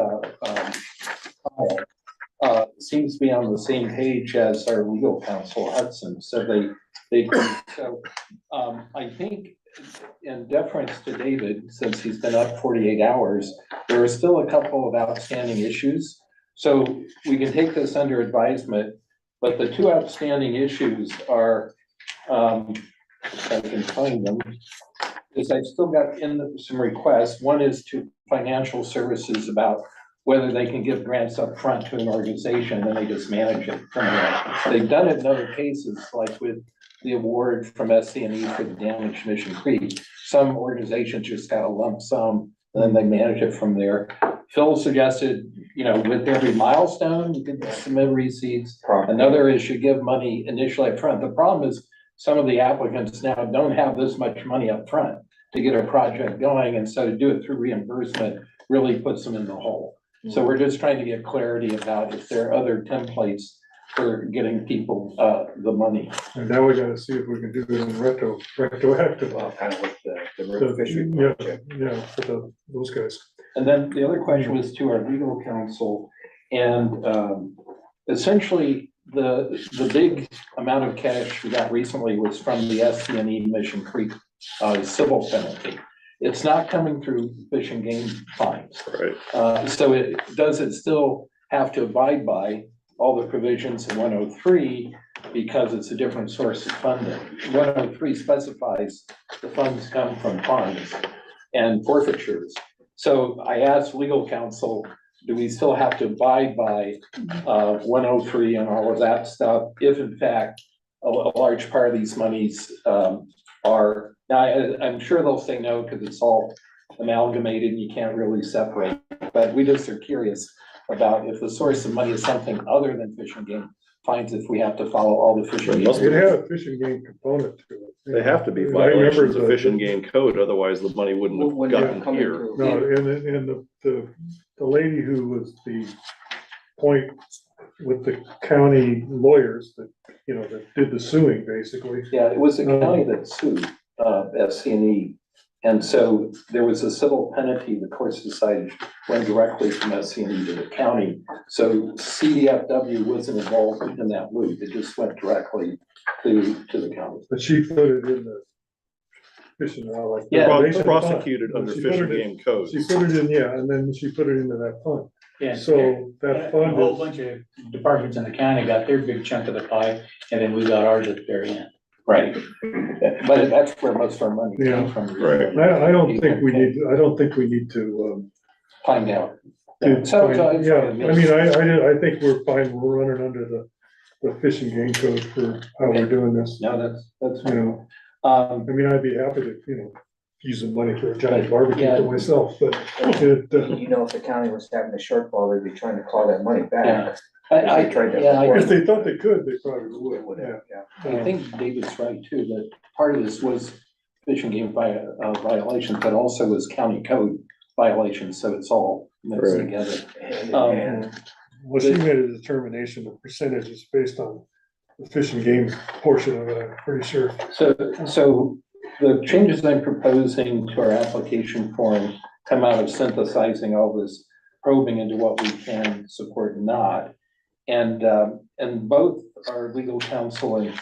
seems to be on the same page as our legal counsel, Hudson. So I think in deference to David, since he's been up 48 hours, there are still a couple of outstanding issues. So we can take this under advisement, but the two outstanding issues are, if I can find them, is I've still got in some requests. One is to financial services about whether they can give grants up front to an organization and they just manage it from there. They've done it in other cases, like with the award from SCNE for the damage to Mission Creek. Some organizations just got a lump sum and then they manage it from there. Phil suggested, with every milestone, you could submit receipts. Another is you give money initially up front. The problem is some of the applicants now don't have this much money up front to get a project going, and so to do it through reimbursement really puts them in the hole. So we're just trying to get clarity about if there are other templates for getting people the money. And now we gotta see if we can do it in retroactive. Well, kind of with the river fishery project. Yeah, for those guys. And then the other question was to our legal counsel, and essentially the big amount of cash we got recently was from the SCNE Mission Creek civil penalty. It's not coming through Fish and Game fines. Right. So does it still have to abide by all the provisions in 103 because it's a different source of funding? 103 specifies the funds come from fines and forfeitures. So I asked legal counsel, do we still have to abide by 103 and all of that stuff if in fact a large part of these monies are, now I'm sure they'll say no because it's all amalgamated and you can't really separate, but we just are curious about if the source of money is something other than Fish and Game fines, if we have to follow all the Fish and Game. It had a Fish and Game component to it. They have to be I remember violations of Fish and Game code, otherwise the money wouldn't have gotten here. No, and the lady who was the point with the county lawyers that, that did the suing, basically. Yeah, it was the county that sued SCNE And so there was a civil penalty, the courts decided went directly from SCNE to the county. So CDFW wasn't involved in that loop, it just went directly to the county. But she put it in the Fish and Wildlife. Yeah, Conservation Fund. Prosecuted under She Fish put and it in- Game Code. She put it in, yeah, and then she put it into that fund. Yeah. So that A fund whole is, bunch of departments in the county got their big chunk of the pie, and then we got ours at the very end. Right. But that's where most of our money Yeah. came from. Right. I don't think we need to, Find out. to So, find- yeah, I mean, I think we're fine, we're running under the Fish and Game Code for how we're doing this, No, that's you fine. know. I Um, mean, I'd be happy to, use the money for a giant barbecue Yeah. for myself, but it, You know, if the county was having a shortfall, they'd be trying to claw that money back. Yeah. They tried that before. if they thought they could, they probably would, yeah. I think David's right too, that part of this was Fish and Game violations, but also was county code violations, so it's all mixed Right. together. And Well, she made a determination of percentages based on the Fish and Game portion of it, I'm pretty sure. So the changes I'm proposing to our application form come out of synthesizing all this probing into what we can support and not. And both our legal counsel and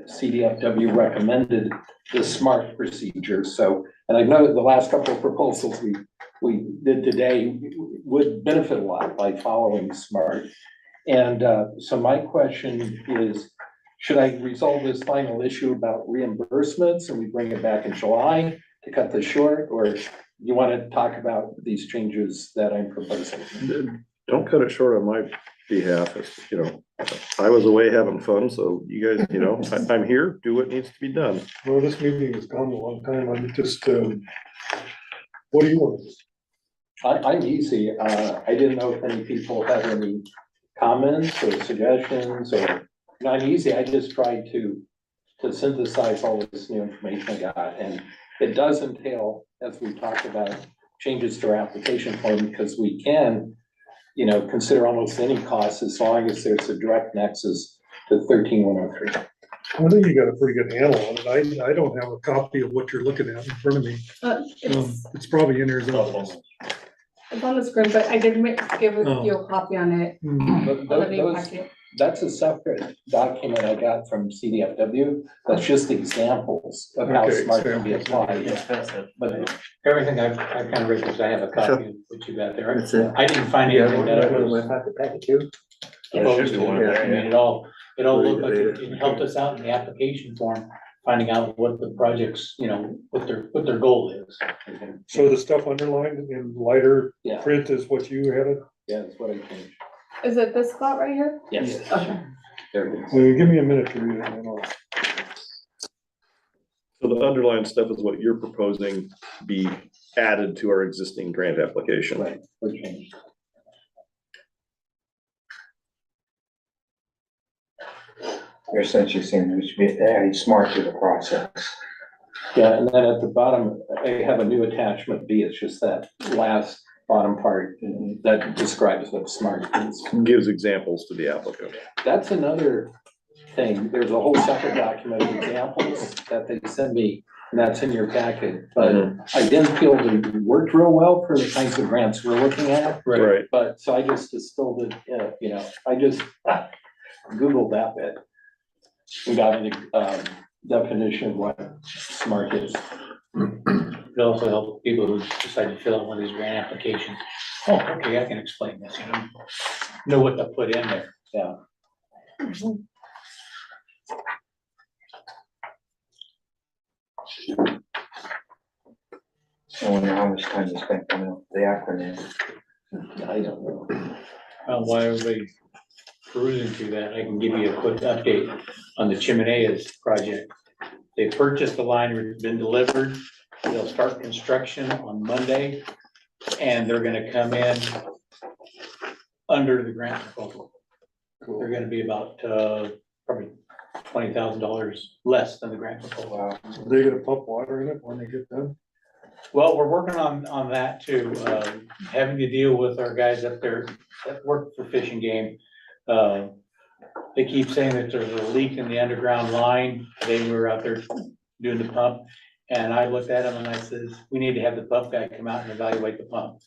CDFW recommended the SMART procedure. So, and I know that the last couple of proposals we did today would benefit a lot by following SMART. And so my question is, should I resolve this final issue about reimbursements and we bring it back in July to cut this short? Or you want to talk about these changes that I'm proposing? Don't cut it short on my behalf. I was away having fun, so you guys, I'm here, do what needs to be done. Well, this meeting has gone a long time, I'm just, what do you want? I'm easy. I didn't know if any people had any comments or suggestions or, I'm easy. I just tried to synthesize all this new information I got. And it does entail, as we talked about, changes to our application form because we can, consider almost any cost as long as there's a direct nexus to 13103. I think you got a pretty good handle on it, I don't have a copy of what you're looking at in front of me, it's probably in there. It's on the screen, but I did give Oh. you a copy on it. Mhm. On the new packet. That's a separate document I got from CDFW. That's just examples of how Okay, SMART can be applied. But everything I've kind of read, because I have a copy of what you got there. That's it. I didn't find anything that I was packet too. opposed to. I mean, it all looked like it helped us out in the application form, finding out what the projects, what their goal is. So the stuff underlined in lighter Yeah. print is what you had it? Yeah, that's what I changed. Is it this spot right here? Yes. Okay. There it is. Well, give me a minute to read it, and then I'll. So the underlying stuff is what you're proposing be added to our existing grant application. Right, what changed. You're essentially saying we should be adding SMART to the process. Yeah, and then at the bottom, I have a new attachment B. It's just that last bottom part that describes what SMART is. Gives examples to the applicant. That's another thing. There's a whole separate document of examples that they send me, and that's in your packet. But I didn't feel they worked real well for the kinds of grants we're looking at. Right. But, so I just distilled it, I just Googled that bit. We got a definition of what SMART is. It also helps people who decide to fill out one of these grant applications. Oh, okay, I can explain this, know what to put in there. Yeah. I wonder how much time you spent on the acronym. I don't know. While everybody's perusing through that, I can give you a quick update on the Chimeneas project. They purchased the line, it's been delivered. They'll start construction on Monday, and they're gonna come in under the grant proposal. They're gonna be about, probably $20,000 less than the grant proposal. Are they gonna pump water in it when they get done? Well, we're working on that too, having to deal with our guys up there that work for Fish and Game. They keep saying that there's a leak in the underground line. They were out there doing the pump, And I looked at him and I says, we need to have the pump guy come out and evaluate the pump.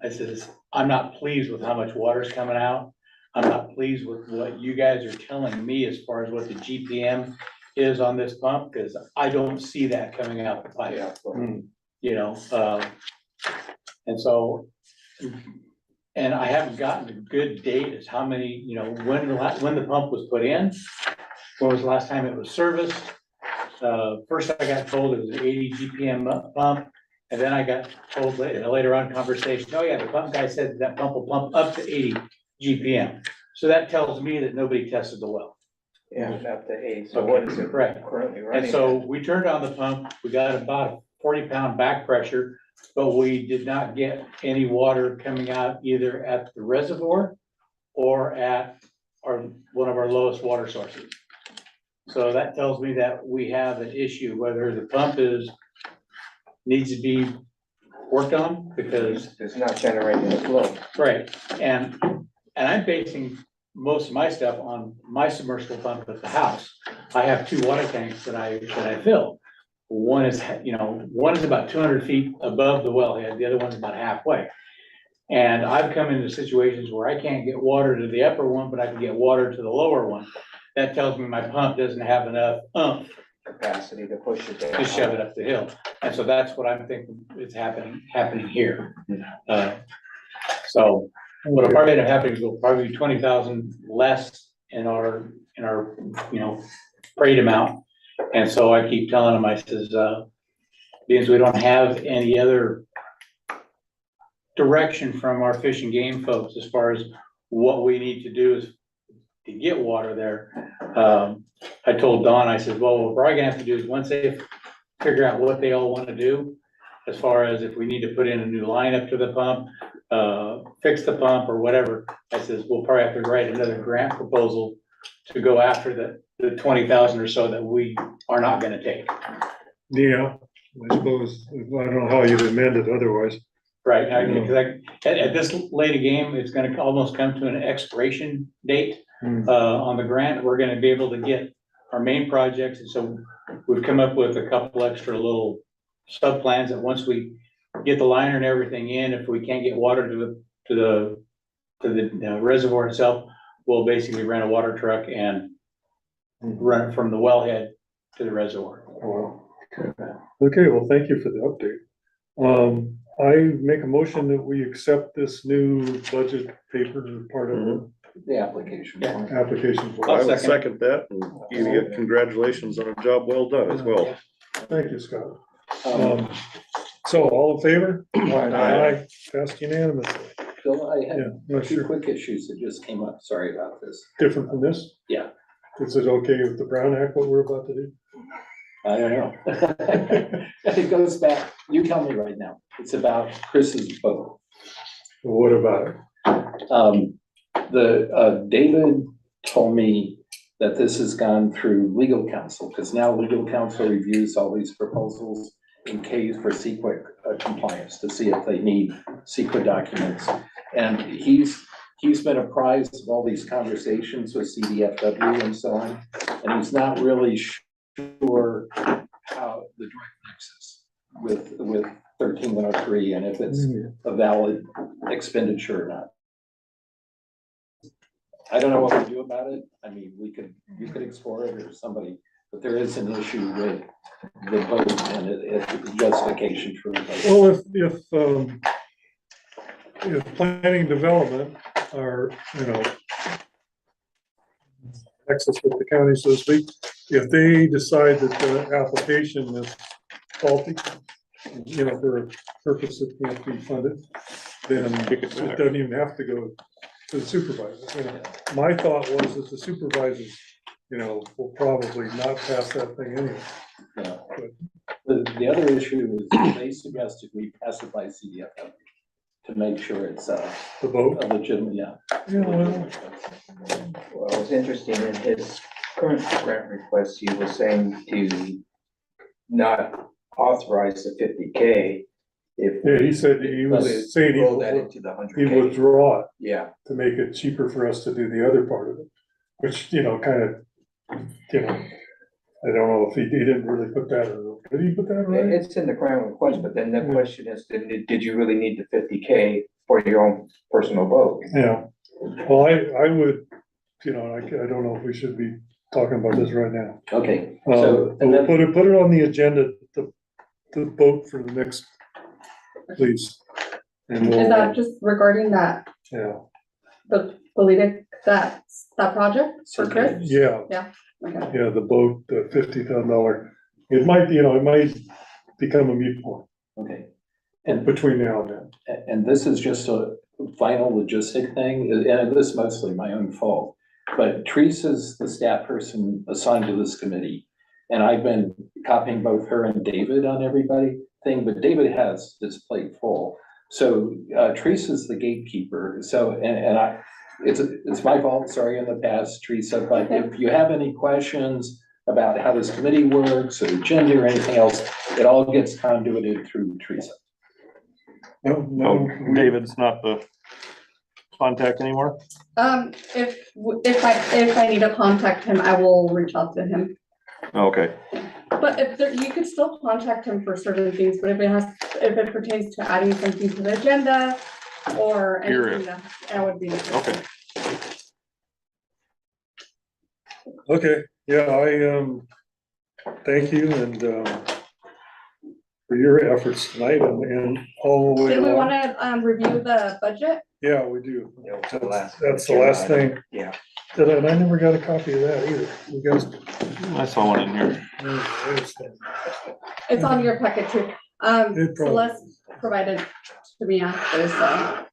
I says, I'm not pleased with how much water's coming out. I'm not pleased with what you guys are telling me as far as what the GPM is on this pump, because I don't see that coming out the pipe. You know, and so, and I haven't gotten a good date as how many, you know, when the pump was put in, when was the last time it was serviced. First I got told it was an 80 GPM pump, and then I got told in a later on conversation, oh yeah, the pump guy said that pump will pump up to 80 GPM. So that tells me that nobody tested the well. Yeah, up to 8, so what is it Right. currently running? And so we turned on the pump, we got about a 40-pound back pressure, but we did not get any water coming out either at the reservoir or at one of our lowest water sources. So that tells me that we have an issue, whether the pump needs to be worked on, because It's not generating the flow. right, and I'm basing most of my stuff on my submersible pump at the house. I have 2 water tanks that I fill. One is, you know, one is about 200 feet above the wellhead, the other one's about halfway. And I've come into situations where I can't get water to the upper one, but I can get water to the lower one. That tells me my pump doesn't have enough oomph Capacity to push it down. to shove it up the hill. And so that's what I'm thinking is happening here. So what'll probably end up happening is we'll probably be 20,000 less in our, you know, freight amount. And so I keep telling them, I says, because we don't have any other direction from our fish and game folks as far as what we need to do is to get water there. I told Don, I said, well, what we're probably gonna have to do is once they figure out what they all wanna do, as far as if we need to put in a new line up to the pump, fix the pump or whatever, I says, we'll probably have to write another grant proposal to go after the 20,000 or so that we are not gonna take. Yeah, I suppose, I don't know how you'd amend it otherwise. Right, because at this late a game, it's gonna almost come to an expiration date on the grant. We're gonna be able to get our main projects, and so we've come up with a couple extra little sub plans that once we get the liner and everything in, if we can't get water to the reservoir itself, we'll basically rent a water truck and run it from the wellhead to the reservoir. Okay, well, thank you for the update. I make a motion that we accept this new budget paper as part of The application. Yeah. the application. I for will second that, and give you congratulations on a job well done as well. Thank you, Scott. So all in favor? Aye. Passed unanimously. Bill, I Yeah, had not 2 sure. quick issues that just came up. Sorry about this. Different from this? Yeah. Is it okay with the Brown Act, what we're about to do? I don't know. It goes back, you tell me right now. It's about Chris's boat. What about it? David told me that this has gone through legal counsel, because now legal counsel reviews all these proposals in case for CEQA compliance to see if they need CEQA documents. And he's been apprised of all these conversations with CDFW and so on, and he's not really sure how the direct nexus with 13103 and if it's a valid expenditure or not. I don't know what to do about it. I mean, you could explore it or somebody, but there is an issue with the vote and it's justification for the vote. Well, if planning development are, you know, nexus with the county, so to speak, if they decide that the application is faulty, you know, for a purpose that can't be funded, then it doesn't even have to go to the supervisor. You know, my thought was that the supervisors, you know, will probably not pass that thing anyway. Yeah. The other issue is they suggested we pass it by CDFW to make sure it's the vote a legitimate, yeah. Yeah, Well, it was interesting in his current grant request, he was saying to not authorize the 50K. Yeah, he said he was saying roll that into the 100K. he'd withdraw it. Yeah. To make it cheaper for us to do the other part of it, which, you know, kind of, you know, I don't know if he didn't really put that, did he put that right? It's in the grant request, but then the question is, did you really need the 50K for your own personal vote? Yeah, well, I would, you know, I don't know if we should be talking about this right now. Okay, so, and We'll then, put it on the agenda to vote for the next, please. And Is we'll, that just regarding that, yeah, the that project for Chris? yeah, Okay. yeah, the boat, the $50,000, it might, you know, it might become a moot point okay. And, between now and then. and this is just a final logistic thing, and this is mostly my own fault. But Teresa's the staff person assigned to this committee. And I've been copying both her and David on everybody thing, but David has his plate full. So Teresa's the gatekeeper. So, and it's my fault, sorry, in the past, Teresa, but if you have any questions about how this committee works or agenda or anything else, it all gets conduited through Teresa. No, David's not the contact anymore? If I need to contact him, I will reach out to him. Okay. But you could still contact him for certain things, but if it pertains to adding something to the agenda or Hear anything, that would be. Okay. Okay, yeah, thank you and, for your efforts tonight and all the way Did we along. wanna, review the budget? Yeah, we do. That was the last That's the last thing. Yeah. And I never got a copy of that either. You guys. I saw one in here. It's on your packet too. It probably- Celeste provided to me after, so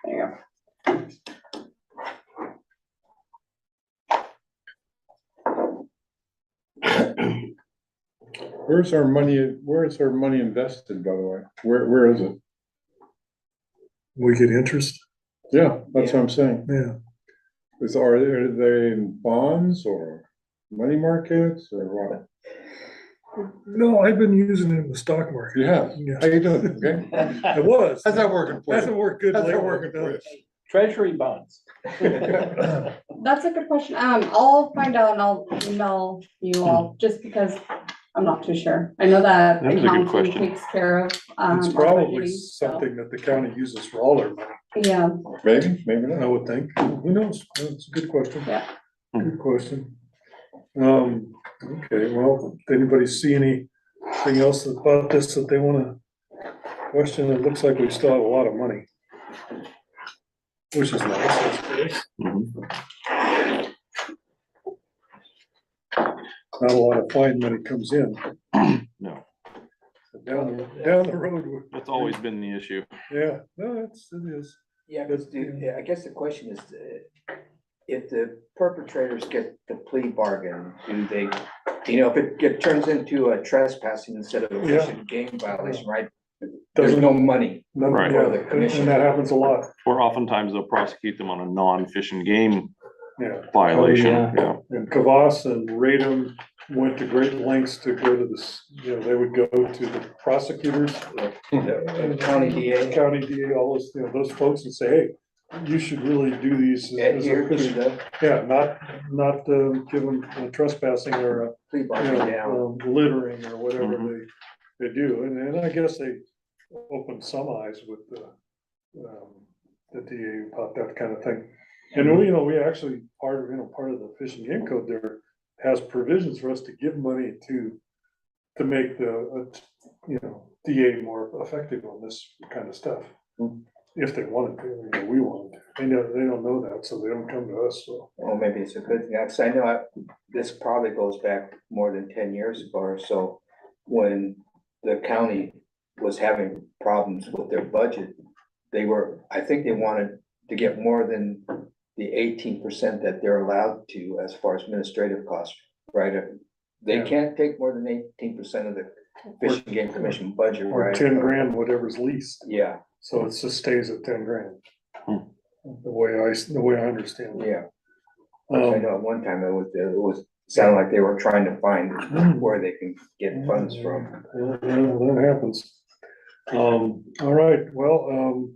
there you go. Where's our money invested, by the way? Where is it? We get interest, Yeah, that's what I'm saying. yeah. Are they in bonds or money markets or what? No, I've been using it in the stock market. You have? Yeah. How you doing? Okay. It was. How's that working for Hasn't you? worked good How's that lately. working for you? Treasury bonds. That's a good question. I'll find out and I'll email you all, just because I'm not too sure. I know that That is a good accounting question. takes care of. It's our probably budgeting, so, something that the county uses for all their money, Yeah, Maybe I not. would think. Who knows? That's a good question. Yeah. Good question. Okay, well, if anybody see anything else about this that they wanna question, it looks like we still have a lot of money. Which is nice, I suppose. Not a lot of fine money comes in. No, Down the road, that's always been the issue. yeah, no, it is. Yeah, because I guess the question is, if the perpetrators get the plea bargain, do they, you know, if it turns into a trespassing instead of a fish and game violation, right? There's no money. Right. Yeah, for the commission. and that happens a lot, Or oftentimes they'll prosecute them on a non-fish and game yeah. violation, yeah. yeah. And Kavas and Radom went to great lengths to go to this, you know, they would go to the prosecutors. The county DA. County DA, all those, you know, those folks and say, hey, you should really do these. as a Adhere to the Yeah, not give them trespassing or, plea you bargain down. know, littering or whatever they do. And I guess they opened some eyes with the DA about that kind of thing. And we actually, part of the Fish and Game Code there has provisions for us to give money to make the, DA more effective on this kind of stuff. If they wanted to, we wanted to. They don't know that, so they don't come to us, so. Well, maybe it's a good thing, because I know this probably goes back more than 10 years ago or so, when the county was having problems with their budget. I think they wanted to get more than the 18% that they're allowed to as far as administrative costs, right? They Yeah. can't take more than 18% of the Fish and Game Commission budget, Or right? 10 grand, whatever's leased. Yeah, So it just stays at 10 grand. The way I understand it. yeah. I know at one time it was sounded like they were trying to find where they can get funds from. Yeah, that happens. All right, well,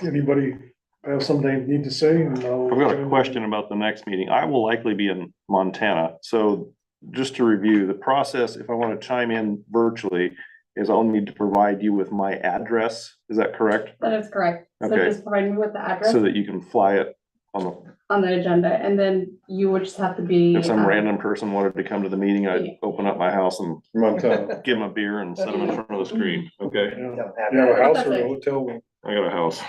anybody have something they need to say? I've got a question about the next meeting. I will likely be in Montana, so just to review, the process, if I want to chime in virtually, is I'll need to provide you with my address. Is that correct? That is correct. So Okay. just provide me with the address So that you can fly it on the, on the agenda, and then you would just have to be. if some random person wanted to come to the meeting, I'd open up my house and give them a beer and set them in front of the screen. Okay, You have a house or a hotel? I got a house.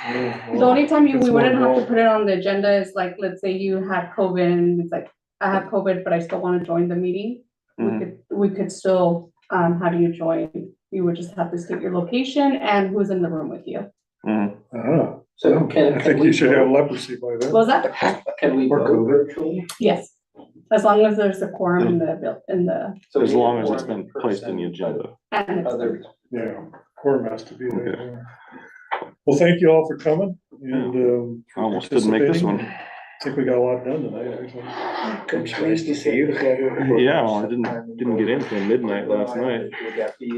The only time we It's more wouldn't have to involved. put it on the agenda is like, let's say you had COVID and it's like, I have COVID, but I still want to join the meeting. Mhm. We could still, have you join. You would just have to state your location and who's in the room with you. Mhm. Uh-huh. So can. I think you should have leprosy by then. What was that? Can we Or vote virtually? Yes, as long as there's a quorum in the, So As we long need as it's one been placed in the agenda. and it's- Other, Yeah, quorum has to be there. Well, thank you all for coming and, I almost didn't make this one. I think we got a lot done tonight, actually. It's nice to see you. Yeah, well, I didn't get in till midnight last night. Would that be,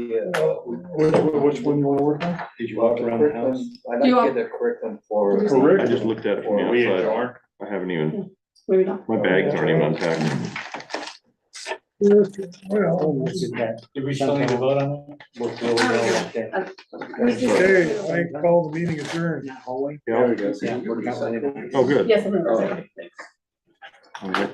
Which one you wanna work on? did you Walk want the around the curriculum? house? I'd Do you like to want- get the curriculum for. Correct. I just looked at it from We the outside. adjourn. I haven't even, maybe not. my bags aren't even unpacked. Well, Did we still need to vote on that? okay, I call the meeting adjourned. Yeah. Oh, good. Yes, I think that's it. Okay.